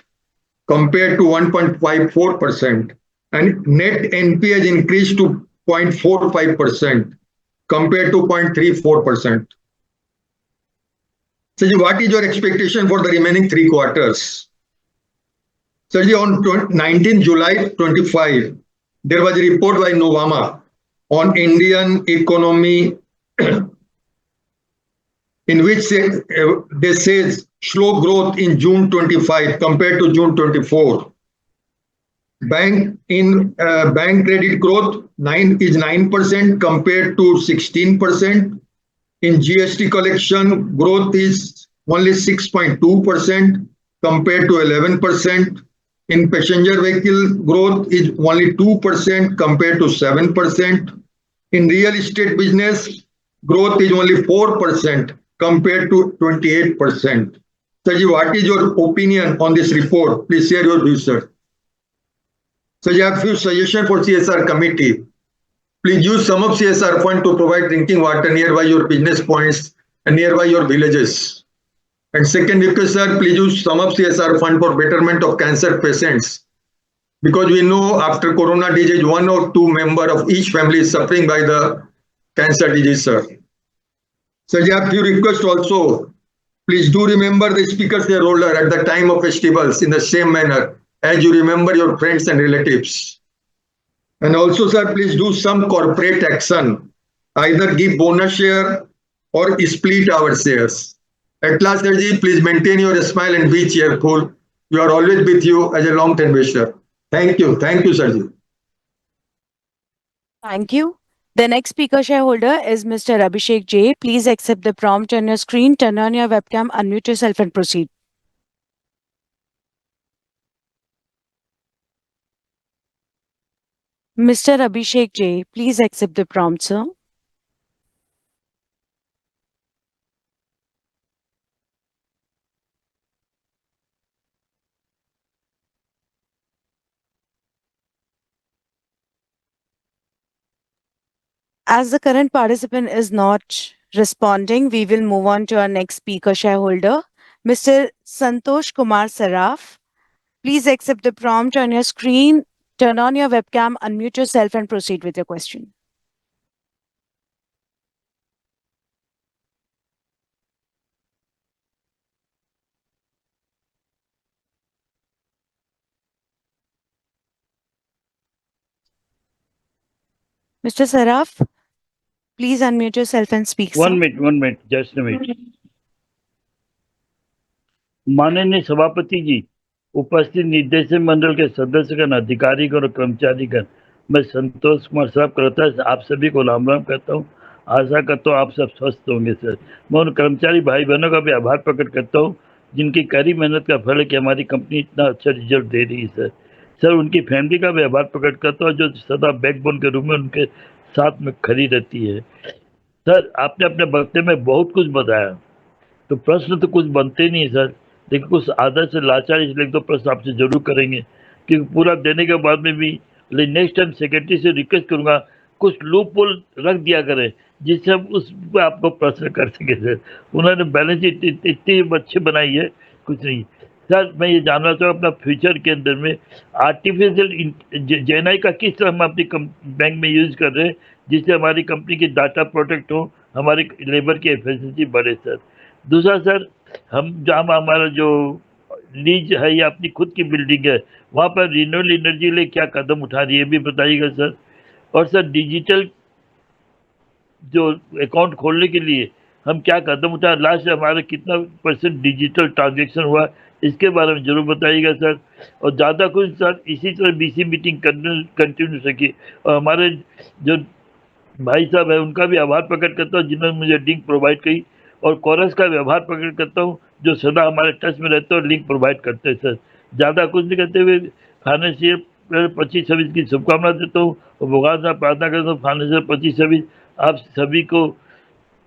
compared to 1.54%. And net NP has increased to 0.45% compared to 0.34%. So, what is your expectation for the remaining 3 quarters? So, on 19 July 25, there was a report by Novama on Indian economy in which they say slow growth in June 25 compared to June 24. Bank credit growth is 9% compared to 16%. In GST collection, growth is only 6.2% compared to 11%. In passenger vehicle, growth is only 2% compared to 7%. In real estate business, growth is only 4% compared to 28%. Sir, what is your opinion on this report? Please share your views, sir. So, I have few suggestions for CSR committee. Please use some of CSR fund to provide drinking water nearby your business points and nearby your villages. And second request, sir, please use some of CSR fund for betterment of cancer patients. Because we know after corona disease, 1 or 2 member of each family is suffering by the cancer disease, sir. So I have few requests also. Please do remember the speaker shareholder at the time of festivals in the same manner as you remember your friends and relatives. And also, sir, please do some corporate action. Either give bonus share or split our shares. At last, Sirji, please maintain your smile and be cheerful. We are always with you as a long-term investor. Thank you. Thank you, Sirji. Thank you. The next speaker shareholder is Mr. Abhishek J. Please accept the prompt on your screen, turn on your webcam, unmute yourself, and proceed. Mr. Abhishek J. Please accept the prompt, sir. As the current participant is not responding, we will move on to our next speaker shareholder, Mr. Santosh Kumar Saraf. Please accept the prompt on your screen. Turn on your webcam, unmute yourself, and proceed with your question. Mr. Saraf, please unmute yourself and speak, sir. 1 minute, just a minute. माननीय सभापति जी, उपस्थित निदेशक मंडल के सदस्यगण, अधिकारीगण और कर्मचारीगण, मैं संतोष कुमार साहब करता आप सभी को राम राम कहता हूँ। आशा करता हूँ आप सब स्वस्थ होंगे सर। मैं उन कर्मचारी भाई बहनों का भी आभार प्रकट करता हूँ जिनकी कड़ी मेहनत का फल है कि हमारी कंपनी इतना अच्छा रिजल्ट दे रही है सर। सर उनकी फैमिली का भी आभार प्रकट करता हूँ जो सदा बैकबोन के रूप में उनके साथ में खड़ी रहती है। सर आपने अपने वक्तव्य में बहुत कुछ बताया, तो प्रश्न तो कुछ बनते नहीं है सर, लेकिन कुछ आदत से लाचार इसलिए तो प्रश्न आपसे जरूर करेंगे क्योंकि पूरा देने के बाद में भी नेक्स्ट टाइम सेक्रेटरी से रिक्वेस्ट करूंगा कुछ लूप होल रख दिया करें जिससे हम उस पर आपको प्रश्न कर सके सर। उन्होंने बैलेंस शीट इतनी अच्छी बनाई है, कुछ नहीं सर। मैं ये जानना चाहूँ अपना फ्यूचर के अंदर में आर्टिफिशियल जेएनआई का किस तरह हम अपनी बैंक में यूज कर रहे हैं जिससे हमारी कंपनी की डाटा प्रोटेक्ट हो, हमारी लेबर की एफिशिएंसी बढ़े सर। दूसरा सर, हम जहाँ हमारा जो लीज है या अपनी खुद की बिल्डिंग है वहाँ पर रिन्यूएबल एनर्जी लिए क्या कदम उठा रही है भी बताइएगा सर। और सर डिजिटल जो अकाउंट खोलने के लिए हम क्या कदम उठा, लास्ट हमारा कितना % डिजिटल ट्रांजेक्शन हुआ, इसके बारे में जरूर बताइएगा सर। और ज़्यादा कुछ सर इसी तरह बीसी मीटिंग कंटिन्यू सकी। और हमारे जो भाई साहब है उनका भी आभार प्रकट करता हूँ जिन्होंने मुझे लिंक प्रोवाइड की, और कोरस का भी आभार प्रकट करता हूँ जो सदा हमारे टच में रहते हैं और लिंक प्रोवाइड करते हैं सर। ज़्यादा कुछ नहीं करते हुए फाइनेंशियल 25-26 की शुभकामना देता हूँ और भगवान से प्रार्थना करता हूँ फाइनेंशियल 25-26 आप सभी को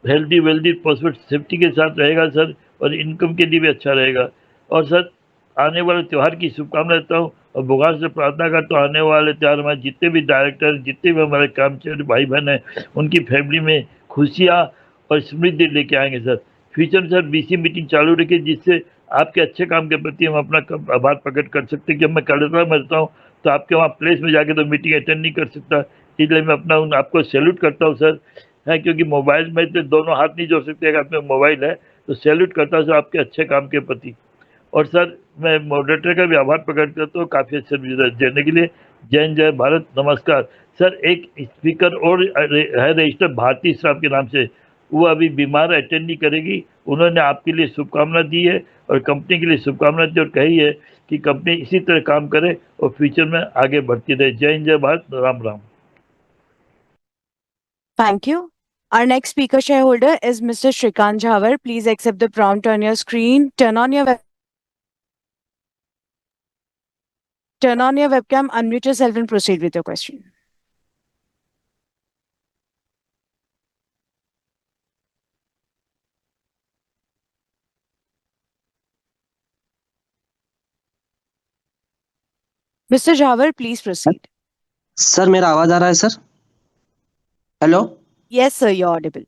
हेल्दी वेल्दी पॉसिबल सेफ्टी के साथ रहेगा सर, और इनकम के लिए भी अच्छा रहेगा। और सर आने वाले त्यौहार की शुभकामना देता हूँ और भगवान से प्रार्थना करता हूँ आने वाले त्यौहार हमारे जितने भी डायरेक्टर, जितने भी हमारे कर्मचारी भाई बहन हैं, उनकी फैमिली में खुशियाँ और समृद्धि लेके आएंगे सर। फ्यूचर में सर बीसी मीटिंग चालू रखिए जिससे आपके अच्छे काम के प्रति हम अपना आभार प्रकट कर सकते हैं कि मैं कलकत्ता में रहता हूँ तो आपके वहाँ प्लेस में जाके तो मीटिंग अटेंड नहीं कर सकता, इसलिए मैं अपना आपको सैल्यूट करता हूँ सर। है क्योंकि मोबाइल में तो दोनों हाथ नहीं जोड़ सकते, अगर आप में मोबाइल है तो सैल्यूट करता हूँ सर आपके अच्छे काम के प्रति। और सर मैं मॉडरेटर का भी आभार प्रकट करता हूँ काफ़ी अच्छे रिजल्ट देने के लिए। जय हिंद, जय भारत, नमस्कार सर। एक स्पीकर और है रजिस्टर भारती साहब के नाम से, वो अभी बीमार अटेंड नहीं करेगी, उन्होंने आपके लिए शुभकामना दी है और कंपनी के लिए शुभकामना दी और कही है कि कंपनी इसी तरह काम करे और फ्यूचर में आगे बढ़ती रहे। जय हिंद, जय Bharat, Ram Ram. Thank you. Our next speaker shareholder is Mr. Shrikant Jhavar. Please accept the prompt on your screen. Turn on your webcam, unmute yourself, and proceed with your question. Mr. Jhavar, please proceed. Sir मेरा आवाज आ रहा है sir? Hello? Yes, sir, you're audible.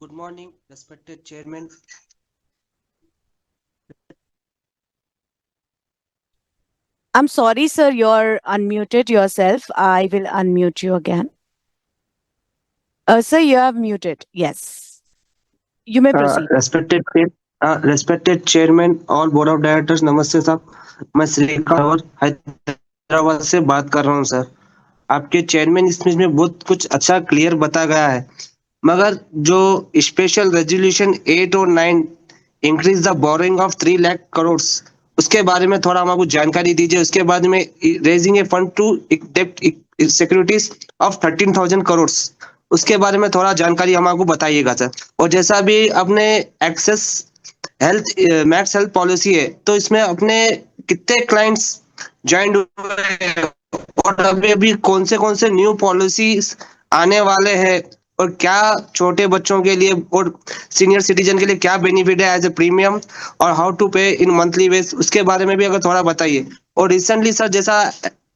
Good morning respected chairman. I'm sorry, sir, you're unmuted yourself. I will unmute you again. Sir, you have muted. Yes. You may proceed. Respected chairman all board of directors, नमस्ते साहब। मैं श्रीकांत हैदराबाद से बात कर रहा हूँ sir. आपके chairman speech में बहुत कुछ अच्छा क्लियर बता गया है, मगर जो स्पेशल रेजोल्यूशन 8 और 9 increase the borrowing of 3 lakh crore, उसके बारे में थोड़ा हमको जानकारी दीजिए। उसके बाद में रेजिंग ए फंड टू डेप्ट सिक्योरिटीज ऑफ 13,000 करोड़, उसके बारे में थोड़ा जानकारी हमको बताइएगा सर। और जैसा भी अपने access health max health policy है, तो इसमें अपने कितने क्लाइंट्स ज्वाइन हुए हैं और अभी कौन से न्यू पॉलिसीज आने वाले हैं, और क्या छोटे बच्चों के लिए और सीनियर सिटीजन के लिए क्या बेनिफिट है एज ए प्रीमियम, और हाउ टू पे इन मंथली बेस, उसके बारे में भी अगर थोड़ा बताइए। और रिसेंटली सर जैसा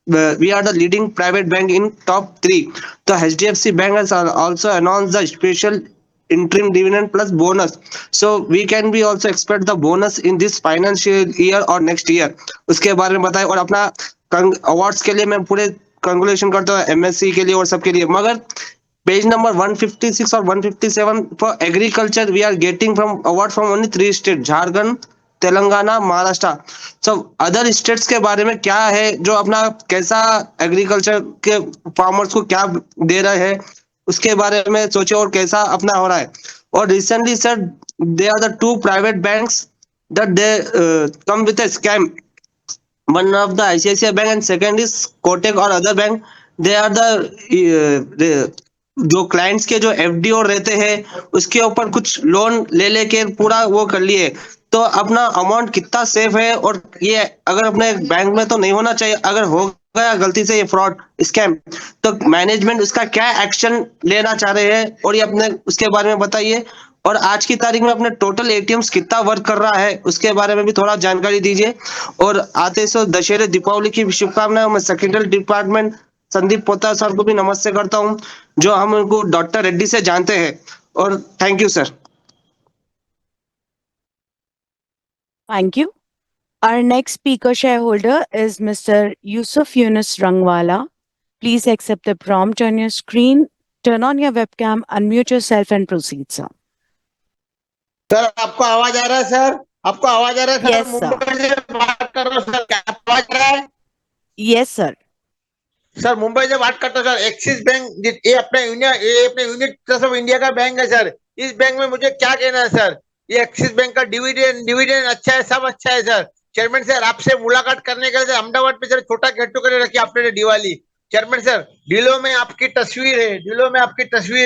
we are the leading private bank in top 3. The HDFC Bank has also announced the special interim dividend plus bonus. So we can be also expect the bonus in this financial year or next year. उसके बारे में बताएं और अपना awards के लिए मैं पूरे कंग्रेचुलेशन करता हूँ एमएससी के लिए और सबके लिए मगर पेज नंबर 156 और 157 for agriculture we are getting from award from only 3 state Jharkhand Telangana Maharashtra सब अदर स्टेट्स के बारे में क्या है जो अपना कैसा एग्रीकल्चर के फार्मर्स को क्या दे रहे हैं उसके बारे में सोचे और कैसा अपना हो रहा है और recently sir they are the 2 private banks that they come with a scam. One of the ICICI bank and second is Kotak or other bank. They are the जो क्लाइंट्स के जो एफडी और रहते हैं उसके ऊपर कुछ लोन ले लेके पूरा वो कर लिए तो अपना अमाउंट कितना सेफ है और ये अगर अपने बैंक में तो नहीं होना चाहिए अगर हो गया गलती से ये फ्रॉड स्कैम तो मैनेजमेंट उसका क्या एक्शन लेना चाह रहे हैं और ये अपने उसके बारे में बताइए और आज की तारीख में अपने टोटल एटीएम्स कितना वर्क कर रहा है उसके बारे में भी थोड़ा जानकारी दीजिए और आते सो दशहरे दीपावली की शुभकामनाएं मैं सेक्रेटरी डिपार्टमेंट संदीप पोता सर को भी नमस्ते करता हूं जो हम उनको डॉक्टर रेड्डी से जानते हैं और thank you sir Thank you. Our next speaker shareholder is Mr. Yusuf Yunus Rangwala. Please accept the prompt on your screen. Turn on your webcam, unmute yourself and proceed, sir. Sir आपको आवाज आ रहा है sir आपको आवाज आ रहा है sir Yes, sir. Mumbai से बात कर रहा हूँ सर क्या आवाज आ रहा है Yes, sir. सर मुंबई से बात करता हूँ सर एक्सिस बैंक ये अपने यूनिट ट्रस्ट ऑफ इंडिया का बैंक है सर इस बैंक में मुझे क्या कहना है सर ये एक्सिस बैंक का डिविडेंड अच्छा है सब अच्छा है सर चेयरमैन सर आपसे मुलाकात करने के लिए अहमदाबाद में सर छोटा गेट टुगेदर रखी आपने दिवाली चेयरमैन सर दिलों में आपकी तस्वीर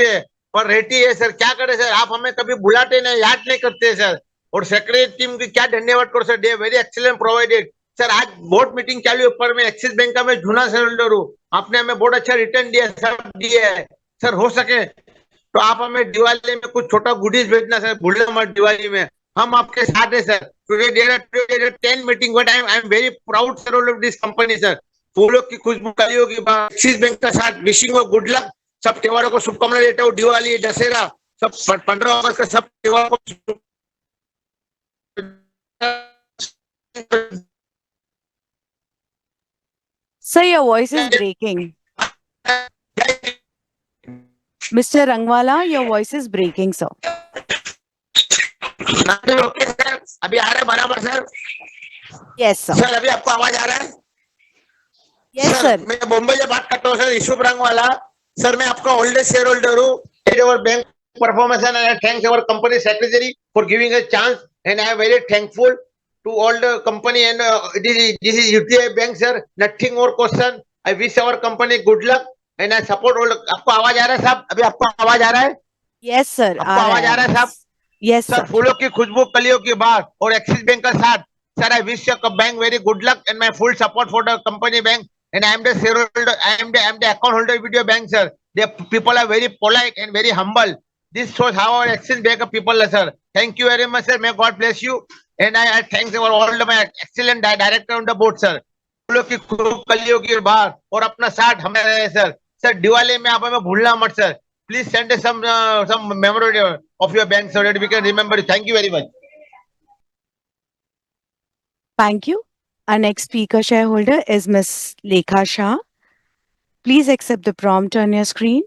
है और रहती है सर क्या करे सर आप हमें कभी बुलाते नहीं याद नहीं करते सर और सेक्रेटरी टीम की क्या धन्यवाद करो sir they very excellent provided sir आज बोर्ड मीटिंग चालू है पर मैं एक्सिस बैंक का मैं जूना शेयरहोल्डर हूँ आपने हमें बहुत अच्छा रिटर्न दिया सब दिया है सर हो सके तो आप हमें दिवाली में कुछ छोटा गुडीज भेजना सर भूलना मत दिवाली में हम आपके साथ हैं sir today there are 10 meeting but I am very proud sir of this company sir फूलों की खुशबू कलियों की बात एक्सिस बैंक का साथ विशिंग और गुड लक सब त्योहारों को शुभकामनाएं देता हूँ दिवाली दशहरा सब 15 अगस्त का सब त्योहार को Sir, your voice is breaking. Mr. Rangwala, your voice is breaking, sir. Okay sir अभी आ रहा है बराबर सर Yes, sir. सर अभी आपको आवाज आ रहा है Yes, sir. मैं मुंबई से बात करता हूँ सर यूसुफ रंगवाला सर मैं आपका ओल्डेस्ट शेयर होल्डर हूँ और bank performance and I thanks our company secretary for giving a chance and I am very thankful to all the company and this is UTI bank sir nothing more question I wish our company good luck and I support all आपको आवाज आ रहा है साहब अभी आपको आवाज आ रहा है Yes, sir. आपको आवाज आ रहा है साहब Yes, सर sir. फूलों की खुशबू कलियों की बात और एक्सिस बैंक का साथ sir I wish your bank very good luck and my full support for the company bank and I am the shareholder I am the account holder with your bank sir the people are very polite and very humble this shows how our axis bank people are sir thank you very much sir may god bless you and I thanks our all my excellent director on the board sir फूलों की खूब कलियों की बात और अपना साथ हमें रहे सर दिवाली में आप हमें भूलना मत sir please send us some memory of your bank so that we can remember you. Thank you very much. Thank you. Our next speaker shareholder is Ms. Lekha Shah. Please accept the prompt on your screen.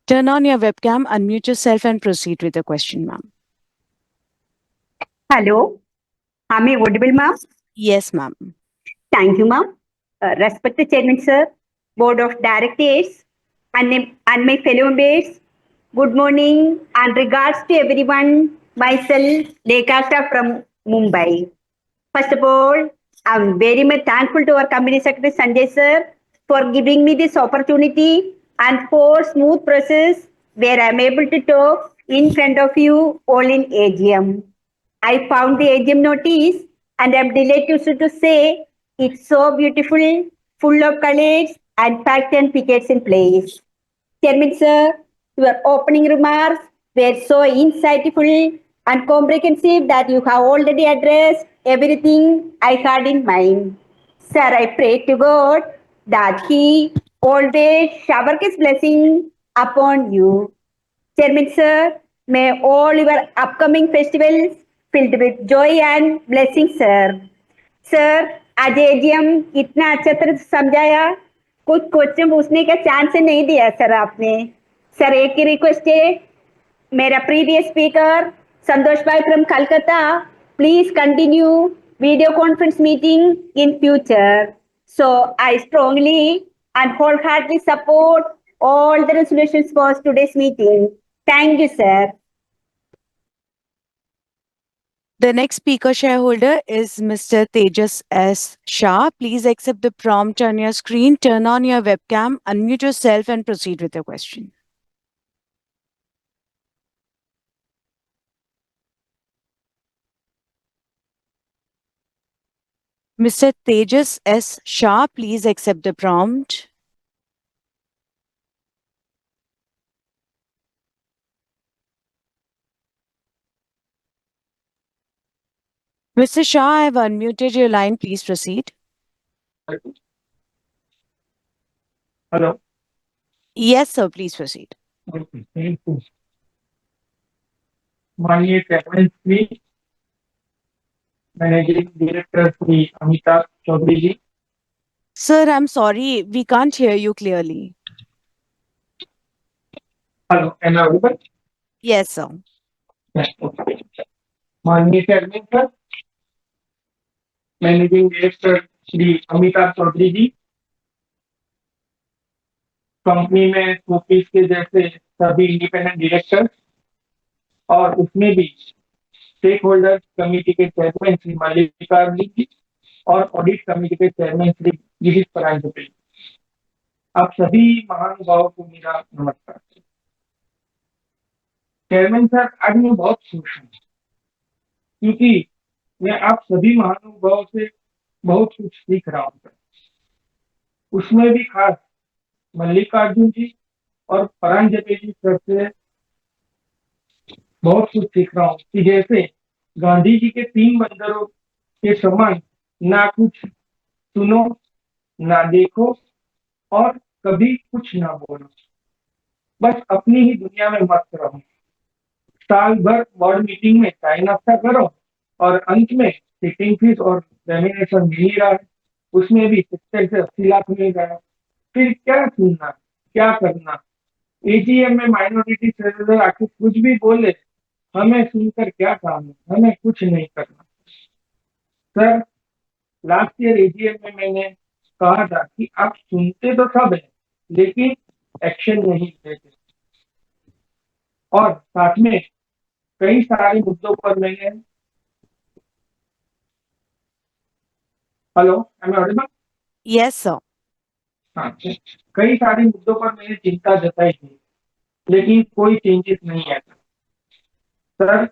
Turn on your webcam, unmute yourself and proceed with the question, ma'am. Hello. Am I audible, ma'am? Yes, ma'am. Thank you, ma'am. Respected Chairman, sir, Board of Directors, and my fellow members, good morning and regards to everyone. Myself, Lekha Shah from Mumbai. First of all, I'm very much thankful to our Company Secretary Sanjay sir for giving me this opportunity and for smooth process where I'm able to talk in front of you all in AGM. I found the AGM notice and I'm delighted to say it's so beautiful, full of colors and facts and figures in place. Chairman sir, your opening remarks were so insightful and comprehensive that you have already addressed everything I had in mind. Sir, I pray to God that He always shower His blessing upon you. Chairman Sir, may all your upcoming festivals filled with joy and blessings, sir. Sir आज AGM इतना अच्छा तरह से समझाया, कुछ question पूछने का chance नहीं दिया सर आपने. सर एक ही रिक्वेस्ट है, मेरा प्रीवियस स्पीकर संतोष भाई from Calcutta, please continue video conference meeting in future. So I strongly and wholeheartedly support all the resolutions for today's meeting. Thank you, sir. The next speaker shareholder is Mr. Tejas S. Shah. Please accept the prompt on your screen, turn on your webcam, unmute yourself and proceed with your question. Mr. Tejas S. Shah, please accept the prompt. Mr. Shah, I have unmuted your line. Please proceed. Hello. Yes, sir. Please proceed. Okay, thank you. माननीय chairman Shri managing director Shri Amitabh Chaudhary ji. Sir, I'm sorry. We can't hear you clearly. Hello, am I audible? Yes, sir. Yes, okay. माननीय chairman sir, managing director Shri Amitabh Chaudhary ji, company में office के जैसे सभी independent director और उसमें भी stake holder committee के चेयरमैन श्री मल्लिकार्जुन जी और ऑडिट कमेटी के चेयरमैन श्री गिरीश परांजपे, आप सभी महानुभावों को मेरा नमस्कार. चेयरमैन सर, आज मैं बहुत खुश हूँ क्योंकि मैं आप सभी महानुभावों से बहुत कुछ सीख रहा हूँ. उसमें भी खास मल्लिकार्जुन जी और परांजपे जी सर से बहुत कुछ सीख रहा हूँ कि जैसे गांधी जी के 3 बंदरों के समान ना कुछ सुनो, ना देखो और कभी कुछ ना बोलो, बस अपनी ही दुनिया में मस्त रहो. साल भर बोर्ड मीटिंग में चाय नाश्ता करो और अंत में सिटिंग फीस और रेम्यूनरेशन मिल ही रहा है, उसमें भी 70 से 80 लाख मिल रहा है. फिर क्या सुनना, क्या करना. एजीएम में माइनॉरिटी शेयरहोल्डर आखिर कुछ भी बोले, हमें सुनकर क्या काम है, हमें कुछ नहीं करना. सर, लास्ट ईयर एजीएम में मैंने कहा था कि आप सुनते तो सब है लेकिन एक्शन नहीं लेते, और साथ में कई सारे मुद्दों पर मैंने hello, am I audible? Yes, sir. हाँ, कई सारे मुद्दों पर मैंने चिंता जताई थी लेकिन कोई चेंजेस नहीं आया. सर,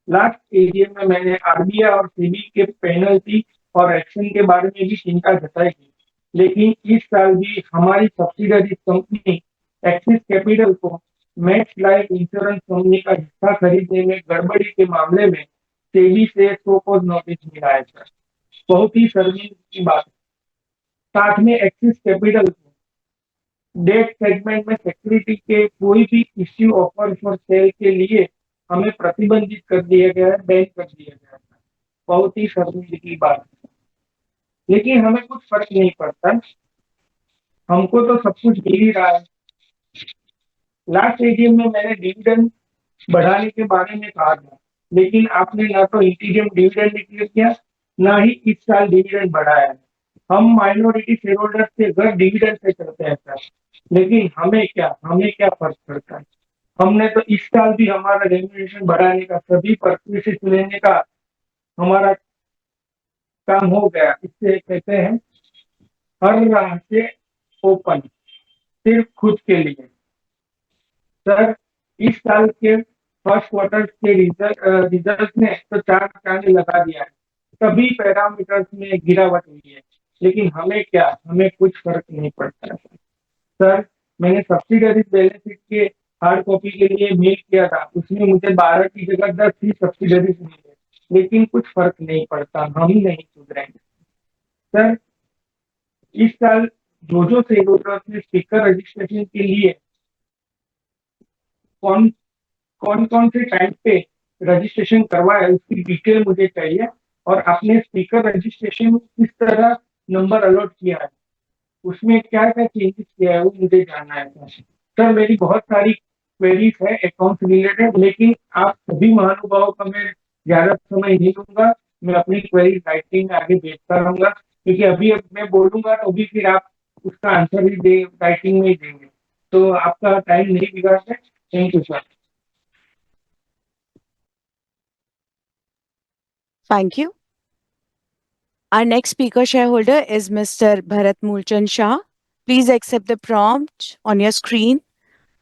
लास्ट एजीएम में मैंने आरबीआई और सेबी के पेनल्टी और एक्शन के बारे में भी चिंता जताई थी, लेकिन इस साल भी हमारी सब्सिडरी कंपनी एक्सिस कैपिटल को मैक्स लाइफ इंश्योरेंस कंपनी का हिस्सा खरीदने में गड़बड़ी के मामले में सेबी से शोकॉज नोटिस मिला है. सर, बहुत ही शर्मिंदगी की बात है. साथ में एक्सिस कैपिटल को डेट सेगमेंट में सिक्योरिटी के कोई भी इश्यू ऑफर फॉर सेल के लिए हमें प्रतिबंधित कर दिया गया है, बैन कर दिया गया है. बहुत ही शर्मिंदगी की बात है, लेकिन हमें कुछ फर्क नहीं पड़ता, हमको तो सब कुछ मिल ही रहा है. लास्ट एजीएम में मैंने डिविडेंड बढ़ाने के बारे में कहा था, लेकिन आपने ना तो इंटीरियम डिविडेंड डिक्लेयर किया, ना ही इस साल डिविडेंड बढ़ाया है. हम माइनॉरिटी शेयर होल्डर्स के घर डिविडेंड से करते हैं सर, लेकिन हमें क्या फर्क पड़ता है. हमने तो इस साल भी हमारा रेम्यूनरेशन बढ़ाने का, सभी परमिशन लेने का हमारा काम हो गया. इससे कहते हैं हर राह से ओपन, सिर्फ खुद के लिए. सर, इस साल के फर्स्ट क्वार्टर के रिजल्ट ने तो 4 चांद लगा दिया है, सभी पैरामीटर्स में गिरावट हुई है, लेकिन हमें कुछ फर्क नहीं पड़ता है. सर, मैंने सब्सिडरी बैलेंस शीट के हार्ड कॉपी के लिए मेल किया था, उसमें मुझे 12 की जगह 10 ही सब्सिडरीज मिली है, लेकिन कुछ फर्क नहीं पड़ता, हम नहीं सुधरेंगे. सर, इस साल जो शेयर होल्डर्स ने स्पीकर रजिस्ट्रेशन के लिए कौन कौन से टाइम पे रजिस्ट्रेशन करवाया उसकी डिटेल मुझे चाहिए, और आपने स्पीकर रजिस्ट्रेशन किस तरह नंबर अलॉट किया है, उसमें क्या क्या चेंजेस किया है, वो मुझे जानना है सर। मेरी बहुत सारी क्वेरीज है अकाउंट रिलेटेड, लेकिन आप सभी महानुभावों का मैं ज्यादा समय नहीं लूंगा। मैं अपनी क्वेरी राइटिंग में आगे भेजता रहूंगा, क्योंकि अभी मैं बोलूंगा तो भी फिर आप उसका आंसर भी दे राइटिंग में ही देंगे, तो आपका टाइम नहीं बिगाड़ते। Thank you sir. Thank you. Our next speaker shareholder is Mr. Bharat Mulchan Shah. Please accept the prompt on your screen.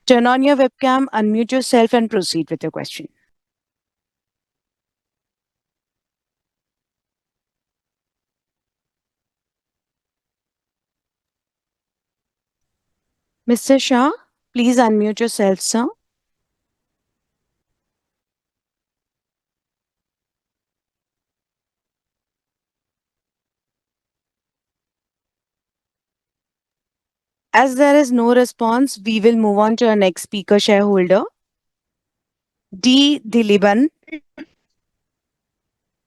Turn on your webcam, unmute yourself, and proceed with your question. Mr. Shah, please unmute yourself, sir. As there is no response, we will move on to our next speaker shareholder, D. Diliban.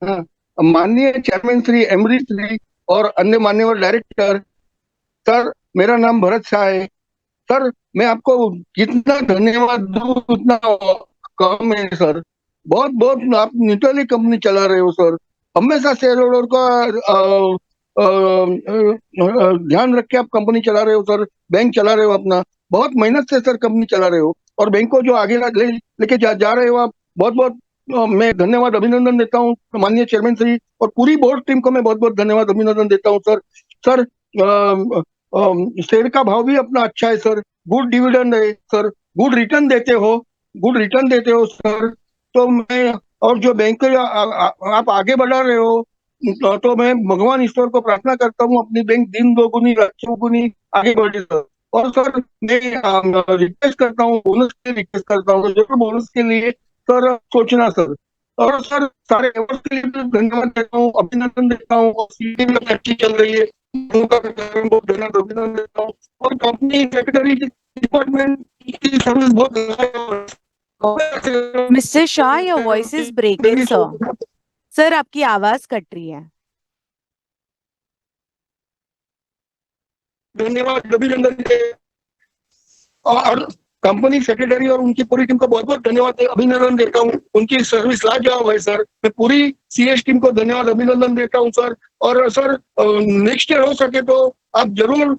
माननीय chairman Shri MD Shri और अन्य मान्यवर director, sir मेरा नाम भरत शाह है। Sir मैं आपको कितना धन्यवाद दूं उतना कम है सर। बहुत बहुत आप न्यूट्रली कंपनी चला रहे हो सर। हमेशा शेयर होल्डर का ध्यान रख के आप कंपनी चला रहे हो सर, बैंक चला रहे हो अपना। बहुत मेहनत से सर कंपनी चला रहे हो और बैंक को जो आगे लेके जा रहे हो आप। बहुत बहुत मैं धन्यवाद अभिनंदन देता हूँ माननीय चेयरमैन श्री और पूरी बोर्ड टीम को मैं बहुत बहुत धन्यवाद अभिनंदन देता हूँ सर। सर शेयर का भाव भी अपना अच्छा है सर, गुड डिविडेंड है सर, गुड रिटर्न देते हो सर। तो मैं और जो बैंक आप आगे बढ़ा रहे हो, तो मैं भगवान ईश्वर को प्रार्थना करता हूँ अपनी बैंक दिन दोगुनी रात चौगुनी आगे बढ़े सर। और सर मैं रिक्वेस्ट करता हूँ, बोनस के रिक्वेस्ट करता हूँ, जरूर बोनस के लिए सर सोचना सर। और सर सारे एवर्ड्स के लिए भी धन्यवाद देता हूँ, अभिनंदन देता हूँ। और सीटी भी अपनी अच्छी चल रही है, उनका भी धन्यवाद अभिनंदन देता हूँ। और कंपनी सेक्रेटरी डिपार्टमेंट की सर्विस बहुत Mr. Shah, your voice is breaking, sir. Sir, आपकी आवाज कट रही है। धन्यवाद अभिनंदन और कंपनी सेक्रेटरी और उनकी पूरी टीम को बहुत बहुत धन्यवाद अभिनंदन देता हूँ। उनकी सर्विस लाजवाब है सर। मैं पूरी सीएस टीम को धन्यवाद अभिनंदन देता हूँ सर। और सर नेक्स्ट ईयर हो सके तो आप जरूर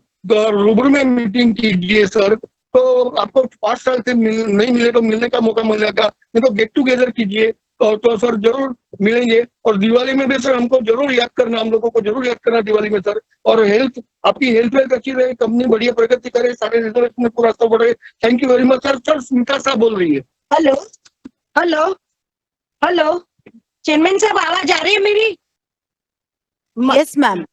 रूबरू में मीटिंग कीजिए सर, तो आपको 5 साल से नहीं मिले तो मिलने का मौका मिलेगा, नहीं तो गेट टुगेदर कीजिए। तो सर जरूर मिलेंगे। और दिवाली में भी सर हमको जरूर याद करना, हम लोगों को जरूर याद करना दिवाली में सर। और हेल्थ आपकी हेल्थ अच्छी रहे, कंपनी बढ़िया प्रगति करे, सारे रिजल्ट में पूरा सब बढ़े। Thank you very much sir. Sir Smita साहब बोल रही है। हेलो हेलो हेलो, चेयरमैन साहब आवाज आ रही है मेरी?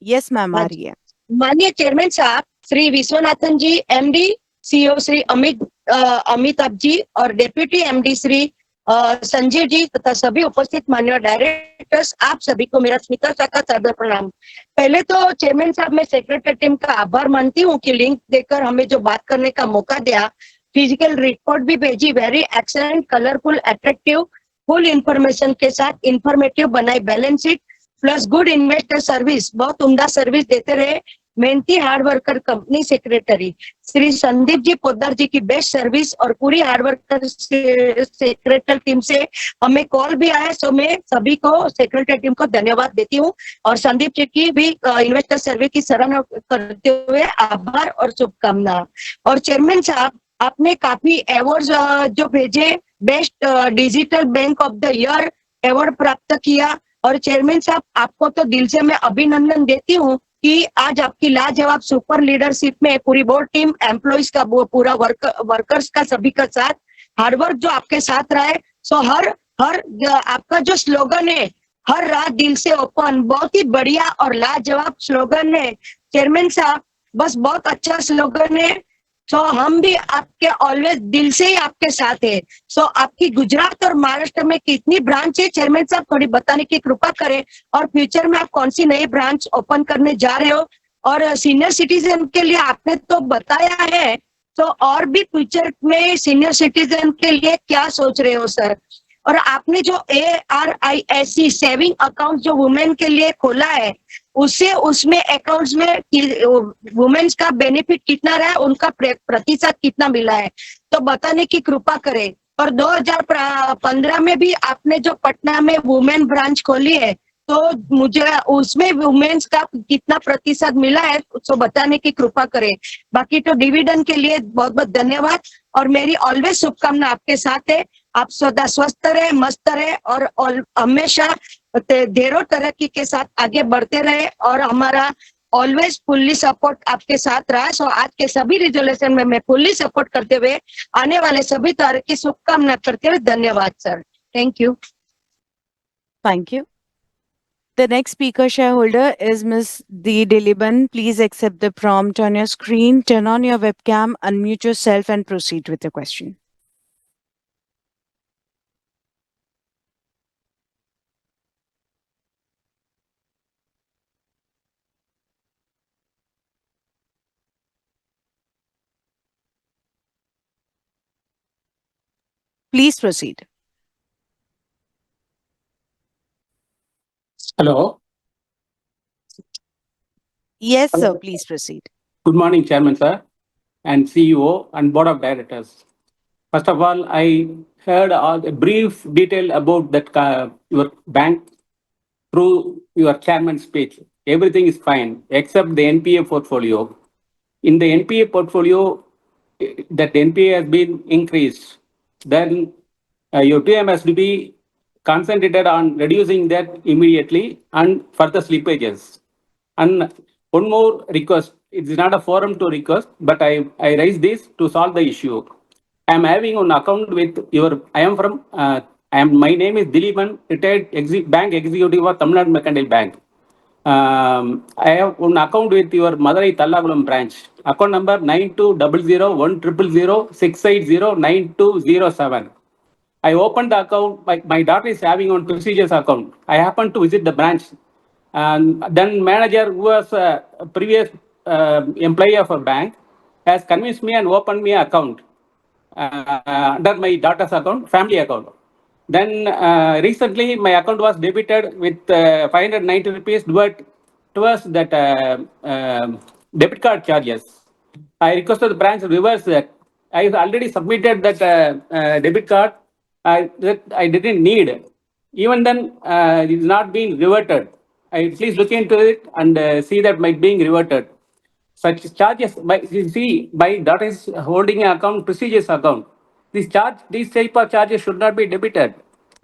यस मैम आ रही है। माननीय चेयरमैन साहब श्री विश्वनाथन जी, एमडी सीईओ श्री अमिताभ जी और डेप्यूटी एमडी श्री संजय जी तथा सभी उपस्थित माननीय डायरेक्टर्स, आप सभी को मेरा स्मिता शाह का सादर प्रणाम। पहले तो चेयरमैन साहब मैं सेक्रेटरी टीम का आभार मानती हूँ कि लिंक देकर हमें जो बात करने का मौका दिया, फिजिकल रिपोर्ट भी भेजी, very excellent, colourful, attractive, full information के साथ इंफॉर्मेटिव बनाई, balance sheet plus good investor service, बहुत उम्दा सर्विस देते रहे। मेहनती hard worker company secretary Shri Sandeep ji Poddar ji की बेस्ट सर्विस और पूरी हार्ड वर्कर सेक्रेटरी टीम से हमें कॉल भी आया, सो मैं सभी को सेक्रेटरी टीम को धन्यवाद देती हूँ और संदीप जी की भी इन्वेस्टर सर्वे की सराहना करते हुए आभार और शुभकामना। और चेयरमैन साहब आपने काफी अवार्ड जो भेजे, best digital bank of the year award प्राप्त किया। और चेयरमैन साहब आपको तो दिल से मैं अभिनंदन देती हूँ कि आज आपकी लाजवाब सुपर लीडरशिप में पूरी बोर्ड टीम, एम्प्लॉइज का पूरा वर्कर्स का सभी का साथ, हार्डवर्क जो आपके साथ रहा है। सो हर आपका जो स्लोगन है, हर रात दिल से ओपन, बहुत ही बढ़िया और लाजवाब स्लोगन है चेयरमैन साहब, बस बहुत अच्छा स्लोगन है। सो हम भी आपके ऑलवेज दिल से ही आपके साथ है। सो आपकी गुजरात और महाराष्ट्र में कितनी ब्रांच है चेयरमैन साहब, थोड़ी बताने की कृपा करें और फ्यूचर में आप कौन सी नई ब्रांच ओपन करने जा रहे हो और सीनियर सिटीजन के लिए आपने तो बताया है, तो और भी फ्यूचर में सीनियर सिटीजन के लिए क्या सोच रहे हो सर? और आपने जो ARISC सेविंग अकाउंट जो वुमेन के लिए खोला है, उससे उसमें अकाउंट्स में वुमेन्स का बेनिफिट कितना रहा है, उनका प्रतिशत कितना मिला है, तो बताने की कृपा करें। और 2015 में भी आपने जो पटना में वुमेन ब्रांच खोली है, तो मुझे उसमें वुमेन्स का कितना प्रतिशत मिला है, तो बताने की कृपा करें। बाकी तो डिविडेंड के लिए बहुत बहुत धन्यवाद, और मेरी ऑलवेज शुभकामना आपके साथ है। आप सदा स्वस्थ रहे, मस्त रहे, और हमेशा ढेरों तरक्की के साथ आगे बढ़ते रहे, और हमारा ऑलवेज फुल्ली सपोर्ट आपके साथ रहा। सो आज के सभी रिजोल्यूशन में मैं फुल्ली सपोर्ट करते हुए आने वाले सभी तरह की शुभकामना करते हुए धन्यवाद sir. Thank you. Thank you. The next speaker shareholder is Ms. D. Diliban. Please accept the prompt on your screen. Turn on your webcam, unmute yourself, and proceed with the question. Please proceed. Hello. Yes, sir. Please proceed. Good morning, Chairman, sir, and CEO and Board of Directors. First of all, I heard a brief detail about that your bank through your chairman's speech. Everything is fine except the NPA portfolio. In the NPA portfolio, that NPA has been increased. Then your TM has to be concentrated on reducing that immediately and further slippages. And one more request, it is not a forum to request, but I raise this to solve the issue. I am having an account with my name is Dilipan, retired bank executive of Tamil Nadu Mercantile Bank. I have an account with your Madurai Tallakulam branch. Account number 9200168068092007. I opened the account. My daughter is having on procedures account. I happened to visit the branch, and then manager, who was a previous employee of a bank, has convinced me and opened me account under my daughter's account, family account. Then recently my account was debited with 590 rupees towards that debit card charges. I requested the branch to reverse that. I already submitted that debit card that I didn't need. Even then, it is not being reverted. Please look into it and see that might being reverted. Such charges, my daughter is holding an account, prestigious account. These type of charges should not be debited.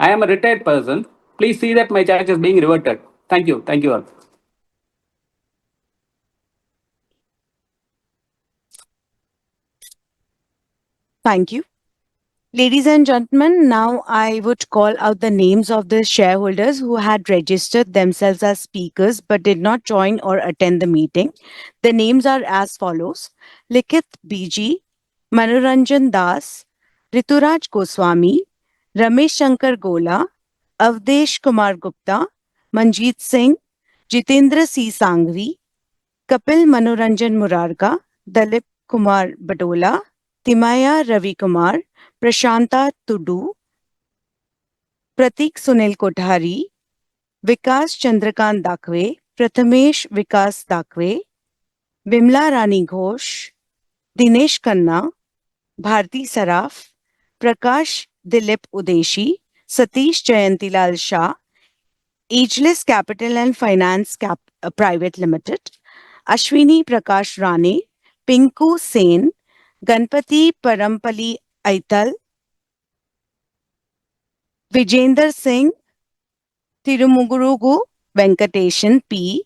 I am a retired person. Please see that my charge is being reverted. Thank you. Thank you all. Thank you. Ladies and gentlemen, now I would call out the names of the shareholders who had registered themselves as speakers but did not join or attend the meeting. The names are as follows: Likith BG, Manoranjan Das, Rituraj Goswami, Ramesh Shankar Gola, Avdesh Kumar Gupta, Manjeet Singh, Jitendra C. Sangvi, Kapil Manoranjan Murarka, Dalip Kumar Badola, Timaya Ravi Kumar, Prashanta Tudu, Pratik Sunil Kothari, Vikas Chandrakant Dakwe, Prathamesh Vikas Dakwe, Bimla Rani Ghosh, Dinesh Khanna, Bharti Saraf, Prakash Dilip Udeshi, Satish Jayantilal Shah, Ageless Capital and Finance Private Limited, Ashwini Prakash Rane, Pinku Sen, Ganpati Parampali Aital, Vijender Singh, Tirumugurugu Venkateshan P,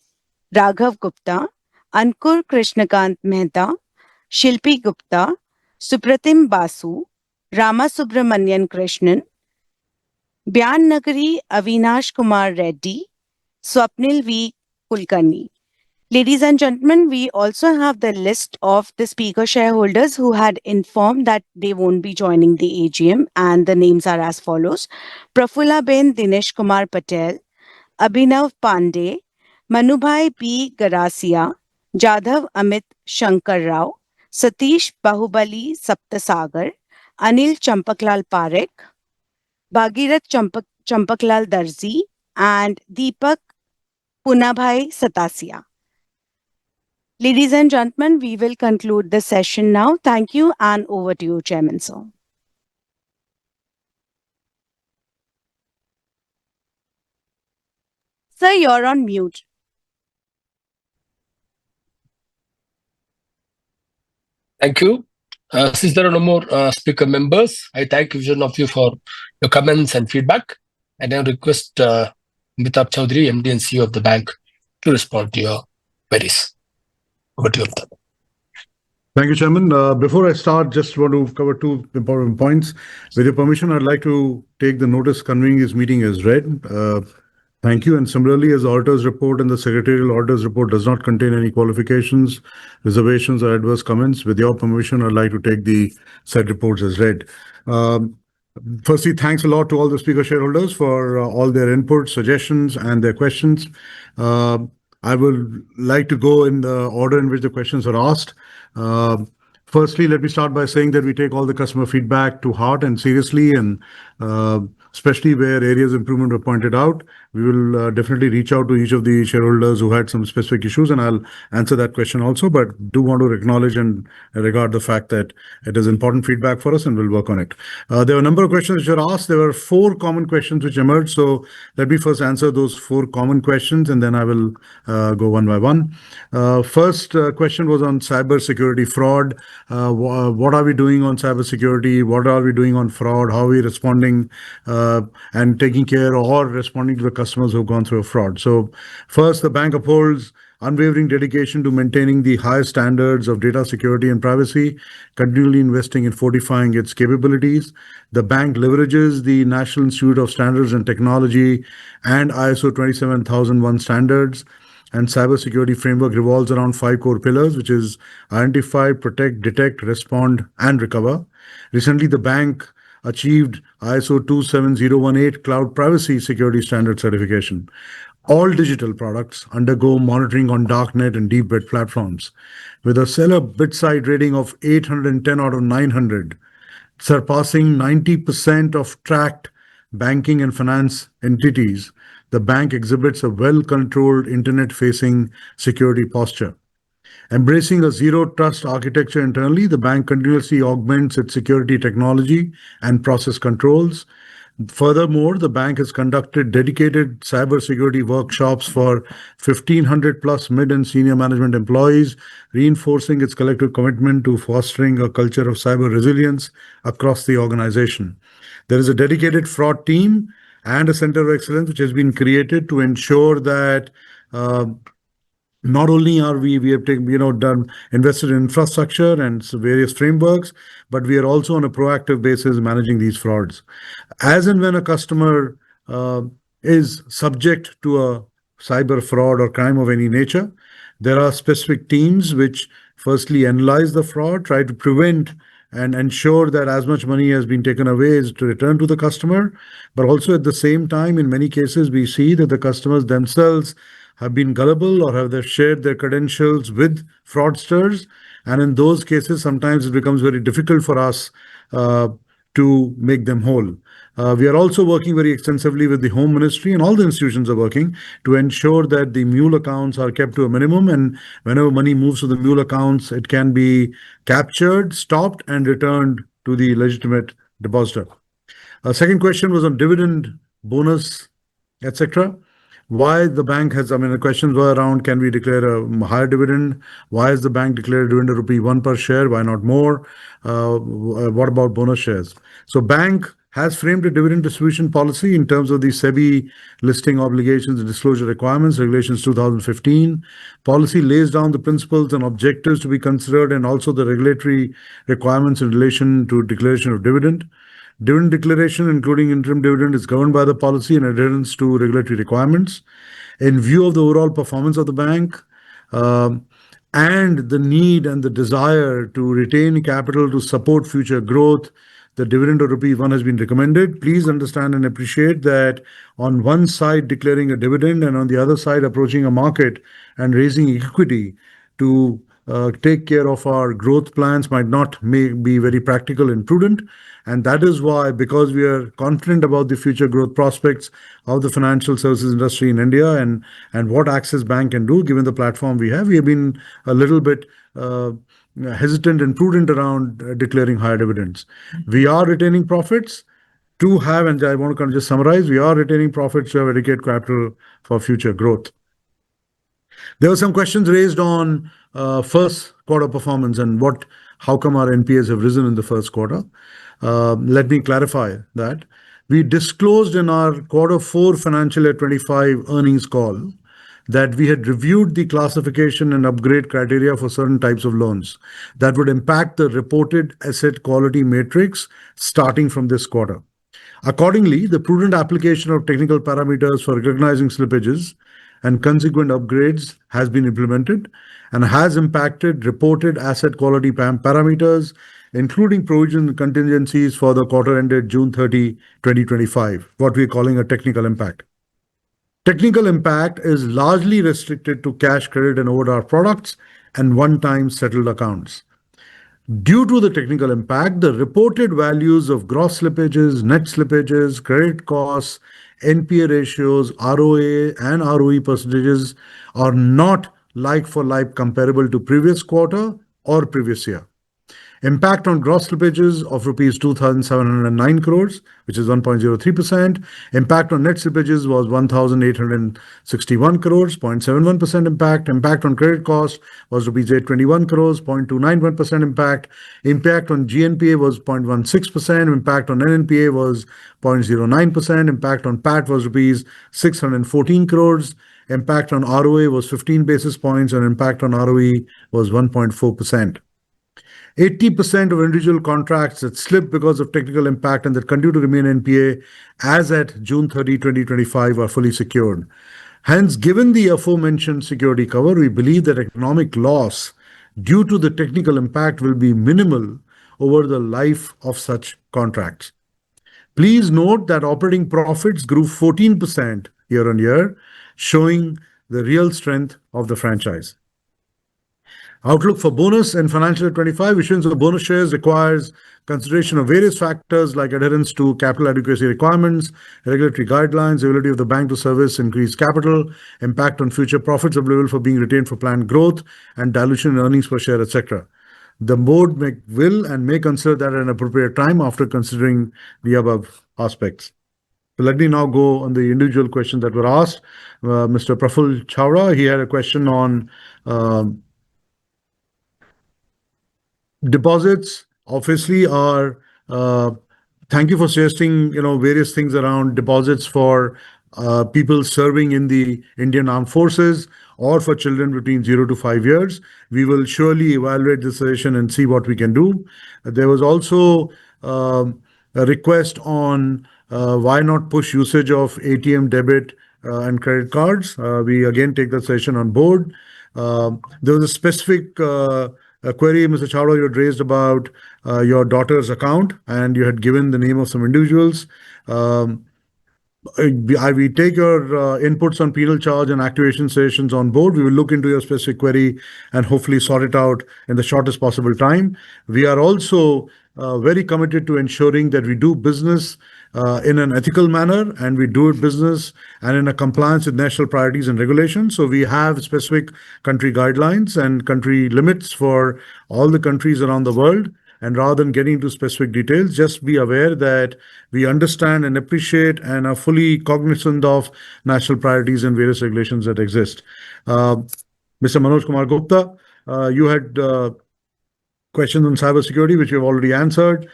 Raghav Gupta, Ankur Krishnakant Mehta, Shilpi Gupta, Supratim Basu, Rama Subramanian Krishnan, Byan Nagari Avinash Kumar Reddy, Swapnil V. Kulkarni. Ladies and gentlemen, we also have the list of the speaker shareholders who had informed that they won't be joining the AGM, and the names are as follows: Prafulla Ben Dinesh Kumar Patel, Abhinav Pandey, Manubhai P. Garasia, Jadhav Amit Shankar Rao, Satish Bahubali Saptasagar, Anil Champaklal Parekh, Bhagirath Champaklal Darzi, and Deepak Punabhai Satasia. Ladies and gentlemen, we will conclude the session now. Thank you, and over to you, Chairman, sir. Sir, you're on mute. Thank you. Since there are no more speaker members, I thank each one of you for your comments and feedback. And I request Amitabh Chaudhary, MD and CEO of the bank, to respond to your queries. Over to you, Amitabh. Thank you, Chairman. Before I start, just want to cover two important points. With your permission, I'd like to take the notice convening this meeting as read. Thank you. And similarly, as the auditor's report and the secretarial auditor's report does not contain any qualifications, reservations, or adverse comments, with your permission, I'd like to take the said reports as read. Firstly, thanks a lot to all the speaker shareholders for all their inputs, suggestions, and their questions. I would like to go in the order in which the questions are asked. Firstly, let me start by saying that we take all the customer feedback to heart and seriously, and especially where areas of improvement were pointed out. We will definitely reach out to each of the shareholders who had some specific issues, and I'll answer that question also, but do want to acknowledge and regard the fact that it is important feedback for us and we'll work on it. There were a number of questions which were asked. There were 4 common questions which emerged. So let me first answer those 4 common questions, and then I will go one by one. First question was on cyber security fraud. What are we doing on cyber security? What are we doing on fraud? How are we responding and taking care or responding to the customers who have gone through a fraud? So first, the bank upholds unwavering dedication to maintaining the highest standards of data security and privacy, continually investing in fortifying its capabilities. The bank leverages the National Institute of Standards and Technology and ISO 27001 standards, and cybersecurity framework revolves around 5 core pillars, which is identify, protect, detect, respond, and recover. Recently, the bank achieved ISO 27018 Cloud Privacy Security Standard certification. All digital products undergo monitoring on darknet and deep web platforms. With a seller bit site rating of 810 out of 900, surpassing 90% of tracked banking and finance entities, the bank exhibits a well-controlled internet-facing security posture. Embracing a zero-trust architecture internally, the bank continuously augments its security technology and process controls. Furthermore, the bank has conducted dedicated cybersecurity workshops for 1,500 plus mid and senior management employees, reinforcing its collective commitment to fostering a culture of cyber resilience across the organization. There is a dedicated fraud team and a center of excellence which has been created to ensure that not only are we have taken, invested in infrastructure and various frameworks, but we are also on a proactive basis managing these frauds. As and when a customer is subject to a cyber fraud or crime of any nature, there are specific teams which firstly analyze the fraud, try to prevent and ensure that as much money has been taken away is to return to the customer. But also at the same time, in many cases, we see that the customers themselves have been gullible or have shared their credentials with fraudsters. And in those cases, sometimes it becomes very difficult for us to make them whole. We are also working very extensively with the Home Ministry, and all the institutions are working to ensure that the mule accounts are kept to a minimum, and whenever money moves to the mule accounts, it can be captured, stopped, and returned to the legitimate depositor. Second question was on dividend, bonus, etc. Why the bank has, the questions were around, can we declare a higher dividend? Why has the bank declared a dividend of ₹1 per share? Why not more? What about bonus shares? So bank has framed a dividend distribution policy in terms of the SEBI listing obligations and disclosure requirements, regulations 2015. Policy lays down the principles and objectives to be considered and also the regulatory requirements in relation to declaration of dividend. Dividend declaration, including interim dividend, is governed by the policy in adherence to regulatory requirements. In view of the overall performance of the bank and the need and the desire to retain capital to support future growth, the dividend of ₹1 has been recommended. Please understand and appreciate that on one side declaring a dividend and on the other side approaching a market and raising equity to take care of our growth plans might not be very practical and prudent. And that is why, because we are confident about the future growth prospects of the financial services industry in India and what Axis Bank can do, given the platform we have been a little bit hesitant and prudent around declaring higher dividends. We are retaining profits to have, and I want to kind of just summarize, we are retaining profits to have adequate capital for future growth. There were some questions raised on first quarter performance and how come our NPAs have risen in the first quarter. Let me clarify that. We disclosed in our quarter 4 financial year 25 earnings call that we had reviewed the classification and upgrade criteria for certain types of loans that would impact the reported asset quality matrix starting from this quarter. Accordingly, the prudent application of technical parameters for recognizing slippages and consequent upgrades has been implemented and has impacted reported asset quality parameters, including provision and contingencies for the quarter ended June 30, 2025, what we're calling a technical impact. Technical impact is largely restricted to cash credit and overdraft products and one-time settled accounts. Due to the technical impact, the reported values of gross slippages, net slippages, credit costs, NPA ratios, ROA and ROE percentages are not like-for-like comparable to previous quarter or previous year. Impact on gross slippages of rupees 2,709 crores, which is 1.03%. Impact on net slippages was 1,861 crores, 0.71% impact. Impact on credit cost was rupees 821 crores, 0.291% impact. Impact on GNPA was 0.16%. Impact on NNPA was 0.09%. Impact on PAT was rupees 614 crores. Impact on ROA was 15 basis points and impact on ROE was 1.4%. 80% of individual contracts that slipped because of technical impact and that continue to remain NPA as at June 30, 2025 are fully secured. Hence, given the aforementioned security cover, we believe that economic loss due to the technical impact will be minimal over the life of such contracts. Please note that operating profits grew 14% year on year, showing the real strength of the franchise. Outlook for bonus and financial year 25, issuance of bonus shares requires consideration of various factors like adherence to capital adequacy requirements, regulatory guidelines, ability of the bank to service increased capital, impact on future profits available for being retained for planned growth, and dilution in earnings per share, etc. The board will and may consider that at an appropriate time after considering the above aspects. So let me now go on the individual questions that were asked. Mr. Praful Chawra, he had a question on deposits. Obviously are, thank you for suggesting, various things around deposits for people serving in the Indian Armed Forces or for children between 0 to 5 years. We will surely evaluate the suggestion and see what we can do. There was also a request on why not push usage of ATM debit and credit cards. We again take that suggestion on board. There was a specific query, Mr. Chawla, you had raised about your daughter's account and you had given the name of some individuals. We take your inputs on penal charge and activation sessions on board. We will look into your specific query and hopefully sort it out in the shortest possible time. We are also very committed to ensuring that we do business in an ethical manner and we do it business and in a compliance with national priorities and regulations. So we have specific country guidelines and country limits for all the countries around the world. And rather than getting into specific details, just be aware that we understand and appreciate and are fully cognizant of national priorities and various regulations that exist. Mr. Manoj Kumar Gupta, you had questions on cybersecurity, which we have already answered.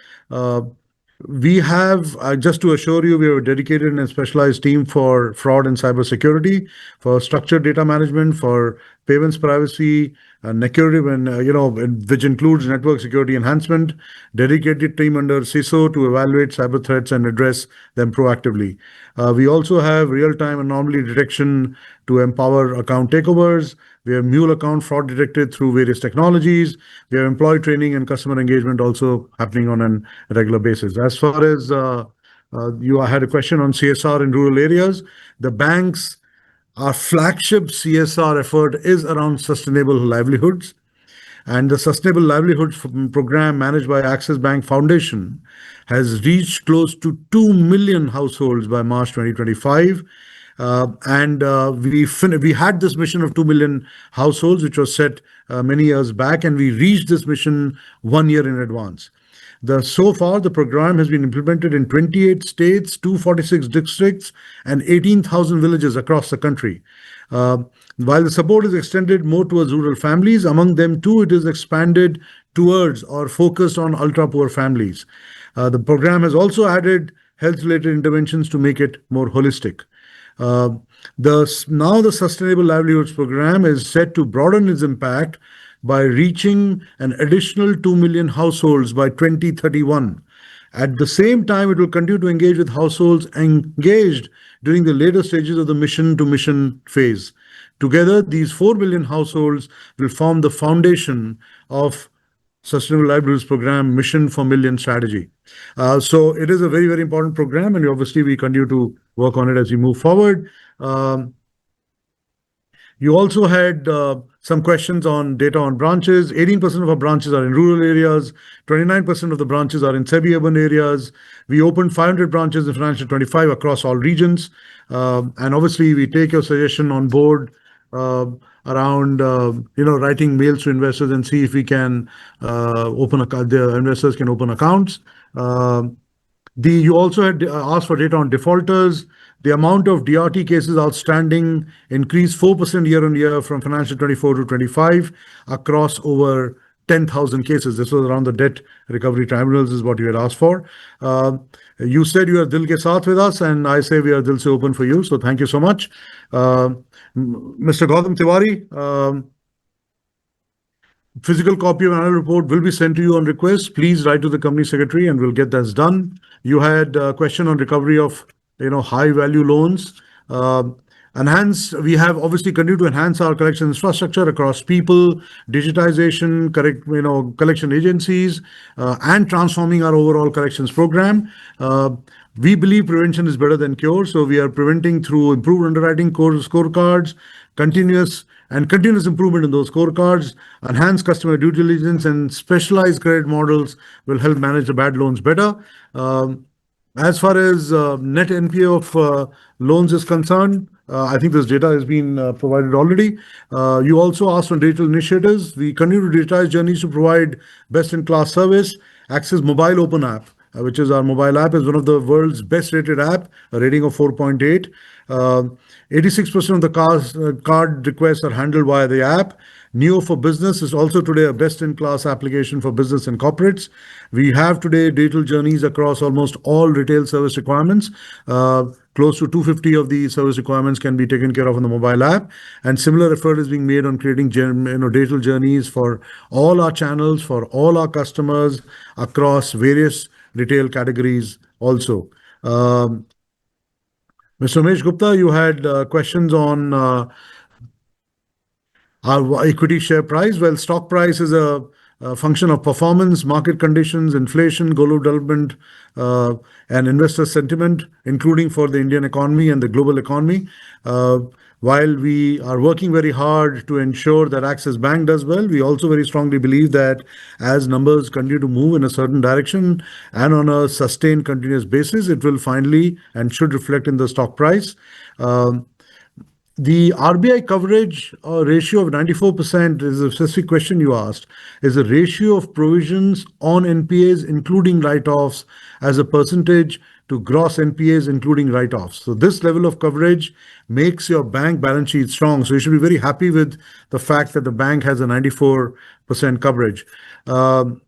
We have, just to assure you, we have a dedicated and specialized team for fraud and cybersecurity, for structured data management, for payments privacy, security, and which includes network security enhancement, dedicated team under CISO to evaluate cyber threats and address them proactively. We also have real-time anomaly detection to empower account takeovers. We have mule account fraud detected through various technologies. We have employee training and customer engagement also happening on a regular basis. As far as you had a question on CSR in rural areas, the bank's Our flagship CSR effort is around sustainable livelihoods. And the Sustainable Livelihoods Program managed by Axis Bank Foundation has reached close to 2 million households by March 2025. We had this mission of 2 million households, which was set many years back, and we reached this mission 1 year in advance. So far, the program has been implemented in 28 states, 246 districts, and 18,000 villages across the country. While the support is extended more towards rural families, among them too, it is expanded towards or focused on ultra-poor families. The program has also added health-related interventions to make it more holistic. Now the Sustainable Livelihoods Program is set to broaden its impact by reaching an additional 2 million households by 2031. At the same time, it will continue to engage with households engaged during the later stages of the mission to mission phase. Together, these 4 million households will form the foundation of Sustainable Livelihoods Program Mission for Million strategy. So it is a very, very important program, and obviously we continue to work on it as we move forward. You also had some questions on data on branches. 18% of our branches are in rural areas. 29% of the branches are in semi-urban areas. We opened 500 branches in financial 25 across all regions. And obviously, we take your suggestion on board around writing mails to investors and see if we can the investors can open accounts. You also had asked for data on defaulters. The amount of DRT cases outstanding increased 4% year on year from financial 24 to 25 across over 10,000 cases. This was around the debt recovery tribunals is what you had asked for. You said you are Dil ke Saath with us, and I say we are Dil se open for you. So thank you so much. Mr. Gautam Tiwari, physical copy of annual report will be sent to you on request. Please write to the company secretary and we'll get that done. You had a question on recovery of high value loans. We have obviously continued to enhance our collection infrastructure across people, digitization, collection agencies, and transforming our overall collections program. We believe prevention is better than cure, so we are preventing through improved underwriting scorecards, continuous improvement in those scorecards, enhanced customer due diligence, and specialized credit models will help manage the bad loans better. As far as net NPA of loans is concerned, I think this data has been provided already. You also asked on digital initiatives. We continue to digitize journeys to provide best-in-class service. Axis Mobile Open App, which is our mobile app, is one of the world's best-rated app, a rating of 4.8. 86% of the card requests are handled via the app. Neo for Business is also today a best-in-class application for business and corporates. We have today digital journeys across almost all retail service requirements. Close to 250 of the service requirements can be taken care of on the mobile app. And similar effort is being made on creating digital journeys for all our channels, for all our customers across various retail categories also. Mr. Umesh Gupta, you had questions on our equity share price. Well, stock price is a function of performance, market conditions, inflation, global development, and investor sentiment, including for the Indian economy and the global economy. While we are working very hard to ensure that Axis Bank does well, we also very strongly believe that as numbers continue to move in a certain direction and on a sustained continuous basis, it will finally and should reflect in the stock price. The RBI coverage ratio of 94% is a specific question you asked, is a ratio of provisions on NPAs, including write-offs, as a percentage to gross NPAs, including write-offs. So this level of coverage makes your bank balance sheet strong. So you should be very happy with the fact that the bank has a 94% coverage. Mr.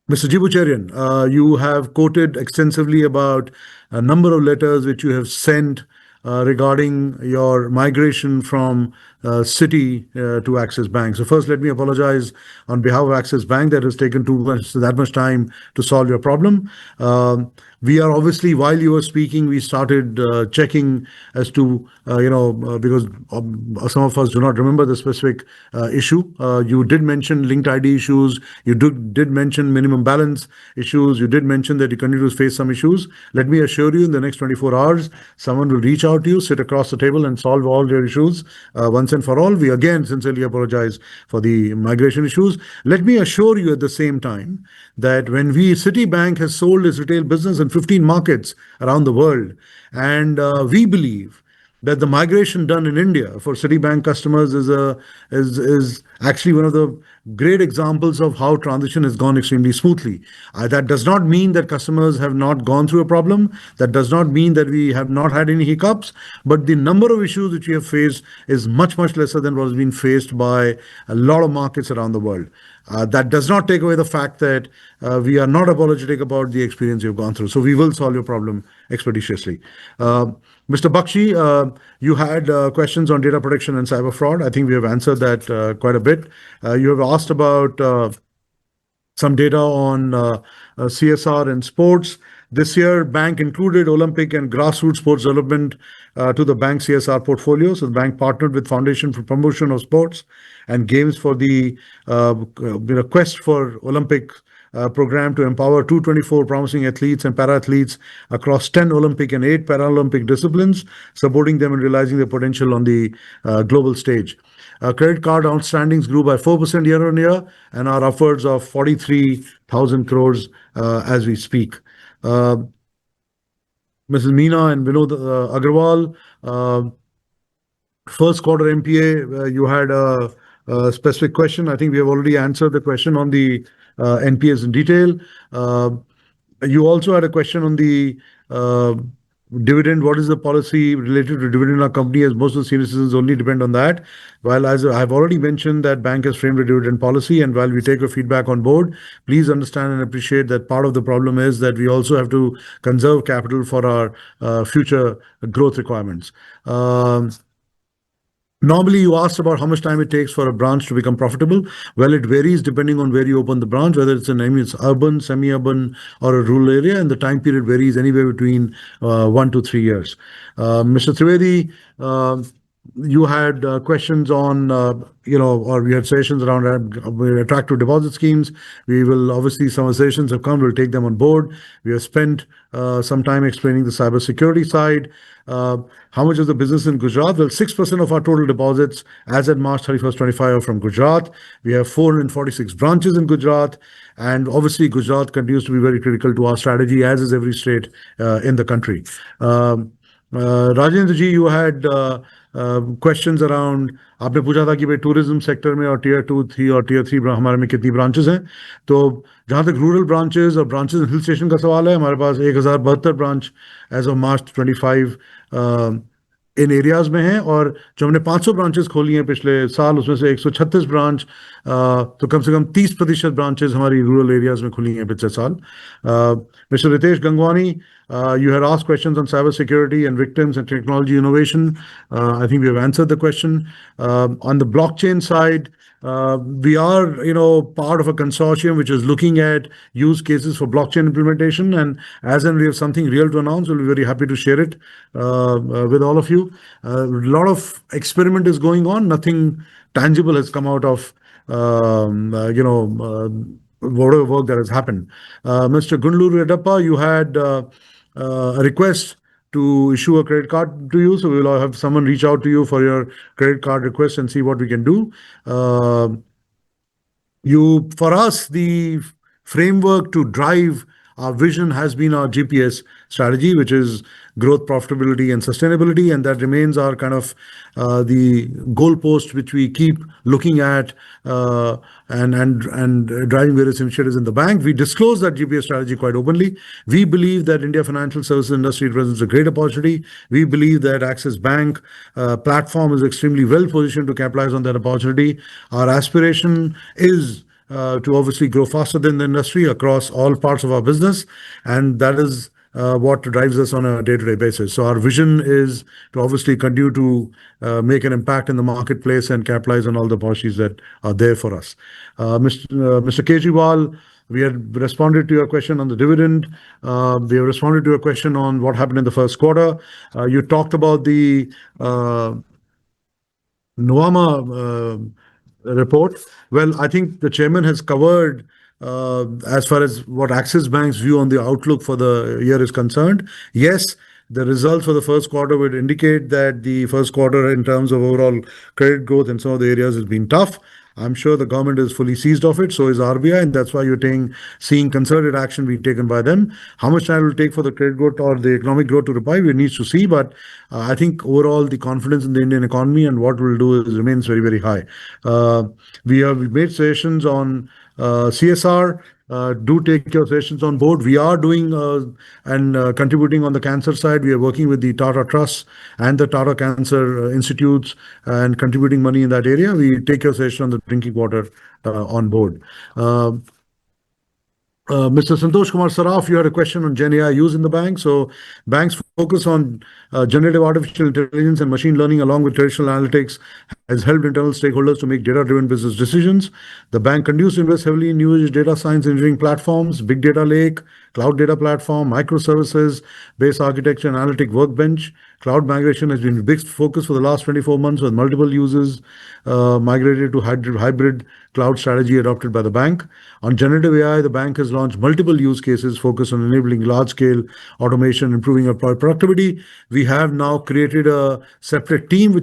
Jibucharian, you have quoted extensively about a number of letters which you have sent regarding your migration from Citi to Axis Bank. So first, let me apologize on behalf of Axis Bank that has taken that much time to solve your problem. We are obviously, while you were speaking, we started checking as to, because some of us do not remember the specific issue. You did mention linked ID issues. You did mention minimum balance issues. You did mention that you continue to face some issues. Let me assure you, in the next 24 hours, someone will reach out out to you, sit across the table and solve all your issues once and for all. We again sincerely apologize for the migration issues. Let me assure you at the same time that when Citibank has sold its retail business in 15 markets around the world, and we believe that the migration done in India for Citibank customers is actually one of the great examples of how transition has gone extremely smoothly. That does not mean that customers have not gone through a problem. That does not mean that we have not had any hiccups. But the number of issues which we have faced is much, much lesser than what has been faced by a lot of markets around the world. That does not take away the fact that we are not apologetic about the experience you've gone through. So we will solve your problem expeditiously. Mr. Bakshi, you had questions on data protection and cyber fraud. I think we have answered that quite a bit. You have asked about some data on CSR and sports. This year, bank included Olympic and grassroots sports development to the bank CSR portfolio. So the bank partnered with Foundation for Promotion of Sports and Games for the quest for Olympic program to empower 224 promising athletes and para-athletes across 10 Olympic and 8 Paralympic disciplines, supporting them in realizing their potential on the global stage. Credit card outstandings grew by 4% year on year and are upwards of 43,000 crores as we speak. Mrs. Meena and Vinod Agrawal, first quarter NPA, you had a specific question. I think we have already answered the question on the NPAs in detail. You also had a question on the dividend. What is the policy related to dividend in our company, as most of the senior citizens only depend on that? While as I've already mentioned that bank has framed a dividend policy, and while we take your feedback on board, please understand and appreciate that part of the problem is that we also have to conserve capital for our future growth requirements. Normally, you asked about how much time it takes for a branch to become profitable. Well, it varies depending on where you open the branch, whether it's urban, semi-urban, or a rural area, and the time period varies anywhere between 1 to 3 years. Mr. Trivedi, you had questions on, or we had sessions around attractive deposit schemes. We will obviously, some sessions have come, we'll take them on board. We have spent some time explaining the cybersecurity side. How much is the business in Gujarat? Well, 6% of our total deposits as at March 31st, 25 are from Gujarat. We have 446 branches in Gujarat. And obviously, Gujarat continues to be very critical to our strategy, as is every state in the country. Rajendra ji, you had questions around, आपने पूछा था कि भाई tourism sector में और tier 2, 3 और tier 3 हमारे में कितनी ब्रांचेस हैं. तो जहां तक रूरल ब्रांचेस और ब्रांचेस हिल स्टेशन का सवाल है, हमारे पास 1072 branch as of March 25 in areas में हैं, और जो हमने 500 ब्रांचेस खोली हैं पिछले साल, उसमें से 136 ब्रांच, तो कम से कम 30% ब्रांचेस हमारी रूरल एरियाज में खुली हैं पिछले साल. Mr. Ritesh Gangwani, you had asked questions on cybersecurity and victims and technology innovation. I think we have answered the question. On the blockchain side, we are, part of a consortium which is looking at use cases for blockchain implementation. And as and we have something real to announce, we'll be very happy to share it with all of you. A lot of experiment is going on. Nothing tangible has come out of, whatever work that has happened. Mr. Gundluru Redappa, you had a request to issue a credit card to you. So we will have someone reach out to you for your credit card request and see what we can do. For us, the framework to drive our vision has been our GPS strategy, which is growth, profitability, and sustainability. And that remains our kind of the goalpost, which we keep looking at and driving various initiatives in the bank. We disclose that GPS strategy quite openly. We believe that India financial services industry presents a great opportunity. We believe that Axis Bank platform is extremely well positioned to capitalize on that opportunity. Our aspiration is to obviously grow faster than the industry across all parts of our business. And that is what drives us on a day-to-day basis. So our vision is to obviously continue to make an impact in the marketplace and capitalize on all the opportunities that are there for us. Mr. Kejriwal, we had responded to your question on the dividend. We have responded to your question on what happened in the first quarter. You talked about the Nuvama report. Well, I think the chairman has covered as far as what Axis Bank's view on the outlook for the year is concerned. Yes, the results for the first quarter would indicate that the first quarter, in terms of overall credit growth in some of the areas, has been tough. I'm sure the government is fully seized of it, so is RBI, and that's why you're seeing concerted action being taken by them. How much time it will take for the credit growth or the economic growth to revive, we need to see. But I think overall the confidence in the Indian economy and what we'll do remains very, very high. We have made suggestions on CSR. Do take your suggestions on board. We are doing and contributing on the cancer side. We are working with the Tata Trust and the Tata Cancer Institutes and contributing money in that area. We take your suggestion on the drinking water on board. Mr. Santosh Kumar Saraf, you had a question on Gen AI use in the bank. So banks focus on generative artificial intelligence and machine learning along with traditional analytics has helped internal stakeholders to make data-driven business decisions. The bank continues to invest heavily in new age data science engineering platforms, big data lake, cloud data platform, microservices, based architecture and analytic workbench. Cloud migration has been a big focus for the last 24 months with multiple users migrated to hybrid cloud strategy adopted by the bank. On generative AI, the bank has launched multiple use cases focused on enabling large-scale automation, improving our productivity. We have now created a separate team,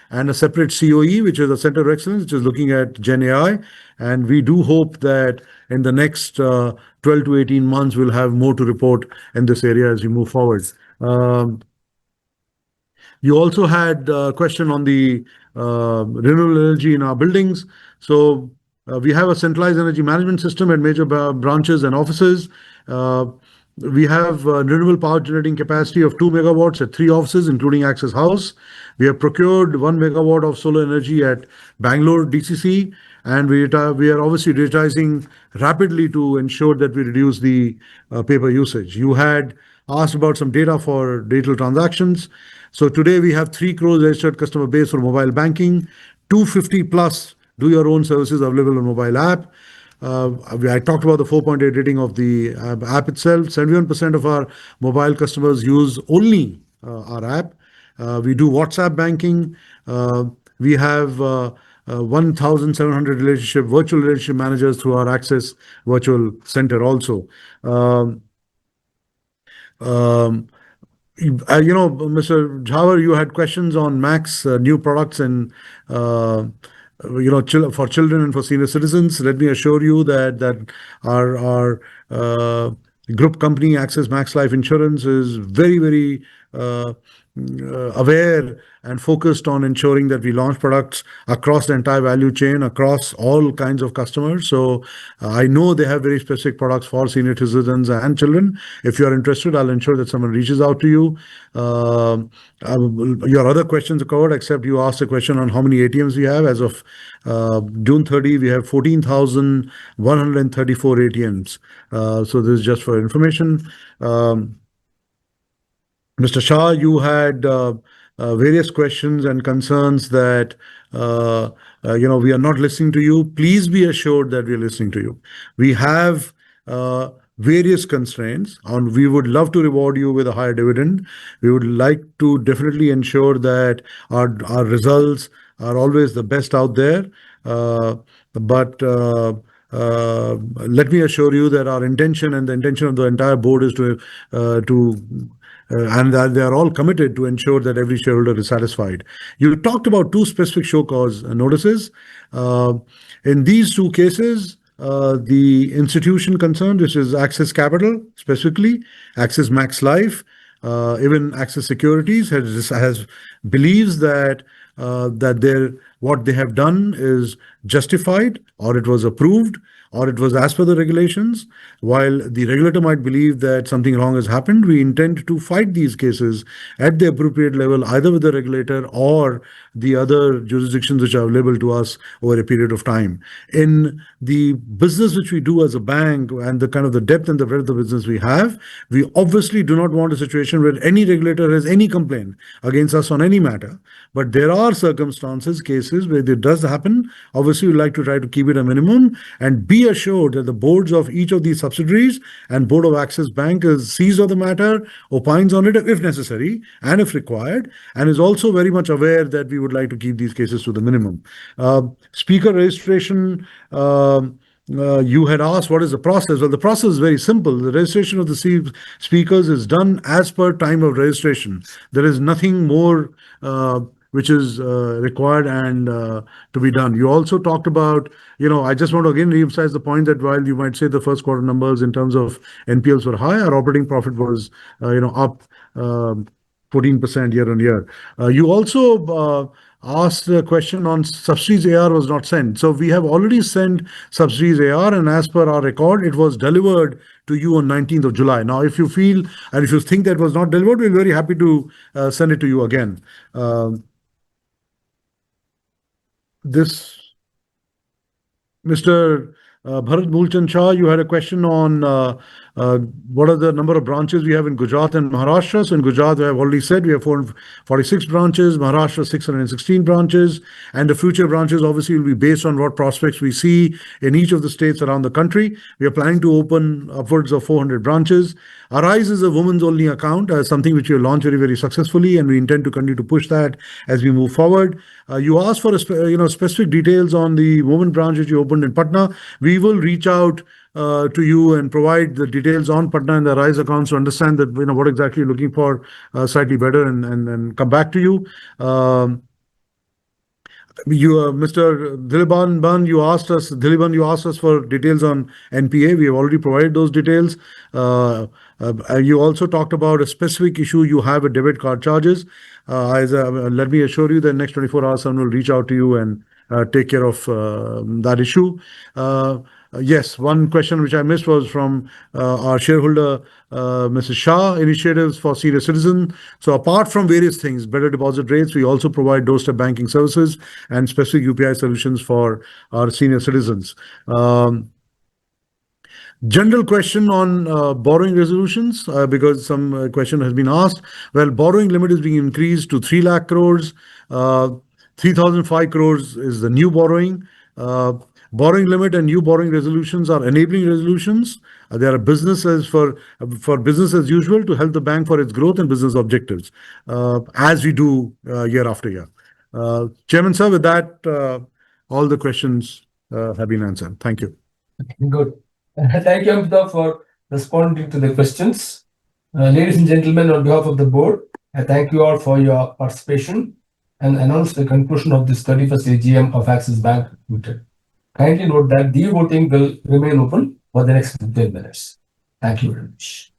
and a separate COE, which is a Center of Excellence, which is looking at Gen AI. And we do hope that in the next 12 to 18 months, we'll have more to report in this area as we move forward. You also had a question on the renewable energy in our buildings. So we have a centralized energy management system at major branches and offices. We have renewable power generating capacity of 2 megawatts at 3 offices, including Access House. We have procured 1 megawatt of solar energy at Bangalore DCC, and we are obviously digitizing rapidly to ensure that we reduce the paper usage. You had asked about some data for digital transactions. So today we have 3 crores registered customer base for mobile banking, 250 plus do your own services available on mobile app. I talked about the 4.8 rating of the app itself. 71% of our mobile customers use only our app. We do WhatsApp banking. We have 1,700 virtual relationship managers through our Access Virtual Center also. Mr. Jhawar, you had questions on Max new products and for children and for senior citizens. Let me assure you that our group company, Access Max Life Insurance, is very, very aware and focused on ensuring that we launch products across the entire value chain, across all kinds of customers. So I know they have very specific products for senior citizens and children. If you are interested, I'll ensure that someone reaches out to you. Your other questions are covered, except you asked a question on how many ATMs we have. As of June 30, we have 14,134 ATMs. So this is just for information. Mr. Shah, you had various questions and concerns that we are not listening to you. Please be assured that we are listening to you. We have various constraints, and we would love to reward you with a higher dividend. We would like to definitely ensure that our results are always the best out there. But let me assure you that our intention and the intention of the entire board is and that they are all committed to ensure that every shareholder is satisfied. You talked about 2 specific show cause notices. In these 2 cases, the institution concerned, which is Access Capital, specifically Access Max Life, even Access Securities, believes that what they have done is justified, or it was approved, or it was as per the regulations. While the regulator might believe that something wrong has happened, we intend to fight these cases at the appropriate level, either with the regulator or the other jurisdictions which are available to us over a period of time. In the business which we do as a bank and the kind of the depth and the breadth of the business we have, we obviously do not want a situation where any regulator has any complaint against us on any matter. But there are circumstances, cases where it does happen. Obviously, we like to try to keep it a minimum, and be assured that the boards of each of these subsidiaries and board of Axis Bank is seized of the matter, opines on it if necessary and if required, and is also very much aware that we would like to keep these cases to the minimum. Speaker registration, you had asked what is the process. Well, the process is very simple. The registration of the speakers is done as per time of registration. There is nothing more which is required and to be done. You also talked about, I just want to again reemphasize the point that while you might say the first quarter numbers in terms of NPLs were high, our operating profit was, up 14% year on year. You also asked a question on subsidies AR was not sent. So we have already sent subsidies AR, and as per our record, it was delivered to you on 19th of July. Now, if you feel and if you think that was not delivered, we're very happy to send it to you again. Mr. Bharat Mulchand Shah, you had a question on what are the number of branches we have in Gujarat and Maharashtra. So in Gujarat, I have already said we have 446 branches, Maharashtra 616 branches, and the future branches obviously will be based on what prospects we see in each of the states around the country. We are planning to open upwards of 400 branches. Arise is a women's only account, something which we have launched very, very successfully, and we intend to continue to push that as we move forward. You asked for specific details on the women branch which you opened in Patna. We will reach out to you and provide the details on Patna and the Arise accounts to understand that what exactly you're looking for slightly better and come back to you. Mr. Diliban, you asked us for details on NPA. We have already provided those details. You also talked about a specific issue you have with debit card charges. Let me assure you that next 24 hours, someone will reach out to you and take care of that issue. Yes, one question which I missed was from our shareholder, Mrs. Shah, initiatives for senior citizens. So apart from various things, better deposit rates, we also provide doorstep banking services and specific UPI solutions for our senior citizens. General question on borrowing resolutions, because some question has been asked. Well, borrowing limit is being increased to 3 lakh crores. 3,005 crores is the new borrowing. Borrowing limit and new borrowing resolutions are enabling resolutions. They are businesses for business as usual to help the bank for its growth and business objectives, as we do year after year. Chairman, sir, with that, all the questions have been answered. Thank you. Good. Thank you, Amitabh, for responding to the questions. Ladies and gentlemen, on behalf of the board, I thank you all for your participation and announce the conclusion of this 31st AGM of Axis Bank Limited. Kindly note that the voting will remain open for the next 15 minutes. Thank you very much.